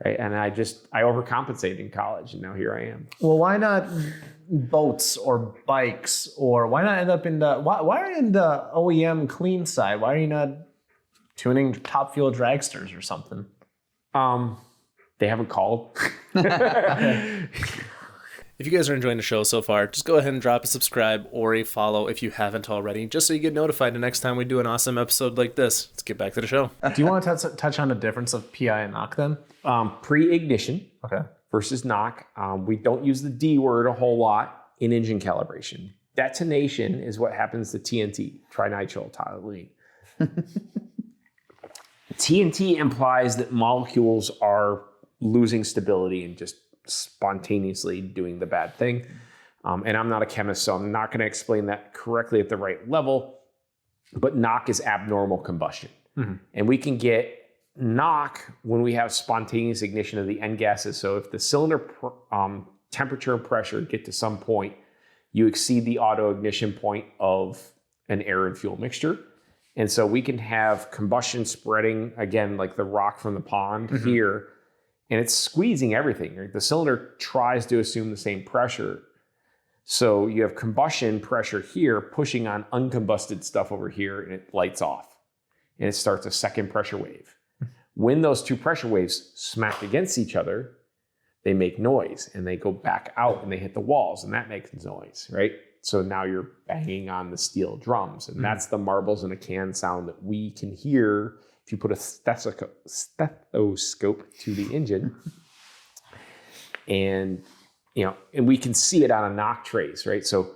Right? And I overcompensated in college, and now here I am. Well, why not boats or bikes? Or why not end up in the... Why are you in the OEM clean side? Why are you not tuning top fuel dragsters or something? They haven't called. If you guys are enjoying the show so far, just go ahead and drop a subscribe or a follow if you haven't already, just so you get notified the next time we do an awesome episode like this. Let's get back to the show. Do you want to touch on the difference of PI and knock then? Pre-ignition Okay. versus knock. We don't use the D word a whole lot in engine calibration. Detonation is what happens to TNT, trinitryl TNT implies that molecules are losing stability and just spontaneously doing the bad thing. And I'm not a chemist, so I'm not going to explain that correctly at the right level. But knock is abnormal combustion. And we can get knock when we have spontaneous ignition of the end gases. So if the cylinder temperature and pressure get to some point, you exceed the auto ignition point of an air and fuel mixture. And so we can have combustion spreading, again, like the rock from the pond here, and it's squeezing everything. Right? The cylinder tries to assume the same pressure. So you have combustion pressure here pushing on uncombusted stuff over here, and it lights off. And it starts a second pressure wave. When those two pressure waves smack against each other, they make noise, and they go back out, and they hit the walls, and that makes noise, right? So now you're banging on the steel drums, and that's the marbles in a can sound that we can hear if you put a stethoscope to the engine. And and we can see it on a knock trace, right? So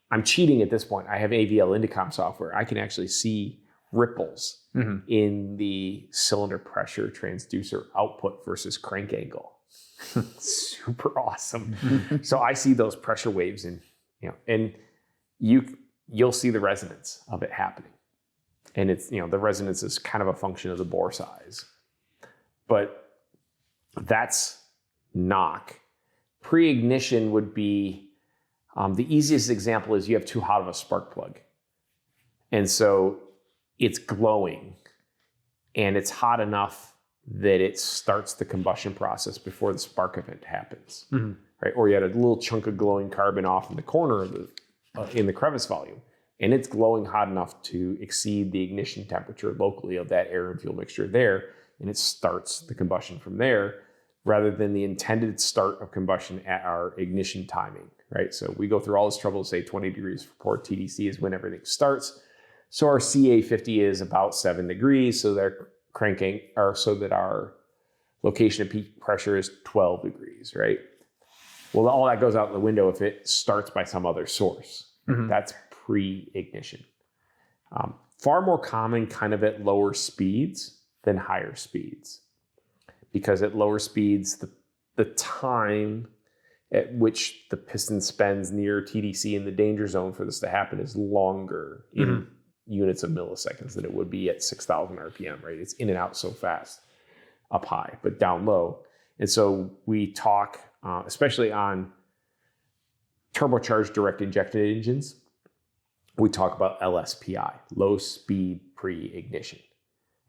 I'm cheating at this point. I have AVL Indicom software. I can actually see ripples in the cylinder pressure transducer output versus crank angle. Super awesome. So I see those pressure waves and you'll see the resonance of it happening. And it's, the resonance is kind of a function of the bore size. But that's knock. Pre-ignition would be, the easiest example is you have too hot of a spark plug. And so it's glowing and it's hot enough that it starts the combustion process before the spark event happens, right? Or you had a little chunk of glowing carbon off in the corner of in the crevice volume, and it's glowing hot enough to exceed the ignition temperature locally of that air and fuel mixture there, and it starts the combustion from there, rather than the intended start of combustion at our ignition timing, right? So we go through all this trouble to say 20 degrees for port TDC is when everything starts. So our CA50 is about 7 degrees, so they're cranking, or so that our location of peak pressure is 12 degrees, right? Well, all that goes out the window if it starts by some other source. That's pre-ignition. Far more common kind of at lower speeds than higher speeds. Because at lower speeds, the time at which the piston spends near TDC in the danger zone for this to happen is longer in units of milliseconds than it would be at 6,000 RPM, right? It's in and out so fast up high, but down low. And so we talk, especially on turbocharged direct injected engines, we talk about LSPI, low speed pre-ignition.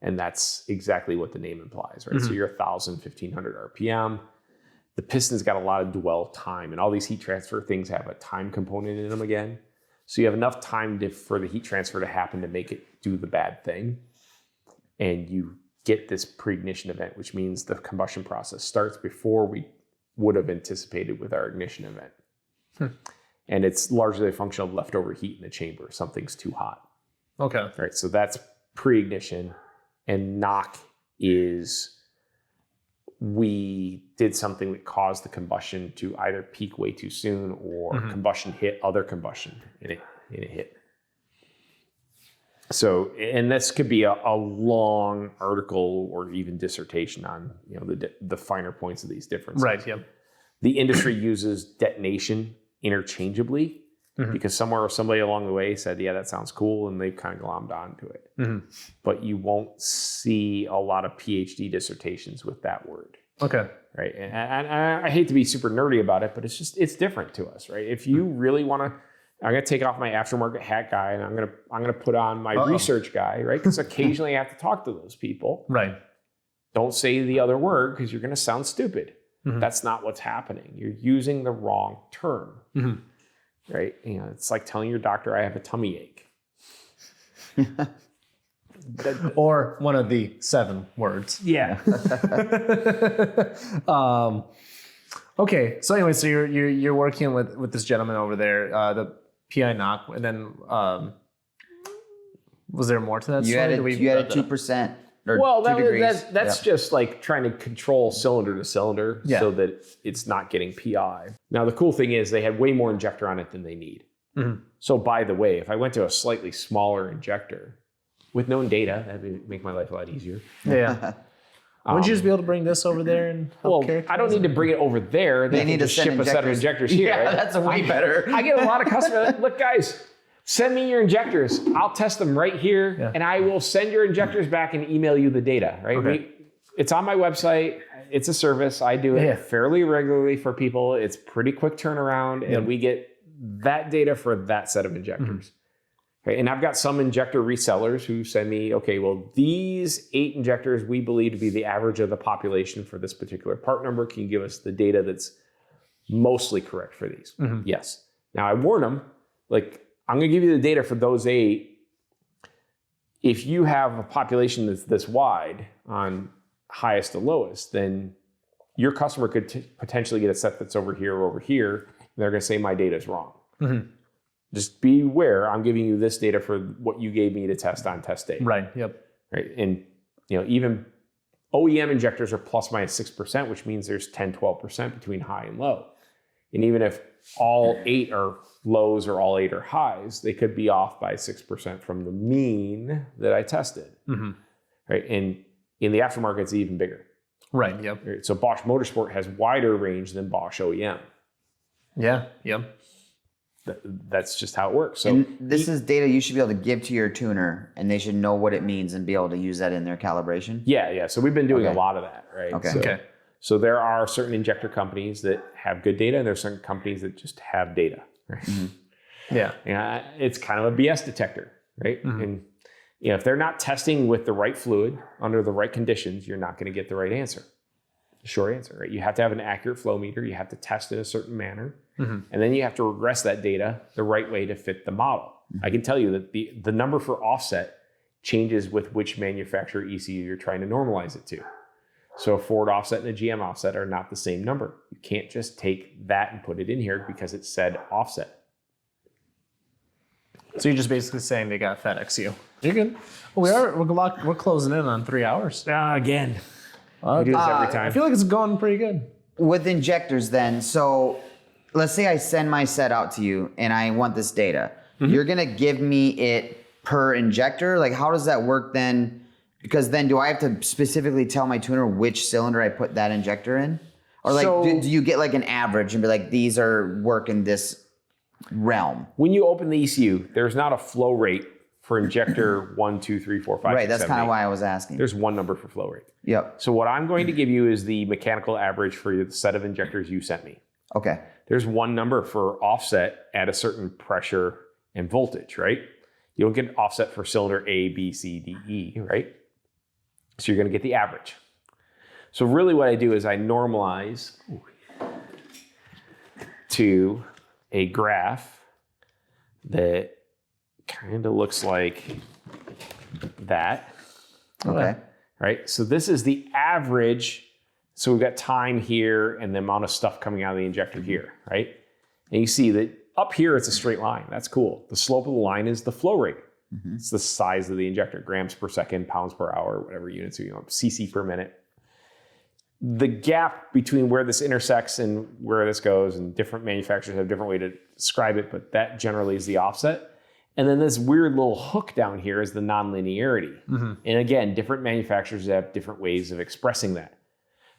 And that's exactly what the name implies, right? So you're 1,000, 1,500 RPM. The piston's got a lot of dwell time, and all these heat transfer things have a time component in them again. So you have enough time for the heat transfer to happen to make it do the bad thing. And you get this pre-ignition event, which means the combustion process starts before we would have anticipated with our ignition event. And it's largely a function of leftover heat in the chamber. Something's too hot. Okay. All right, so that's pre-ignition. And knock is we did something that caused the combustion to either peak way too soon or combustion hit other combustion and it hit. So, and this could be a long article or even dissertation on the finer points of these differences. Right. Yep. The industry uses detonation interchangeably because somebody along the way said, yeah, that sounds cool, and they've kind of glommed onto it. But you won't see a lot of PhD dissertations with that word. Okay. Right. And I hate to be super nerdy about it, but it's different to us, right? If you really want to, I'm going to take off my aftermarket hat guy and I'm going to put on my research guy, right? Because occasionally I have to talk to those people. Right. Don't say the other word because you're going to sound stupid. That's not what's happening. You're using the wrong term. Right? It's like telling your doctor I have a tummy ache. Or one of the 7 words. Yeah. Okay. So anyway, so you're working with this gentleman over there, the PI knock, and then was there more to that story? You added 2%. Well, that's just like trying to control cylinder to cylinder so that it's not getting PI. Now, the cool thing is they had way more injector on it than they need. So by the way, if I went to a slightly smaller injector with known data, that would make my life a lot easier. Yeah. Wouldn't you just be able to bring this over there and help I don't need to bring it over there. They need to ship a set of injectors here. Yeah, right? That's way better. I get a lot of customers. Look, guys, send me your injectors. I'll test them right here, and I will send your injectors back and email you the data, right? Okay. It's on my website. It's a service. I do it fairly regularly for people. It's pretty quick turnaround, and we get that data for that set of injectors. Okay, and I've got some injector resellers who send me, okay, well, these 8 injectors we believe to be the average of the population for this particular part number. Can you give us the data that's mostly correct for these? Yes. Now I warn them, like, I'm going to give you the data for those 8. If you have a population that's this wide on highest to lowest, then your customer could potentially get a set that's over here or over here. And they're going to say my data is wrong. Just be aware, I'm giving you this data for what you gave me to test on test day. Right. Yep. Right. And even OEM injectors are plus minus 6%, which means there's 10, 12% between high and low. And even if all 8 are lows or all 8 are highs, they could be off by 6% from the mean that I tested. Right. And in the aftermarket, it's even bigger. Right. Yep. Right? So Bosch Motorsport has wider range than Bosch OEM. Yeah. Yep. That's just how it works. So And this is data you should be able to give to your tuner, and they should know what it means and be able to use that in their calibration. yeah. So we've been doing Okay. a lot of that, right? Okay. So there are certain injector companies that have good data, and there's certain companies that just have data. Right? Yeah. Yeah, it's kind of a BS detector, right? And if they're not testing with the right fluid under the right conditions, you're not going to get the right answer. The short answer, right? You have to have an accurate flow meter. You have to test in a certain manner, and then you have to regress that data the right way to fit the model. I can tell you that the number for offset changes with which manufacturer ECU you're trying to normalize it to. So a Ford offset and a GM offset are not the same number. You can't just take that and put it in here because it said offset. So you're just basically saying they got FedEx you. You're good. We're closing in on 3 hours. Again, we do this every time. I feel like it's going pretty good. With injectors then, so let's say I send my set out to you and I want this data. You're going to give me it per injector? Like, how does that work then? Because then do I have to specifically tell my tuner which cylinder I put that injector in? Or like, So- do you get like an average and be like, these are work in this realm? When you open the ECU, there's not a flow rate for injector 1, 2, 3, 4, 5, Right, 6, that's 7, kind of 8. why I was asking. There's one number for flow rate. Yep. So what I'm going to give you is the mechanical average for the set of injectors you sent me. Okay. There's one number for offset at a certain pressure and voltage, right? You don't get an offset for cylinder A, B, C, D, E, right? So you're going to get the average. So really what I do is I normalize to a graph that kind of looks like that, Okay. right? So this is the average. So we've got time here and the amount of stuff coming out of the injector here, right? And you see that up here, it's a straight line. That's cool. The slope of the line is the flow rate. It's the size of the injector, grams per second, pounds per hour, whatever units you want, cc per minute. The gap between where this intersects and where this goes, and different manufacturers have a different way to describe it, but that generally is the offset. And then this weird little hook down here is the nonlinearity. And again, different manufacturers have different ways of expressing that.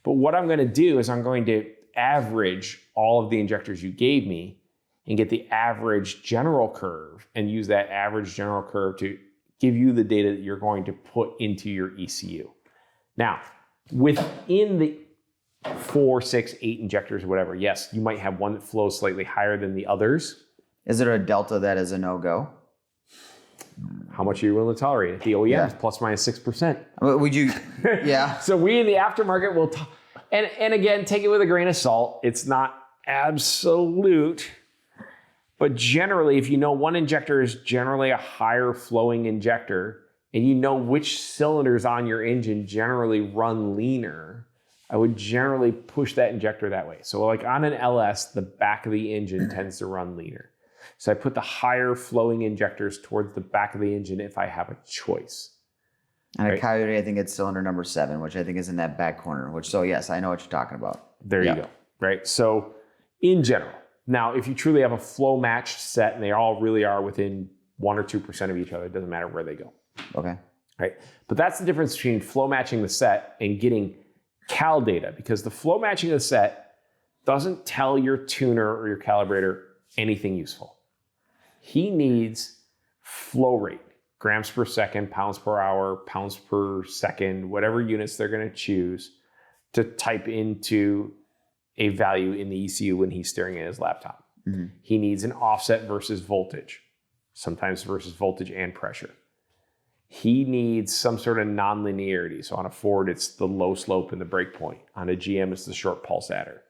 But what I'm going to do is I'm going to average all of the injectors you gave me and get the average general curve and use that average general curve to give you the data that you're going to put into your ECU. Now, within the 4, 6, 8 injectors or whatever, yes, you might have one that flows slightly higher than the others. Is there a delta that is a no-go? How much are you willing to tolerate? The OEM is plus minus 6%. Would you? Yeah. So we in the aftermarket will, and again, take it with a grain of salt. It's not absolute, but generally, if you know one injector is generally a higher flowing injector, and you know which cylinders on your engine generally run leaner, I would generally push that injector that way. So like on an LS, the back of the engine tends to run leaner. So I put the higher flowing injectors towards the back of the engine if I have a choice. And Right. a Coyote, I think it's cylinder number 7, which I think is in that back corner. So yes, I know what you're talking about. There Yeah. you go, right? So in general, now if you truly have a flow matched set and they all really are within 1 or 2% of each other, it doesn't matter where they go, Okay. right? But that's the difference between flow matching the set and getting cal data, because the flow matching of the set doesn't tell your tuner or your calibrator anything useful. He needs flow rate, grams per second, pounds per hour, pounds per second, whatever units they're going to choose to type into a value in the ECU when he's staring at his laptop. He needs an offset versus voltage. sometimes versus voltage and pressure. He needs some sort of non-linearity. So on a Ford, it's the low slope and the break point. On a GM, it's the short pulse adder.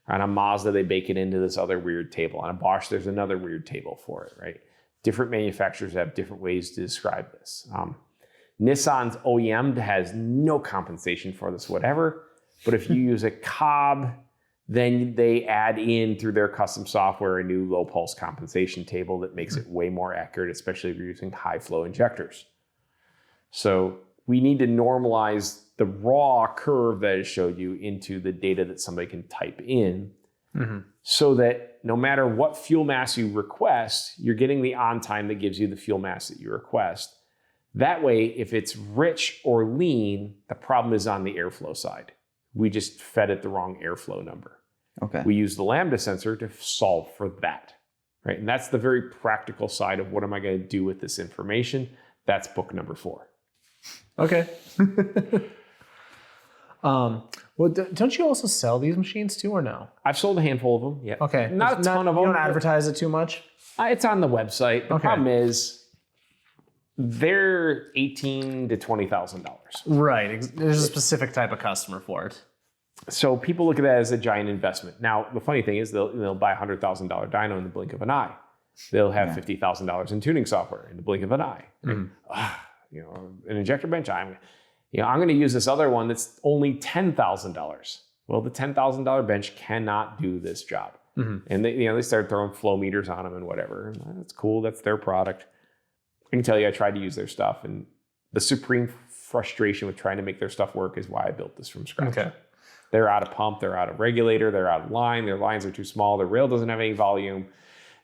On a Mazda, they bake it into this other weird table. On a Bosch, there's another weird table for it, right? Different manufacturers have different ways to describe this. Nissan's OEM has no compensation for this, whatever. But if you use a Cobb, then they add in through their custom software a new low pulse compensation table that makes it way more accurate, especially if you're using high flow injectors. So we need to normalize the raw curve that I showed you into the data that somebody can type in, so that no matter what fuel mass you request, you're getting the on time that gives you the fuel mass that you request. That way, if it's rich or lean, the problem is on the airflow side. We just fed it the wrong airflow number. Okay. We use the Lambda sensor to solve for that, right? And that's the very practical side of what am I going to do with this information. That's book number 4. Okay. Well, don't you also sell these machines too, or no? I've sold a handful of them. Yeah. Okay. Not a ton of them. You don't advertise it too much? It's on the website. The Okay. problem is they're $18,000 to $20,000. Right. There's a specific type of customer for it. So people look at that as a giant investment. Now, the funny thing is they'll buy a $100,000 dyno in the blink of an eye. They'll have $50,000 in tuning software in the blink of an eye. An injector bench, I'm going to use this other one that's only $10,000. Well, the $10,000 bench cannot do this job. And they start throwing flow meters on them and whatever. And that's cool. That's their product. I can tell you, I tried to use their stuff, and the supreme frustration with trying to make their stuff work is why I built this from scratch. Okay. They're out of pump, they're out of regulator, they're out of line, their lines are too small, their rail doesn't have any volume.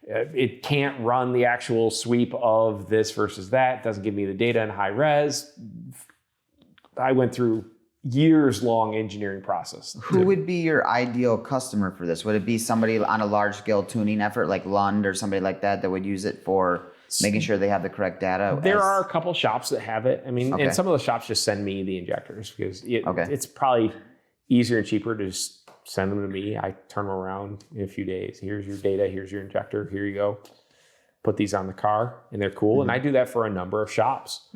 It can't run the actual sweep of this versus that. It doesn't give me the data in high res. I went through years-long engineering process. Who would be your ideal customer for this? Would it be somebody on a large-scale tuning effort like Lund or somebody like that would use it for making sure they have the correct data? There are a couple shops that have it. I mean, Okay. and some of the shops just send me the injectors because it's probably easier and cheaper to just send them to me. I turn them around in a few days. Here's your data. Here's your injector. Here you go. Put these on the car, and they're cool. And I do that for a number of shops,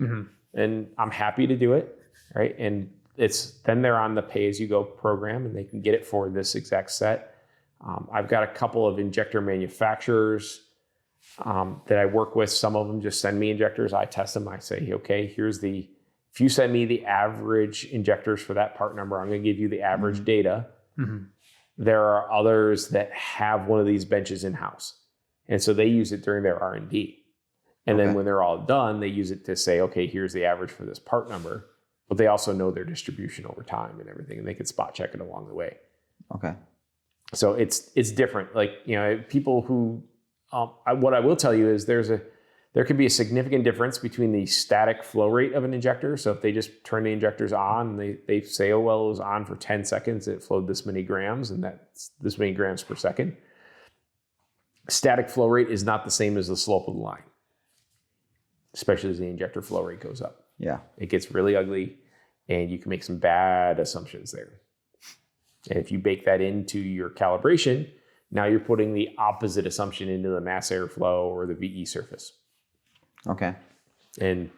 and I'm happy to do it, right? And then they're on the pay-as-you-go program, and they can get it for this exact set. I've got a couple of injector manufacturers that I work with. Some of them just send me injectors. I test them. I say, okay, if you send me the average injectors for that part number, I'm going to give you the average data. There are others that have one of these benches in-house. And so they use it during their R&D. And then when they're all done, they use it to say, okay, here's the average for this part number. But they also know their distribution over time and everything, and they can spot check it along the way. Okay. So it's different. Like, people who, what I will tell you is there could be a significant difference between the static flow rate of an injector. So if they just turn the injectors on, they say, oh, well, it was on for 10 seconds, it flowed this many grams, and that's this many grams per second. Static flow rate is not the same as the slope of the line, especially as the injector flow rate goes up. Yeah. It gets really ugly, and you can make some bad assumptions there. And if you bake that into your calibration, now you're putting the opposite assumption into the mass airflow or the VE surface. Okay. And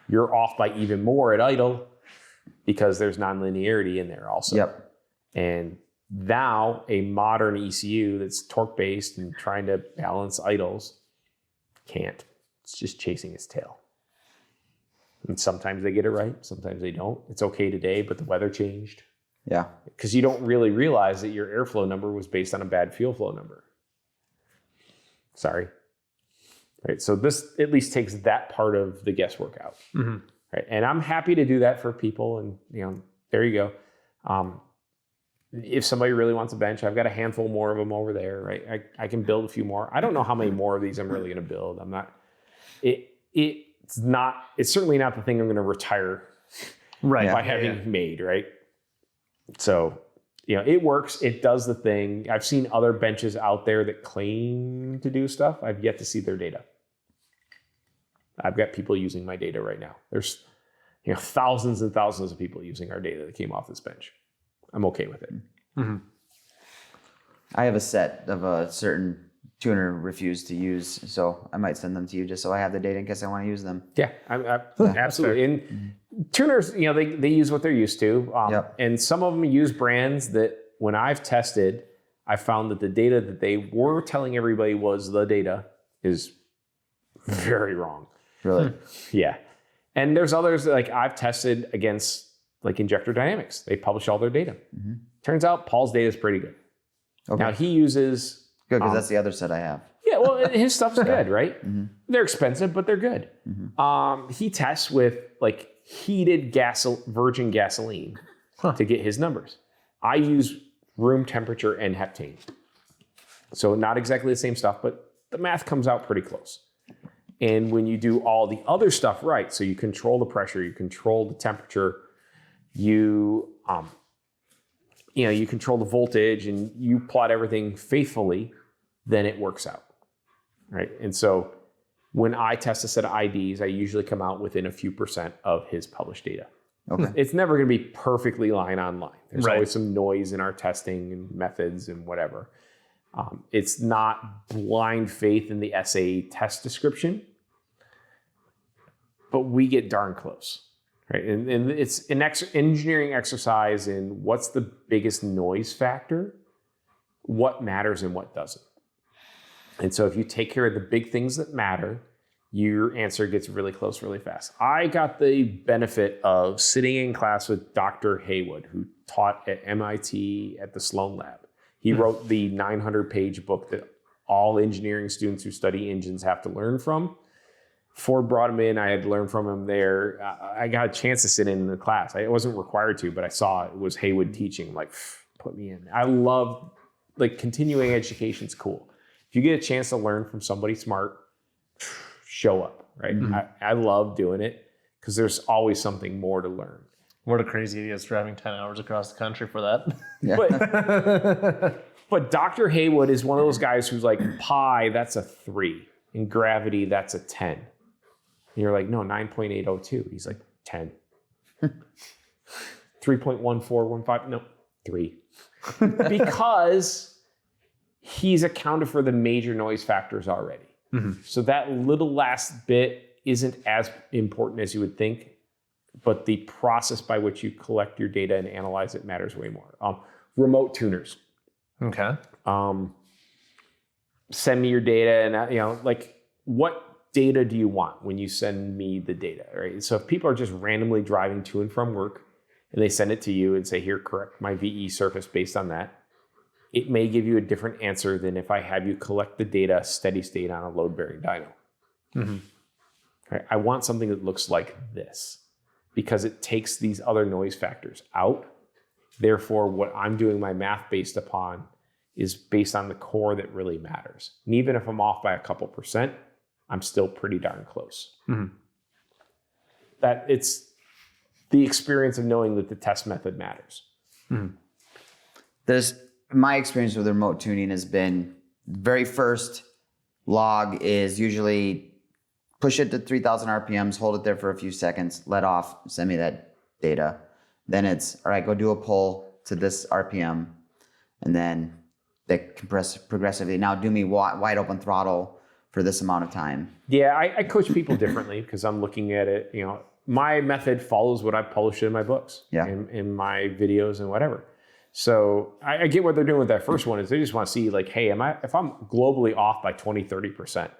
you're off by even more at idle because there's nonlinearity in there also. Yep. And now a modern ECU that's torque-based and trying to balance idles can't. It's just chasing its tail. And sometimes they get it right, sometimes they don't. It's okay today, but the weather changed. Yeah. Because you don't really realize that your airflow number was based on a bad fuel flow number. Sorry. Right. So this at least takes that part of the guesswork out. Right. And I'm happy to do that for people. And, there you go. If somebody really wants a bench, I've got a handful more of them over there. Right. I can build a few more. I don't know how many more of these I'm really going to build. I'm not. It's certainly not the thing I'm going to retire by having made. Right. So, it works. It does the thing. I've seen other benches out there that claim to do stuff. I've yet to see their data. I've got people using my data right now. There's, thousands and thousands of people using our data that came off this bench. I'm okay with it. I have a set of a certain tuner refused to use. So I might send them to you just so I have the data in case I want to use them. Yeah, absolutely. And tuners, they use what they're used to. And some of them use brands that when I've tested, I found that the data that they were telling everybody was the data is very wrong. Really? Yeah. And there's others that, like I've tested against like Injector Dynamics. They publish all their data. Turns out Paul's data is pretty good. Okay. Now he uses... Good, because that's the other set I have. Yeah, well, his stuff's good, right? They're expensive, but they're good. He tests with like heated virgin gasoline to get his numbers. I use room temperature and heptane. So not exactly the same stuff, but the math comes out pretty close. And when you do all the other stuff right, so you control the pressure, you control the temperature, you control the voltage, and you plot everything faithfully, then it works out, right? And so when I test a set of IDs, I usually come out within a few % of his published data. Okay. It's never going to be perfectly line on line. There's Right. always some noise in our testing and methods and whatever. It's not blind faith in the SAE test description, but we get darn close. Right, and it's an engineering exercise in what's the biggest noise factor, what matters and what doesn't. And so if you take care of the big things that matter, your answer gets really close really fast. I got the benefit of sitting in class with Dr. Haywood, who taught at MIT at the Sloan Lab. He wrote the 900-page book that all engineering students who study engines have to learn from. Ford brought him in. I had learned from him there. I got a chance to sit in the class. I wasn't required to, but I saw it was Haywood teaching. I'm like, put me in. I love, like, continuing education's cool. If you get a chance to learn from somebody smart, show up, right? I love doing it because there's always something more to learn. What a crazy idiot driving 10 hours across the country for that. Yeah. But Dr. Haywood is one of those guys who's like, pi, that's a 3. And gravity, that's a 10. And you're like, no, 9.802. He's like, 10. 3.1415, no, 3. Because he's accounted for the major noise factors already. So that little last bit isn't as important as you would think, but the process by which you collect your data and analyze it matters way more. Remote tuners. Okay. Send me your data and, like, what data do you want when you send me the data, right? So if people are just randomly driving to and from work and they send it to you and say, here, correct my VE surface based on that, it may give you a different answer than if I have you collect the data steady state on a load-bearing dyno. Right? I want something that looks like this because it takes these other noise factors out. Therefore, what I'm doing my math based upon is based on the core that really matters. And even if I'm off by a couple %, I'm still pretty darn close. That it's the experience of knowing that the test method matters. My experience with remote tuning has been very first log is usually push it to 3,000 RPMs, hold it there for a few seconds, let off, send me that data. Then it's, all right, go do a pull to this RPM, and then they compress progressively. Now do me wide open throttle for this amount of time. Yeah, I coach people differently because I'm looking at it, my method follows what I've published in my books, in my videos and whatever. So I get what they're doing with that first one is they just want to see like, hey, if I'm globally off by 20, 30%,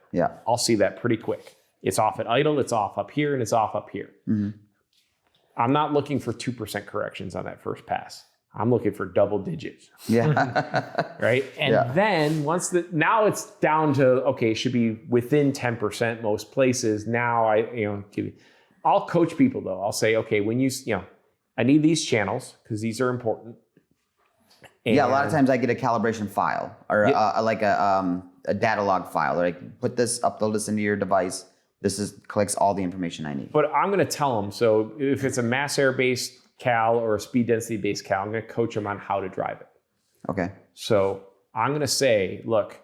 I'll see that pretty quick. It's off at idle, it's off up here, and it's off up here. I'm not looking for 2% corrections on that first pass. I'm looking for double digits. Right? And then now it's down to, okay, it should be within 10% most places. Now I'll coach people though. I'll say, okay, when I need these channels because these are important. And a lot of times I get a calibration file or a data log file. Like put this, upload this into your device. Collects all the information I need. But I'm going to tell them, so if it's a mass air-based cal or a speed density-based cal, I'm going to coach them on how to drive it. Okay. So I'm going to say, look,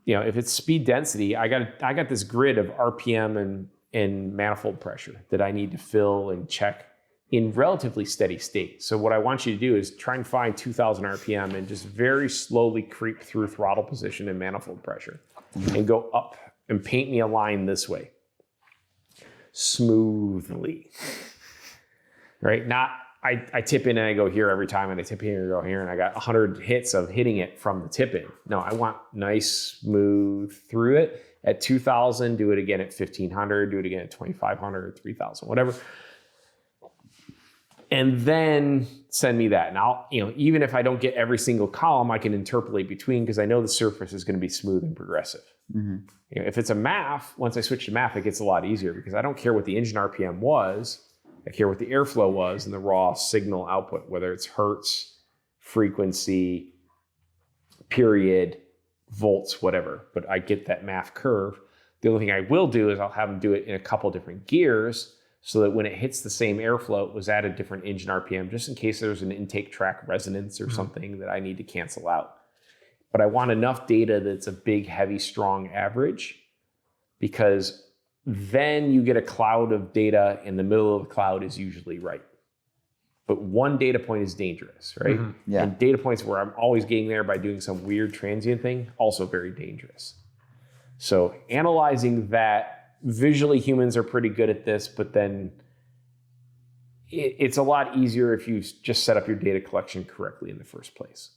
if it's speed density, I got this grid of RPM and manifold pressure that I need to fill and check in relatively steady state. So what I want you to do is try and find 2,000 RPM and just very slowly creep through throttle position and manifold pressure and go up and paint me a line this way. Smoothly, right? Not, I tip in and I go here every time, and I tip here and go here, and I got 100 hits of hitting it from the tip in. No, I want nice, smooth through it. At 2,000, do it again at 1,500, do it again at 2,500, 3,000, whatever. And then send me that. And I'll, even if I don't get every single column, I can interpolate between, because I know the surface is going to be smooth and progressive. Mm-hmm. If it's a MAF, once I switch to MAF, it gets a lot easier, because I don't care what the engine RPM was. I care what the airflow was and the raw signal output, whether it's hertz, frequency, period, volts, whatever. But I get that MAF curve. The only thing I will do is I'll have them do it in a couple different gears, so that when it hits the same airflow, it was at a different engine RPM, just in case there's an intake track resonance or something that I need to cancel out. But I want enough data that's a big, heavy, strong average, because then you get a cloud of data, and the middle of the cloud is usually right. But one data point is dangerous, right? Mm-hmm. Yeah. And data points where I'm always getting there by doing some weird transient thing, also very dangerous. So analyzing that, visually, humans are pretty good at this, but then it's a lot easier if you just set up your data collection correctly in the first place,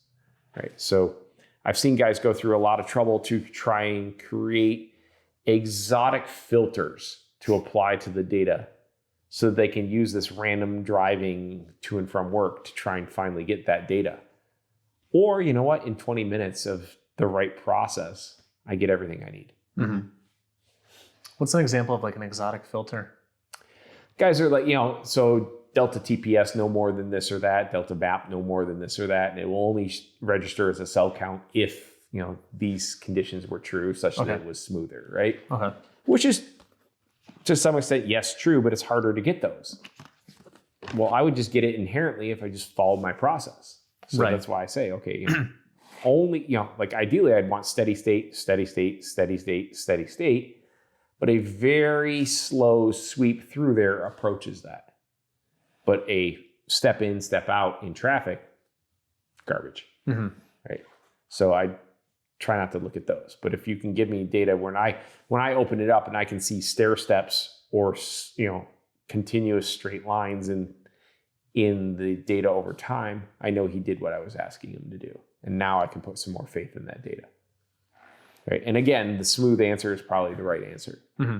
right? So I've seen guys go through a lot of trouble to try and create exotic filters to apply to the data, so that they can use this random driving to and from work to try and finally get that data. Or, you know what, in 20 minutes of the right process, I get everything I need. Mm-hmm. What's an example of like an exotic filter? Guys are like, so Delta TPS no more than this or that, Delta BAP no more than this or that, and it will only register as a cell count if, these conditions were true, such that it was smoother, right? Okay. Which is, to some extent, yes, true, but it's harder to get those. Well, I would just get it inherently if I just followed my process. So that's why I say, okay, only, like ideally I'd want steady state, steady state, steady state, steady state. But a very slow sweep through there approaches that. But a step in, step out in traffic, garbage, right? So I try not to look at those. But if you can give me data when I open it up and I can see stair steps or continuous straight lines in the data over time, I know he did what I was asking him to do, and now I can put some more faith in that data. Right. And again, the smooth answer is probably the right answer. Mm-hmm.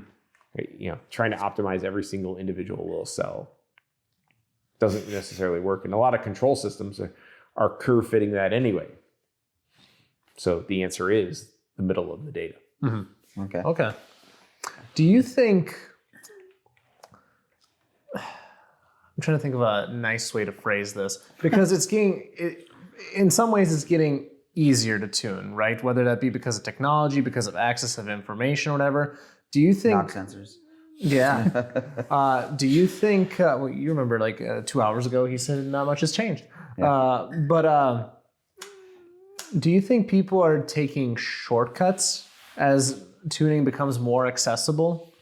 Right? Trying to optimize every single individual little cell doesn't necessarily work. And a lot of control systems are curve fitting that anyway. So the answer is the middle of the data. Mm-hmm. Okay. Do you think, I'm trying to think of a nice way to phrase this, because in some ways it's getting easier to tune, right? Whether that be because of technology, because of access of information or whatever. Do you think... Knock sensors. Yeah. Do you think... well, you remember 2 hours ago he said not much has changed. Yeah. But do you think people are taking shortcuts as tuning becomes more accessible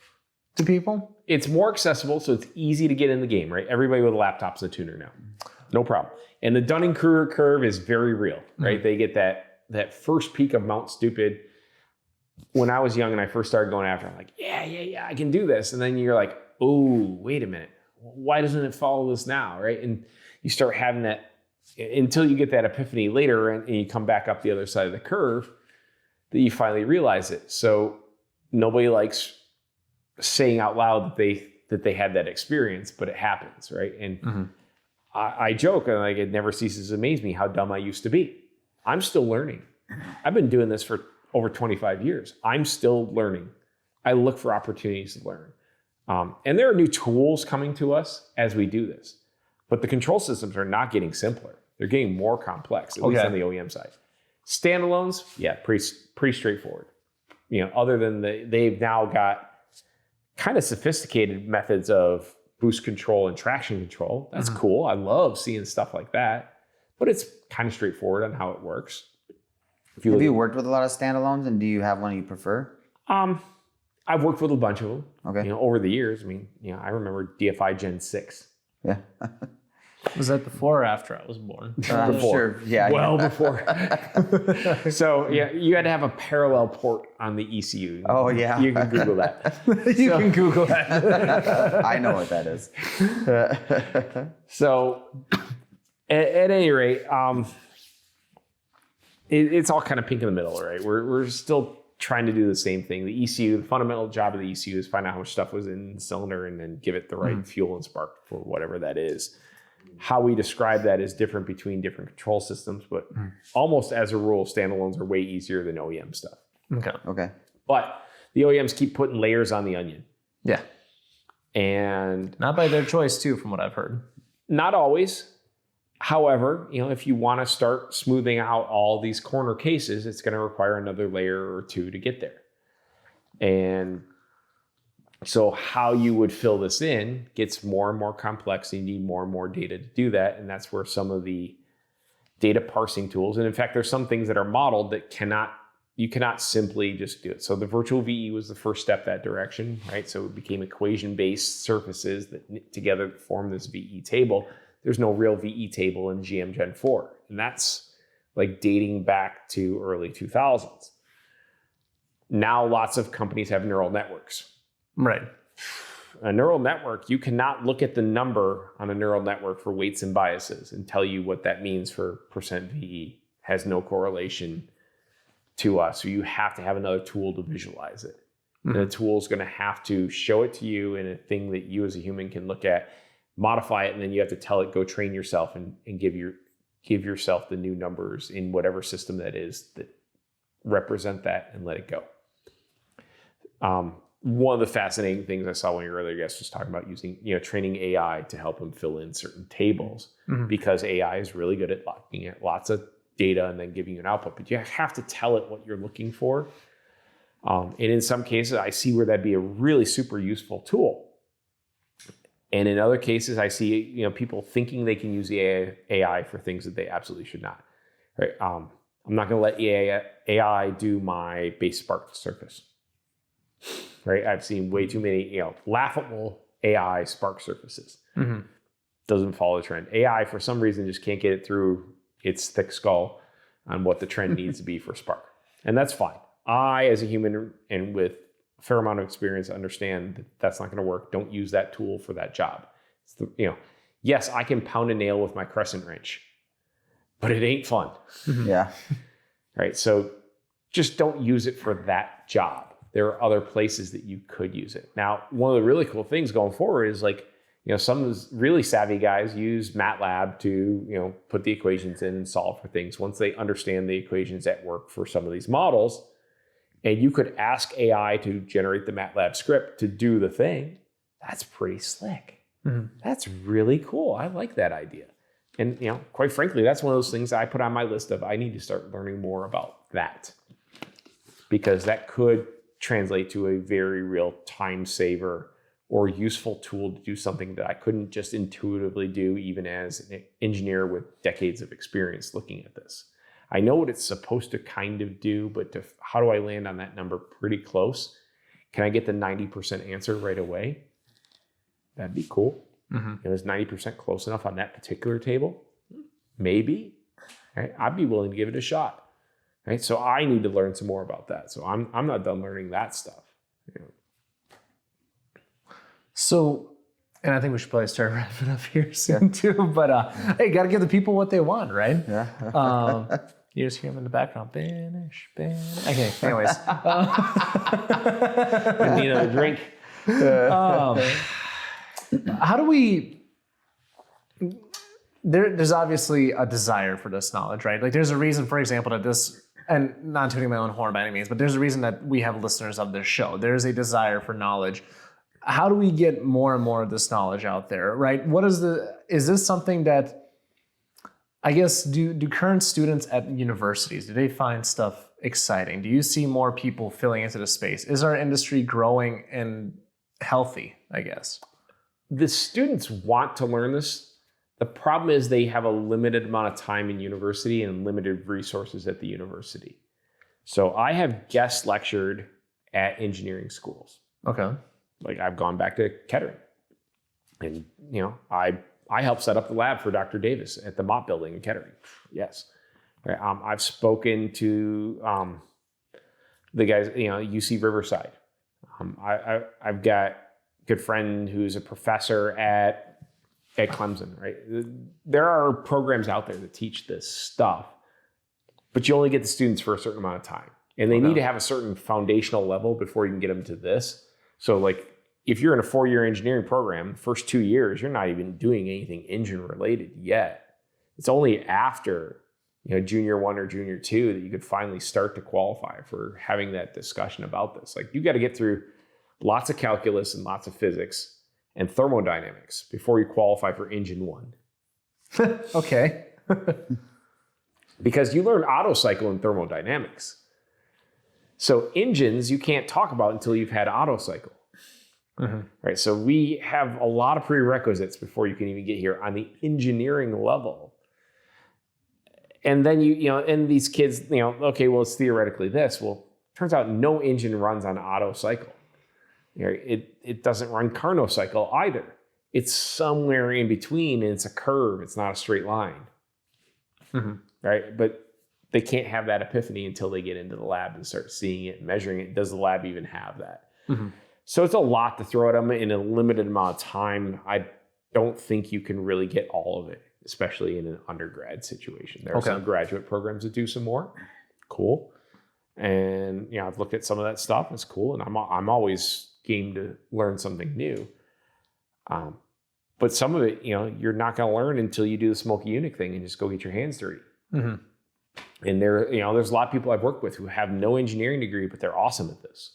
to people? It's more accessible, so it's easy to get in the game, right? Everybody with a laptop's a tuner now. No problem. And the Dunning-Kruger curve is very real, right? Mm-hmm. They get that first peak of Mount Stupid. When I was young and I first started going after, I'm like, yeah, I can do this. And then you're like, oh, wait a minute. Why doesn't it follow this now, right? And you start having that until you get that epiphany later, and you come back up the other side of the curve, that you finally realize it. So nobody likes saying out loud that they had that experience, but it happens, right? And I joke, and it never ceases to amaze me how dumb I used to be. I'm still learning. I've been doing this for over 25 years. I'm still learning. I look for opportunities to learn. And there are new tools coming to us as we do this. But the control systems are not getting simpler. They're getting more complex, at least on the OEM side. Standalones, pretty straightforward. Other than they've now got kind of sophisticated methods of boost control and traction control. That's cool. I love seeing stuff like that. But it's kind of straightforward on how it works. Have you worked with a lot of standalones, and do you have one you prefer? I've worked with a bunch of them. Okay. Over the years. I remember DFI Gen 6. Yeah. Was that before or after I was born? I'm sure. Yeah. Well before. So yeah, you had to have a parallel port on the ECU. Oh, yeah. You can Google that. You can Google that. I know what that is. So at any rate, it's all kind of pink in the middle, right? We're still trying to do the same thing. The ECU, the fundamental job of the ECU is find out how much stuff was in the cylinder and then give it the right fuel and spark for whatever that is. How we describe that is different between different control systems, but almost as a rule, standalones are way easier than OEM stuff. Okay. But the OEMs keep putting layers on the onion. Yeah. And Not by their choice, too, from what I've heard. not always. However, if you want to start smoothing out all these corner cases, it's going to require another layer or two to get there. And so how you would fill this in gets more and more complex. You need more and more data to do that. And that's where some of the data parsing tools, and in fact, there's some things that are modeled that you cannot simply just do it. So the virtual VE was the first step that direction, right? So it became equation-based surfaces that knit together to form this VE table. There's no real VE table in GM Gen 4. And that's like dating back to early 2000s. Now lots of companies have neural networks. Right. A neural network, you cannot look at the number on a neural network for weights and biases and tell you what that means for percent VE. Has no correlation to us. So you have to have another tool to visualize it. And the tool is going to have to show it to you in a thing that you as a human can look at, modify it, and then you have to tell it, go train yourself and give yourself the new numbers in whatever system that is that represent that and let it go. One of the fascinating things I saw when your earlier guest was talking about using, training AI to help them fill in certain tables, because AI is really good at looking at lots of data and then giving you an output, but you have to tell it what you're looking for. And in some cases, I see where that'd be a really super useful tool. And in other cases, I see, people thinking they can use the AI for things that they absolutely should not. Right? I'm not going to let AI do my base spark surface. Right? I've seen way too many, laughable AI spark surfaces. Doesn't follow the trend. AI, for some reason, just can't get it through its thick skull on what the trend needs to be for spark. And that's fine. I, as a human and with a fair amount of experience, understand that that's not going to work. Don't use that tool for that job. Yes, I can pound a nail with my crescent wrench, but it ain't fun. Yeah. Right? So just don't use it for that job. There are other places that you could use it. Now, one of the really cool things going forward is some of those really savvy guys use MATLAB to, put the equations in and solve for things. Once they understand the equations at work for some of these models, and you could ask AI to generate the MATLAB script to do the thing, that's pretty slick. That's really cool. I like that idea. And, quite frankly, that's one of those things I put on my list of I need to start learning more about that, because that could translate to a very real time saver or useful tool to do something that I couldn't just intuitively do, even as an engineer with decades of experience looking at this. I know what it's supposed to kind of do, but how do I land on that number pretty close? Can I get the 90% answer right away? That'd be cool. Is 90% close enough on that particular table? Maybe. Right? I'd be willing to give it a shot. Right? So I need to learn some more about that. So I'm not done learning that stuff. So, and I think we should probably start wrapping up here soon too. But hey, got to give the people what they want, right? Yeah. You just hear them in the background. Banish, Banish. Okay, anyways. I need another drink. How do we... There's obviously a desire for this knowledge, right? Like there's a reason, for example, that this, and not tooting my own horn by any means, but there's a reason that we have listeners of this show. There's a desire for knowledge. How do we get more and more of this knowledge out there, right? Is this something that, I guess, do current students at universities, do they find stuff exciting? Do you see more people filling into the space? Is our industry growing and healthy, I guess? The students want to learn this. The problem is they have a limited amount of time in university and limited resources at the university. So I have guest lectured at engineering schools. Okay. Like I've gone back to Kettering and, I I helped set up the lab for Dr. Davis at the Mott Building in Kettering. Yes. Right. I've spoken to the guys, UC Riverside. I've got a good friend who's a professor at Clemson, right? There are programs out there that teach this stuff, but you only get the students for a certain amount of time. And they need to have a certain foundational level before you can get them to this. So like, if you're in a 4-year engineering program, the first 2 years, you're not even doing anything engine related yet. It's only after, junior 1 or junior 2 that you could finally start to qualify for having that discussion about this. Like, you got to get through lots of calculus and lots of physics and thermodynamics before you qualify for engine 1. Okay. Because you learn auto cycle and thermodynamics. So engines you can't talk about until you've had auto cycle. Right. So we have a lot of prerequisites before you can even get here on the engineering level. And then and these kids, okay, well, it's theoretically this. Well, turns out no engine runs on auto cycle. It doesn't run Carnot cycle either. It's somewhere in between, and it's a curve. It's not a straight line. Right. But they can't have that epiphany until they get into the lab and start seeing it and measuring it. Does the lab even have that? So it's a lot to throw at them in a limited amount of time. I don't think you can really get all of it, especially in an undergrad situation. There are some graduate programs that do some more. Cool. And, I've looked at some of that stuff. It's cool. And I'm always game to learn something new. But some of it, you're not going to learn until you do the smoky Unix thing and just go get your hands dirty. And there's a lot of people I've worked with who have no engineering degree, but they're awesome at this.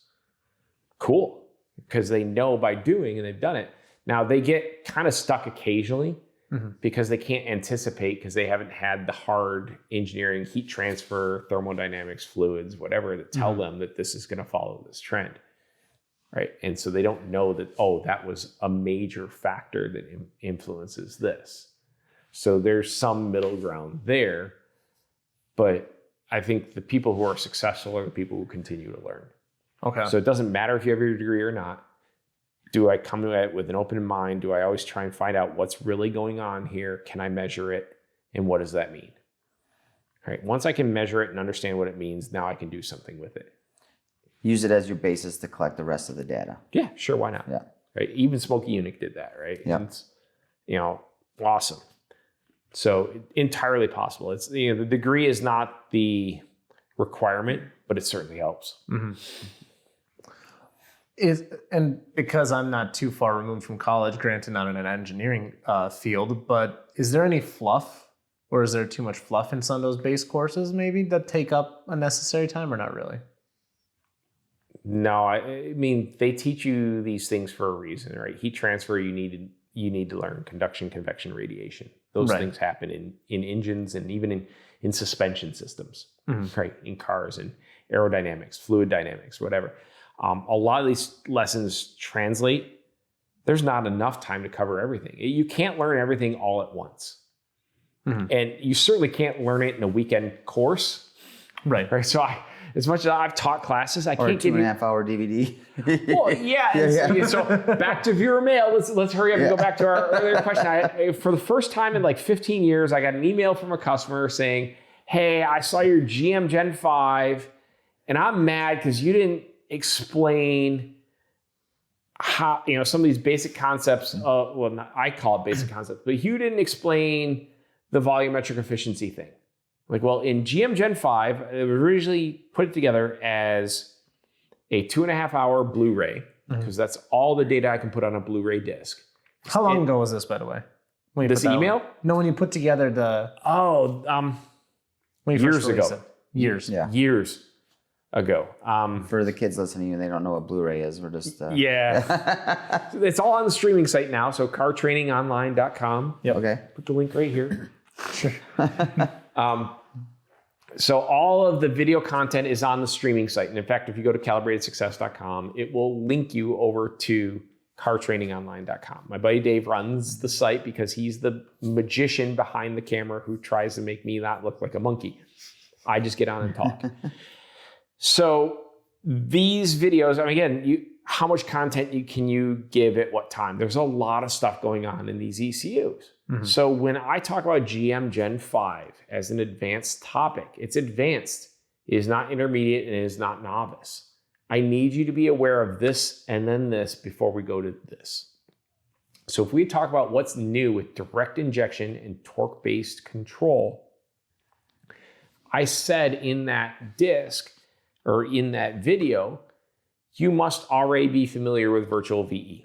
Cool. Because they know by doing, and they've done it. Now they get kind of stuck occasionally because they can't anticipate, because they haven't had the hard engineering, heat transfer, thermodynamics, fluids, whatever, that tell them that this is going to follow this trend. Right. And so they don't know that, that was a major factor that influences this. So there's some middle ground there. But I think the people who are successful are the people who continue to learn. Okay. So it doesn't matter if you have your degree or not. Do I come to it with an open mind? Do I always try and find out what's really going on here? Can I measure it? And what does that mean? All right. Once I can measure it and understand what it means, now I can do something with it. Use it as your basis to collect the rest of the data. Yeah, sure. Why not? Yeah. Right. Even Smoky Unix did that, right? Yeah. It's, awesome. So entirely possible. It's, the degree is not the requirement, but it certainly helps. And because I'm not too far removed from college, granted not in an engineering field, but is there any fluff, or is there too much fluff in some of those base courses maybe that take up unnecessary time, or not really? No, I mean, they teach you these things for a reason, right? Heat transfer, you need to learn conduction, convection, radiation. Those things happen in engines and even in suspension systems, right? In cars and aerodynamics, fluid dynamics, whatever. A lot of these lessons translate. There's not enough time to cover everything. You can't learn everything all at once. And you certainly can't learn it in a weekend course. Right. So as much as I've taught classes, I can't give you... Or a 2.5-hour DVD. Well, yeah. So back to viewer mail. Let's hurry up and go back to our earlier question. For the first time in like 15 years, I got an email from a customer saying, hey, I saw your GM Gen 5, and I'm mad because you didn't explain how, some of these basic concepts. I call it basic concepts, but you didn't explain the volumetric efficiency thing. Like, well, in GM Gen 5, it was originally put together as a 2.5-hour Blu-ray, because that's all the data I can put on a Blu-ray disc. How long ago was this, by the way? This email? No, when you put together the... years ago. Years. Yeah. Years ago. For the kids listening and they don't know what Blu-ray is, we're just... Yeah. It's all on the streaming site now, so cartrainingonline.com. Yep. Okay. Put the link right here. Sure. So all of the video content is on the streaming site. And in fact, if you go to calibratedsuccess.com, it will link you over to cartrainingonline.com. My buddy Dave runs the site because he's the magician behind the camera who tries to make me not look like a monkey. I just get on and talk. So these videos, again, how much content can you give at what time? There's a lot of stuff going on in these ECUs. So when I talk about GM Gen 5 as an advanced topic, it's advanced. It is not intermediate and it is not novice. I need you to be aware of this and then this before we go to this. So if we talk about what's new with direct injection and torque-based control, I said in that disc or in that video, you must already be familiar with virtual VE.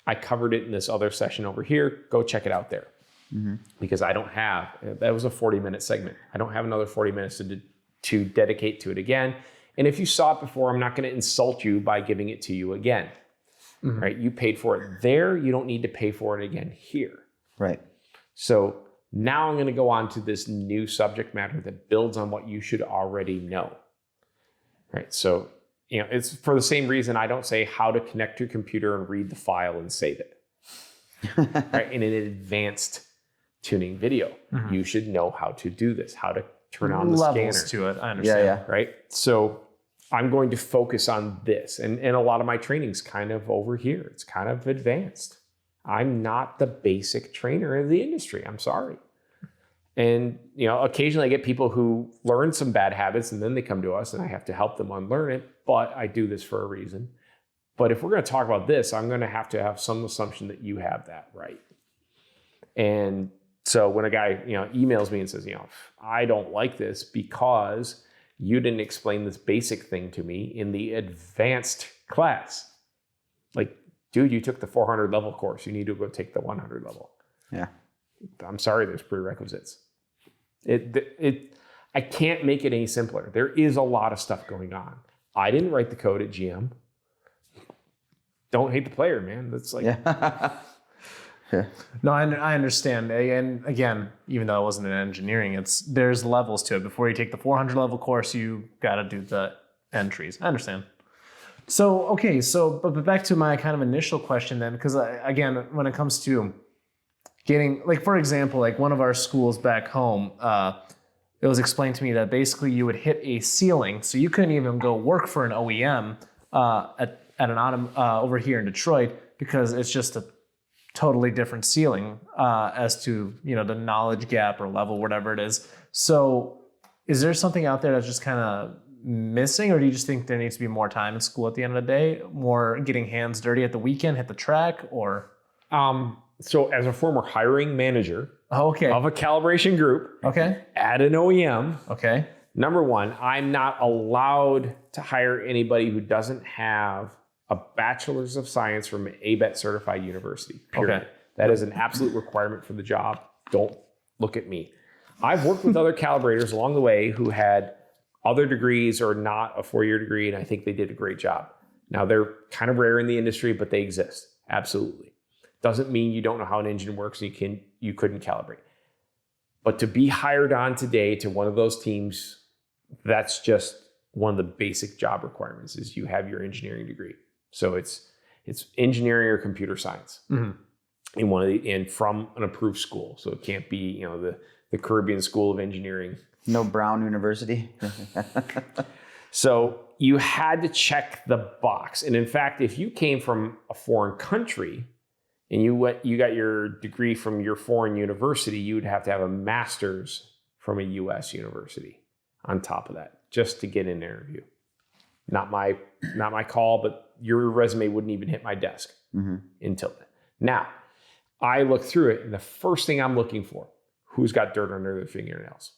I covered it in this other session over here. Go check it out there. Because I don't have, that was a 40-minute segment. I don't have another 40 minutes to dedicate to it again. And if you saw it before, I'm not going to insult you by giving it to you again. Right? You paid for it there. You don't need to pay for it again here. Right. So now I'm going to go on to this new subject matter that builds on what you should already know. Right? So, you know, it's for the same reason I don't say how to connect your computer and read the file and save it. Right? In an advanced tuning video, you should know how to do this, how to turn on the Levels scanner. to it. I understand. Yeah. Right? So I'm going to focus on this. And a lot of my training's kind of over here. It's kind of advanced. I'm not the basic trainer of the industry. I'm sorry. And, you know, occasionally I get people who learn some bad habits and then they come to us and I have to help them unlearn it. But I do this for a reason. But if we're going to talk about this, I'm going to have some assumption that you have that right. And so when a guy, you know, emails me and says, you know, I don't like this because you didn't explain this basic thing to me in the advanced class. Like, dude, you took the 400 level course. You need to go take the 100 level. Yeah. I'm sorry, there's prerequisites. I can't make it any simpler. There is a lot of stuff going on. I didn't write the code at GM. Don't hate the player, man. That's like, No, I understand. And again, even though it wasn't in engineering, there's levels to it. Before you take the 400 level course, you got to do the entries. I understand. So, okay. So, but back to my kind of initial question then, because again, when it comes to getting, like, for example, like one of our schools back home, it was explained to me that basically you would hit a ceiling. So you couldn't even go work for an OEM at an over here in Detroit because it's just a totally different ceiling as to, you know, the knowledge gap or level, whatever it is. So is there something out there that's just kind of missing, or do you just think there needs to be more time in school at the end of the day, more getting hands dirty at the weekend, hit the track, or? So as a former hiring manager Oh, okay. of a calibration group Okay. at an OEM, Okay. number one, I'm not allowed to hire anybody who doesn't have a bachelor's of science from an ABET certified university, period. Okay. That is an absolute requirement for the job. Don't look at me. I've worked with other calibrators along the way who had other degrees or not a 4-year degree, and I think they did a great job. Now, they're kind of rare in the industry, but they exist. Absolutely. Doesn't mean you don't know how an engine works and you couldn't calibrate. But to be hired on today to one of those teams, that's just one of the basic job requirements is you have your engineering degree. So it's engineering or computer science and from an approved school. So it can't be, you know, the Caribbean School of Engineering. No Brown University. So you had to check the box. And in fact, if you came from a foreign country and you got your degree from your foreign university, you would have to have a master's from a U.S. university on top of that just to get an interview. Not my call, but your resume wouldn't even hit my desk until then. Now, I look through it, and the first thing I'm looking for, who's got dirt under their fingernails?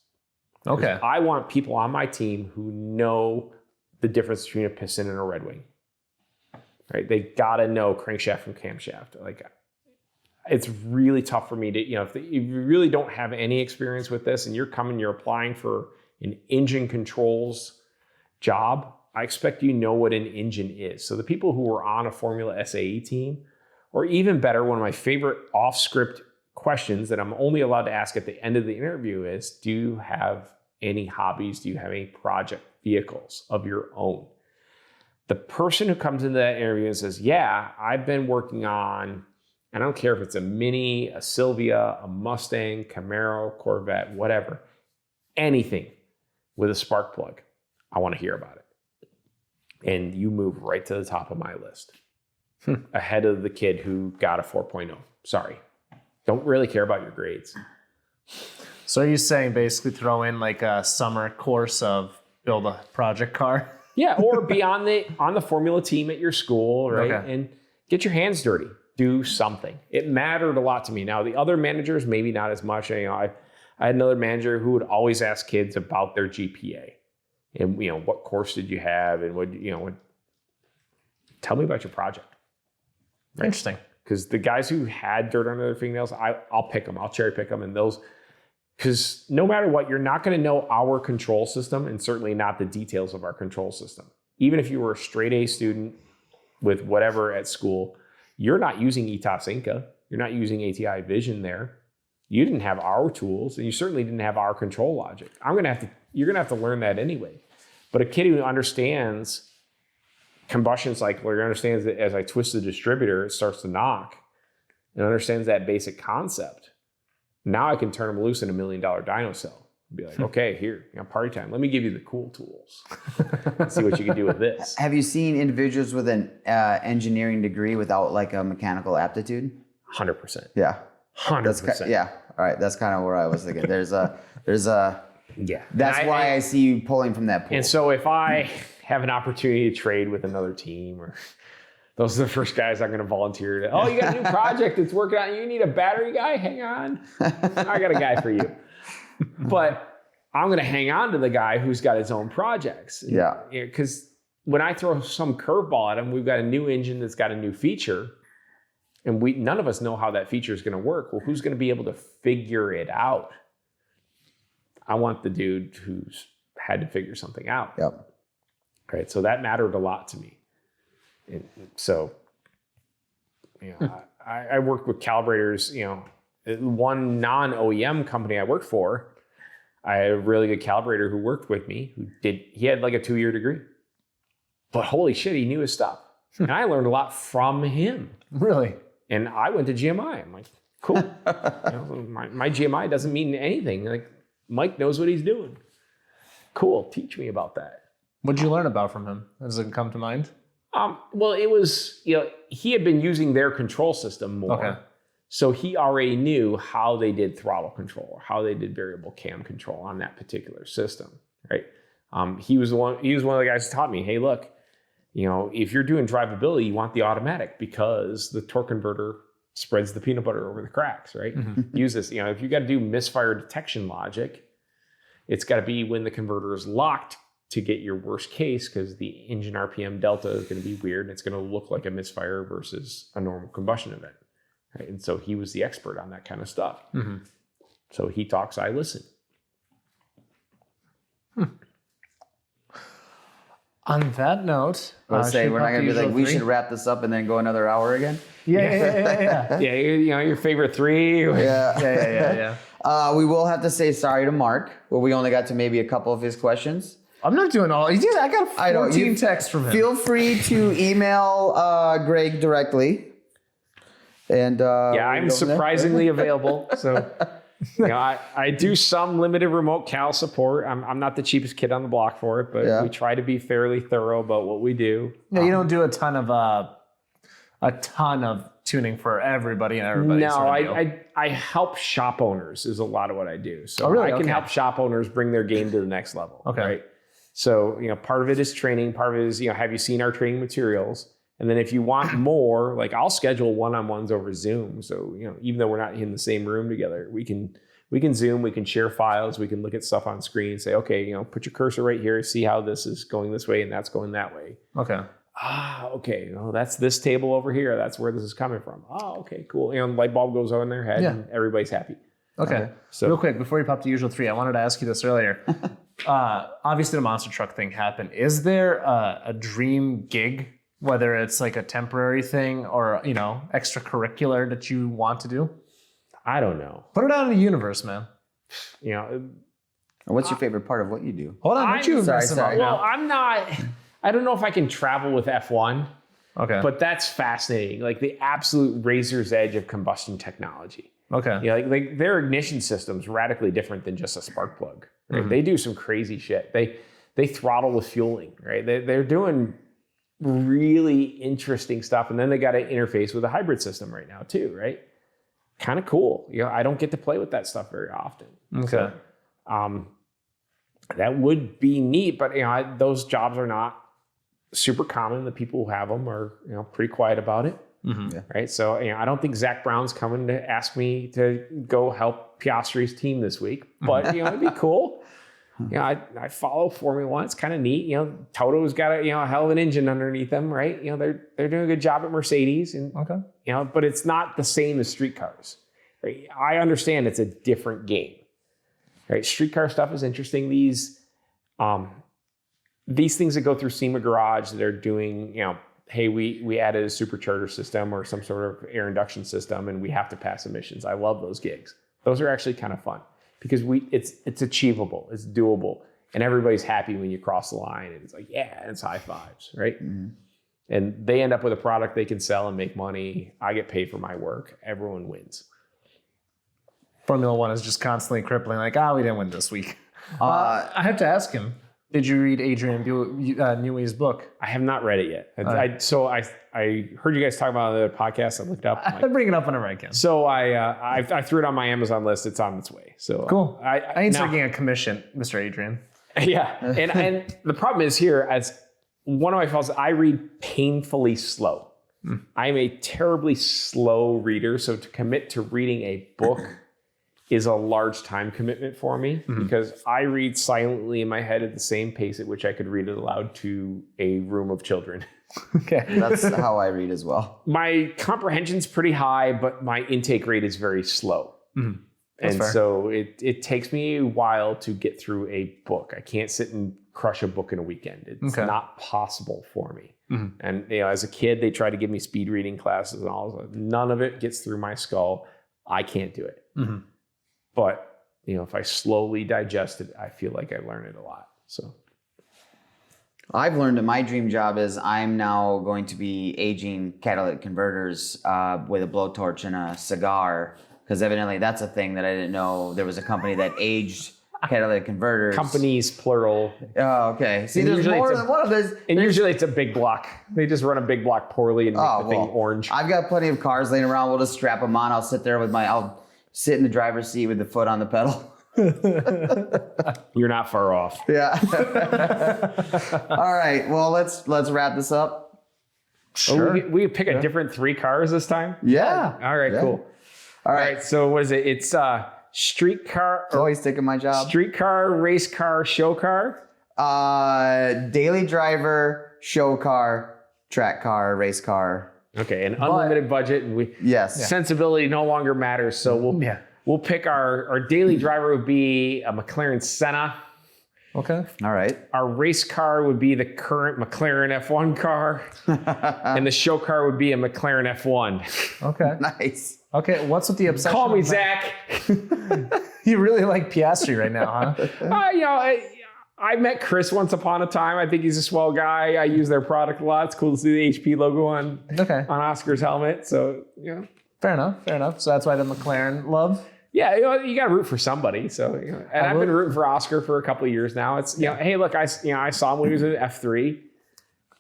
Okay. I want people on my team who know the difference between a piston and a Red Wing. Right? They gotta know crankshaft from camshaft. Like, it's really tough for me to, you know, if you really don't have any experience with this and you're applying for an engine controls job, I expect you know what an engine is. So the people who are on a Formula SAE team, or even better, one of my favorite off-script questions that I'm only allowed to ask at the end of the interview is, do you have any hobbies? Do you have any project vehicles of your own? The person who comes into that interview and says, yeah, I've been working on, I don't care if it's a Mini, a Silvia, a Mustang, Camaro, Corvette, whatever, anything with a spark plug, I want to hear about it. And you move right to the top of my list, ahead of the kid who got a 4.0. Sorry. don't really care about your grades. So are you saying basically throw in like a summer course of build a project car? Yeah, or be on the formula team at your school, right? Okay. And get your hands dirty. Do something. It mattered a lot to me. Now, the other managers, maybe not as much. I had another manager who would always ask kids about their GPA. And, what course did you have? And tell me about your project. Right? Interesting. Because the guys who had dirt under their fingernails, I'll pick them. I'll cherry pick them. And those, because no matter what, you're not going to know our control system and certainly not the details of our control system. Even if you were a straight A student with whatever at school, you're not using ETOPS Inca. You're not using ATI Vision there. You didn't have our tools, and you certainly didn't have our control logic. You're gonna have to learn that anyway. But a kid who understands combustion cycle, or understands that as I twist the distributor, it starts to knock, and understands that basic concept, now I can turn them loose in $1 million dyno cell. Be like, okay, here, party time. Let me give you the cool tools. Let's see what you can do with this. Have you seen individuals with an engineering degree without like a mechanical aptitude? 100%. Yeah. 100%. Yeah. All right. That's kind of where I was thinking. There's a. Yeah. That's why I see you pulling from that pool. And so if I have an opportunity to trade with another team, or those are the first guys I'm going to volunteer to. Oh, you got a new project that's working on. You need a battery guy? Hang on. I got a guy for you. But I'm going to hang on to the guy who's got his own projects. Yeah. Because when I throw some curveball at him, we've got a new engine that's got a new feature, and none of us know how that feature is going to work. Well, who's going to be able to figure it out? I want the dude who's had to figure something out. Yep. Right. So that mattered a lot to me. And so, I worked with calibrators, one non-OEM company I worked for, I had a really good calibrator who worked with me he had like a 2-year degree, but holy shit, he knew his stuff. And I learned a lot from him. Really? And I went to GMI. I'm like, cool. My GMI doesn't mean anything. Like, Mike knows what he's doing. Cool. Teach me about that. What'd you learn about from him? Does it come to mind? Well, it was, he had been using their control system more. Okay. So he already knew how they did throttle control, or how they did variable cam control on that particular system, right? He was one of the guys who taught me, hey, look, if you're doing drivability, you want the automatic because the torque converter spreads the peanut butter over the cracks, right? Mm-hmm. Use this, if you got to do misfire detection logic, it's got to be when the converter is locked to get your worst case, because the engine RPM delta is going to be weird and it's going to look like a misfire versus a normal combustion event. Right? And so he was the expert on that kind of stuff. Mm-hmm. So he talks, I listen. On that note, let's say we're not going to be like, we should wrap this up and then go another hour again. Yeah. Yeah, your favorite 3. Yeah. We will have to say sorry to Mark. Well, we only got to maybe a couple of his questions. I'm not doing all. I got 14 texts from him. Feel free to email Greg directly. And I'm surprisingly available. So I do some limited remote cal support. I'm not the cheapest kid on the block for it, but we try to be fairly thorough about what we do. Yeah, you don't do a ton of tuning for everybody and everybody. No, I help shop owners is a lot of what I do. So really? I can help shop owners bring their game to the next level. Okay. Right. So part of it is training. Part of it is have you seen our training materials? And then if you want more, like I'll schedule one-on-ones over Zoom. So, even though we're not in the same room together, we can Zoom, we can share files, we can look at stuff on screen and say, okay, put your cursor right here, see how this is going this way and that's going that way. Okay. Okay. Well, that's this table over here. That's where this is coming from. Oh, okay, cool. Light bulb goes on in their head and everybody's happy. Okay. So real quick, before you pop to usual 3, I wanted to ask you this earlier. Obviously the monster truck thing happened. Is there a dream gig, whether it's like a temporary thing or, extracurricular that you want to do? I don't know. Put it out in the universe, man. What's your favorite part of what you do? Hold on. Sorry. Well, I don't know if I can travel with F1. Okay. But that's fascinating. Like the absolute razor's edge of combustion technology. Okay. Like their ignition system's radically different than just a spark plug. Right? Mm-hmm. They do some crazy shit. They throttle with fueling, right? They're doing really interesting stuff. And then they got to interface with a hybrid system right now too, right? kind of cool. I don't get to play with that stuff very often. Okay. So, that would be neat, but those jobs are not super common. The people who have them are pretty quiet about it. Right. So I don't think Zach Brown's coming to ask me to go help Piastri's team this week, but it'd be cool. I follow Formula One. It's kind of neat. Toto's got a hell of an engine underneath them, right? They're doing a good job at Mercedes, and but it's not the same as street cars. Right? I understand it's a different game. Right? Street car stuff is interesting. These things that go through SEMA Garage that are doing, hey, we added a supercharger system or some sort of air induction system, and we have to pass emissions. I love those gigs. Those are actually kind of fun because it's achievable, it's doable, and everybody's happy when you cross the line, and it's like, yeah, and it's high fives, right? Mm-hmm. And they end up with a product they can sell and make money. I get paid for my work. Everyone wins. Formula One is just constantly crippling, like, we didn't win this week. I have to ask him, did you read Adrian Newey's book? I have not read it yet. I heard you guys talk about it on the podcast. I looked up. I bring it up whenever I can. So I threw it on my Amazon list. It's on its way. So cool. I ain't taking a commission, Mr. Adrian. Yeah, and the problem is here, as one of my faults, I read painfully slow. I'm a terribly slow reader, so to commit to reading a book is a large time commitment for me because I read silently in my head at the same pace at which I could read it aloud to a room of children. Okay. That's how I read as well. My comprehension's pretty high, but my intake rate is very slow. And fair. So it takes me a while to get through a book. I can't sit and crush a book in a weekend. It's not possible for me. And as a kid, they tried to give me speed reading classes and all. None of it gets through my skull. I can't do it. But, if I slowly digest it, I feel like I learn it a lot. So I've learned that my dream job is I'm now going to be aging catalytic converters with a blowtorch and a cigar, because evidently that's a thing that I didn't know. There was a company that aged catalytic converters. Companies, plural. Oh, okay. See, there's more than one of those. And usually it's a big block. They just run a big block poorly and make the thing orange. I've got plenty of cars laying around. We'll just strap them on. I'll sit there I'll sit in the driver's seat with the foot on the pedal. You're not far off. Yeah. All right. Well, let's wrap this up. Sure. We pick a different 3 cars this time? Yeah. All right, cool. All right. So what is it? It's street car. Always taking my job. Street car, race car, show car? Daily driver, show car, track car, race car. Okay, an unlimited budget, and sensibility no longer matters. So we'll pick our daily driver would be a McLaren Senna. Okay. All right. Our race car would be the current McLaren F1 car, and the show car would be a McLaren F1. Okay. Nice. Okay, what's with the obsession? Call me Zach. You really like Piastri right now, huh? I met Chris once upon a time. I think he's a swell guy. I use their product a lot. It's cool to see the HP logo on Oscar's helmet. So, Fair enough. So that's why the McLaren love? Yeah, you got to root for somebody. So, and I've been rooting for Oscar for a couple of years now. It's, hey, look, I saw him when he was at F3.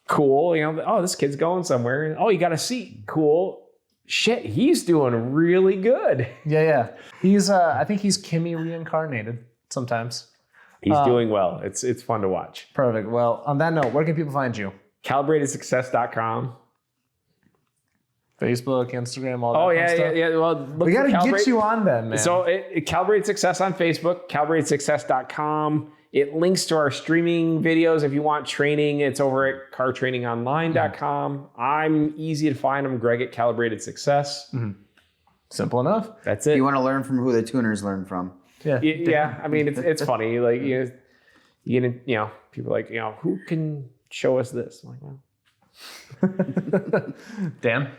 Cool. This kid's going somewhere. Oh, you got a seat. Cool. Shit, he's doing really good. Yeah. He's, I think he's Kimi reincarnated sometimes. He's doing well. It's fun to watch. Perfect. Well, on that note, where can people find you? CalibratedSuccess.com. Facebook, Instagram, all that fun stuff. Yeah. Well, we got to get you on then, man. So Calibrated Success on Facebook, CalibratedSuccess.com. It links to our streaming videos. If you want training, it's over at cartrainingonline.com. I'm easy to find. I'm Greg at Calibrated Success. Simple enough. That's it. You want to learn from who the tuners learn from. Yeah. I mean, it's funny. Like, you get, people are like, who can show us this? I'm like, well. Dan?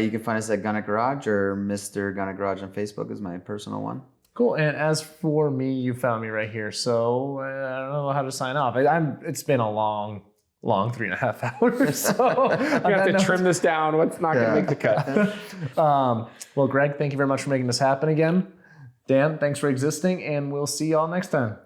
You can find us at Gunna Garage, or Mr. Gunna Garage on Facebook is my personal one. Cool. And as for me, you found me right here. So I don't know how to sign off. It's been a long 3.5 hours. So you have to trim this down. What's not going to make the cut? Well, Greg, thank you very much for making this happen again. Dan, thanks for existing, and we'll see y'all next time.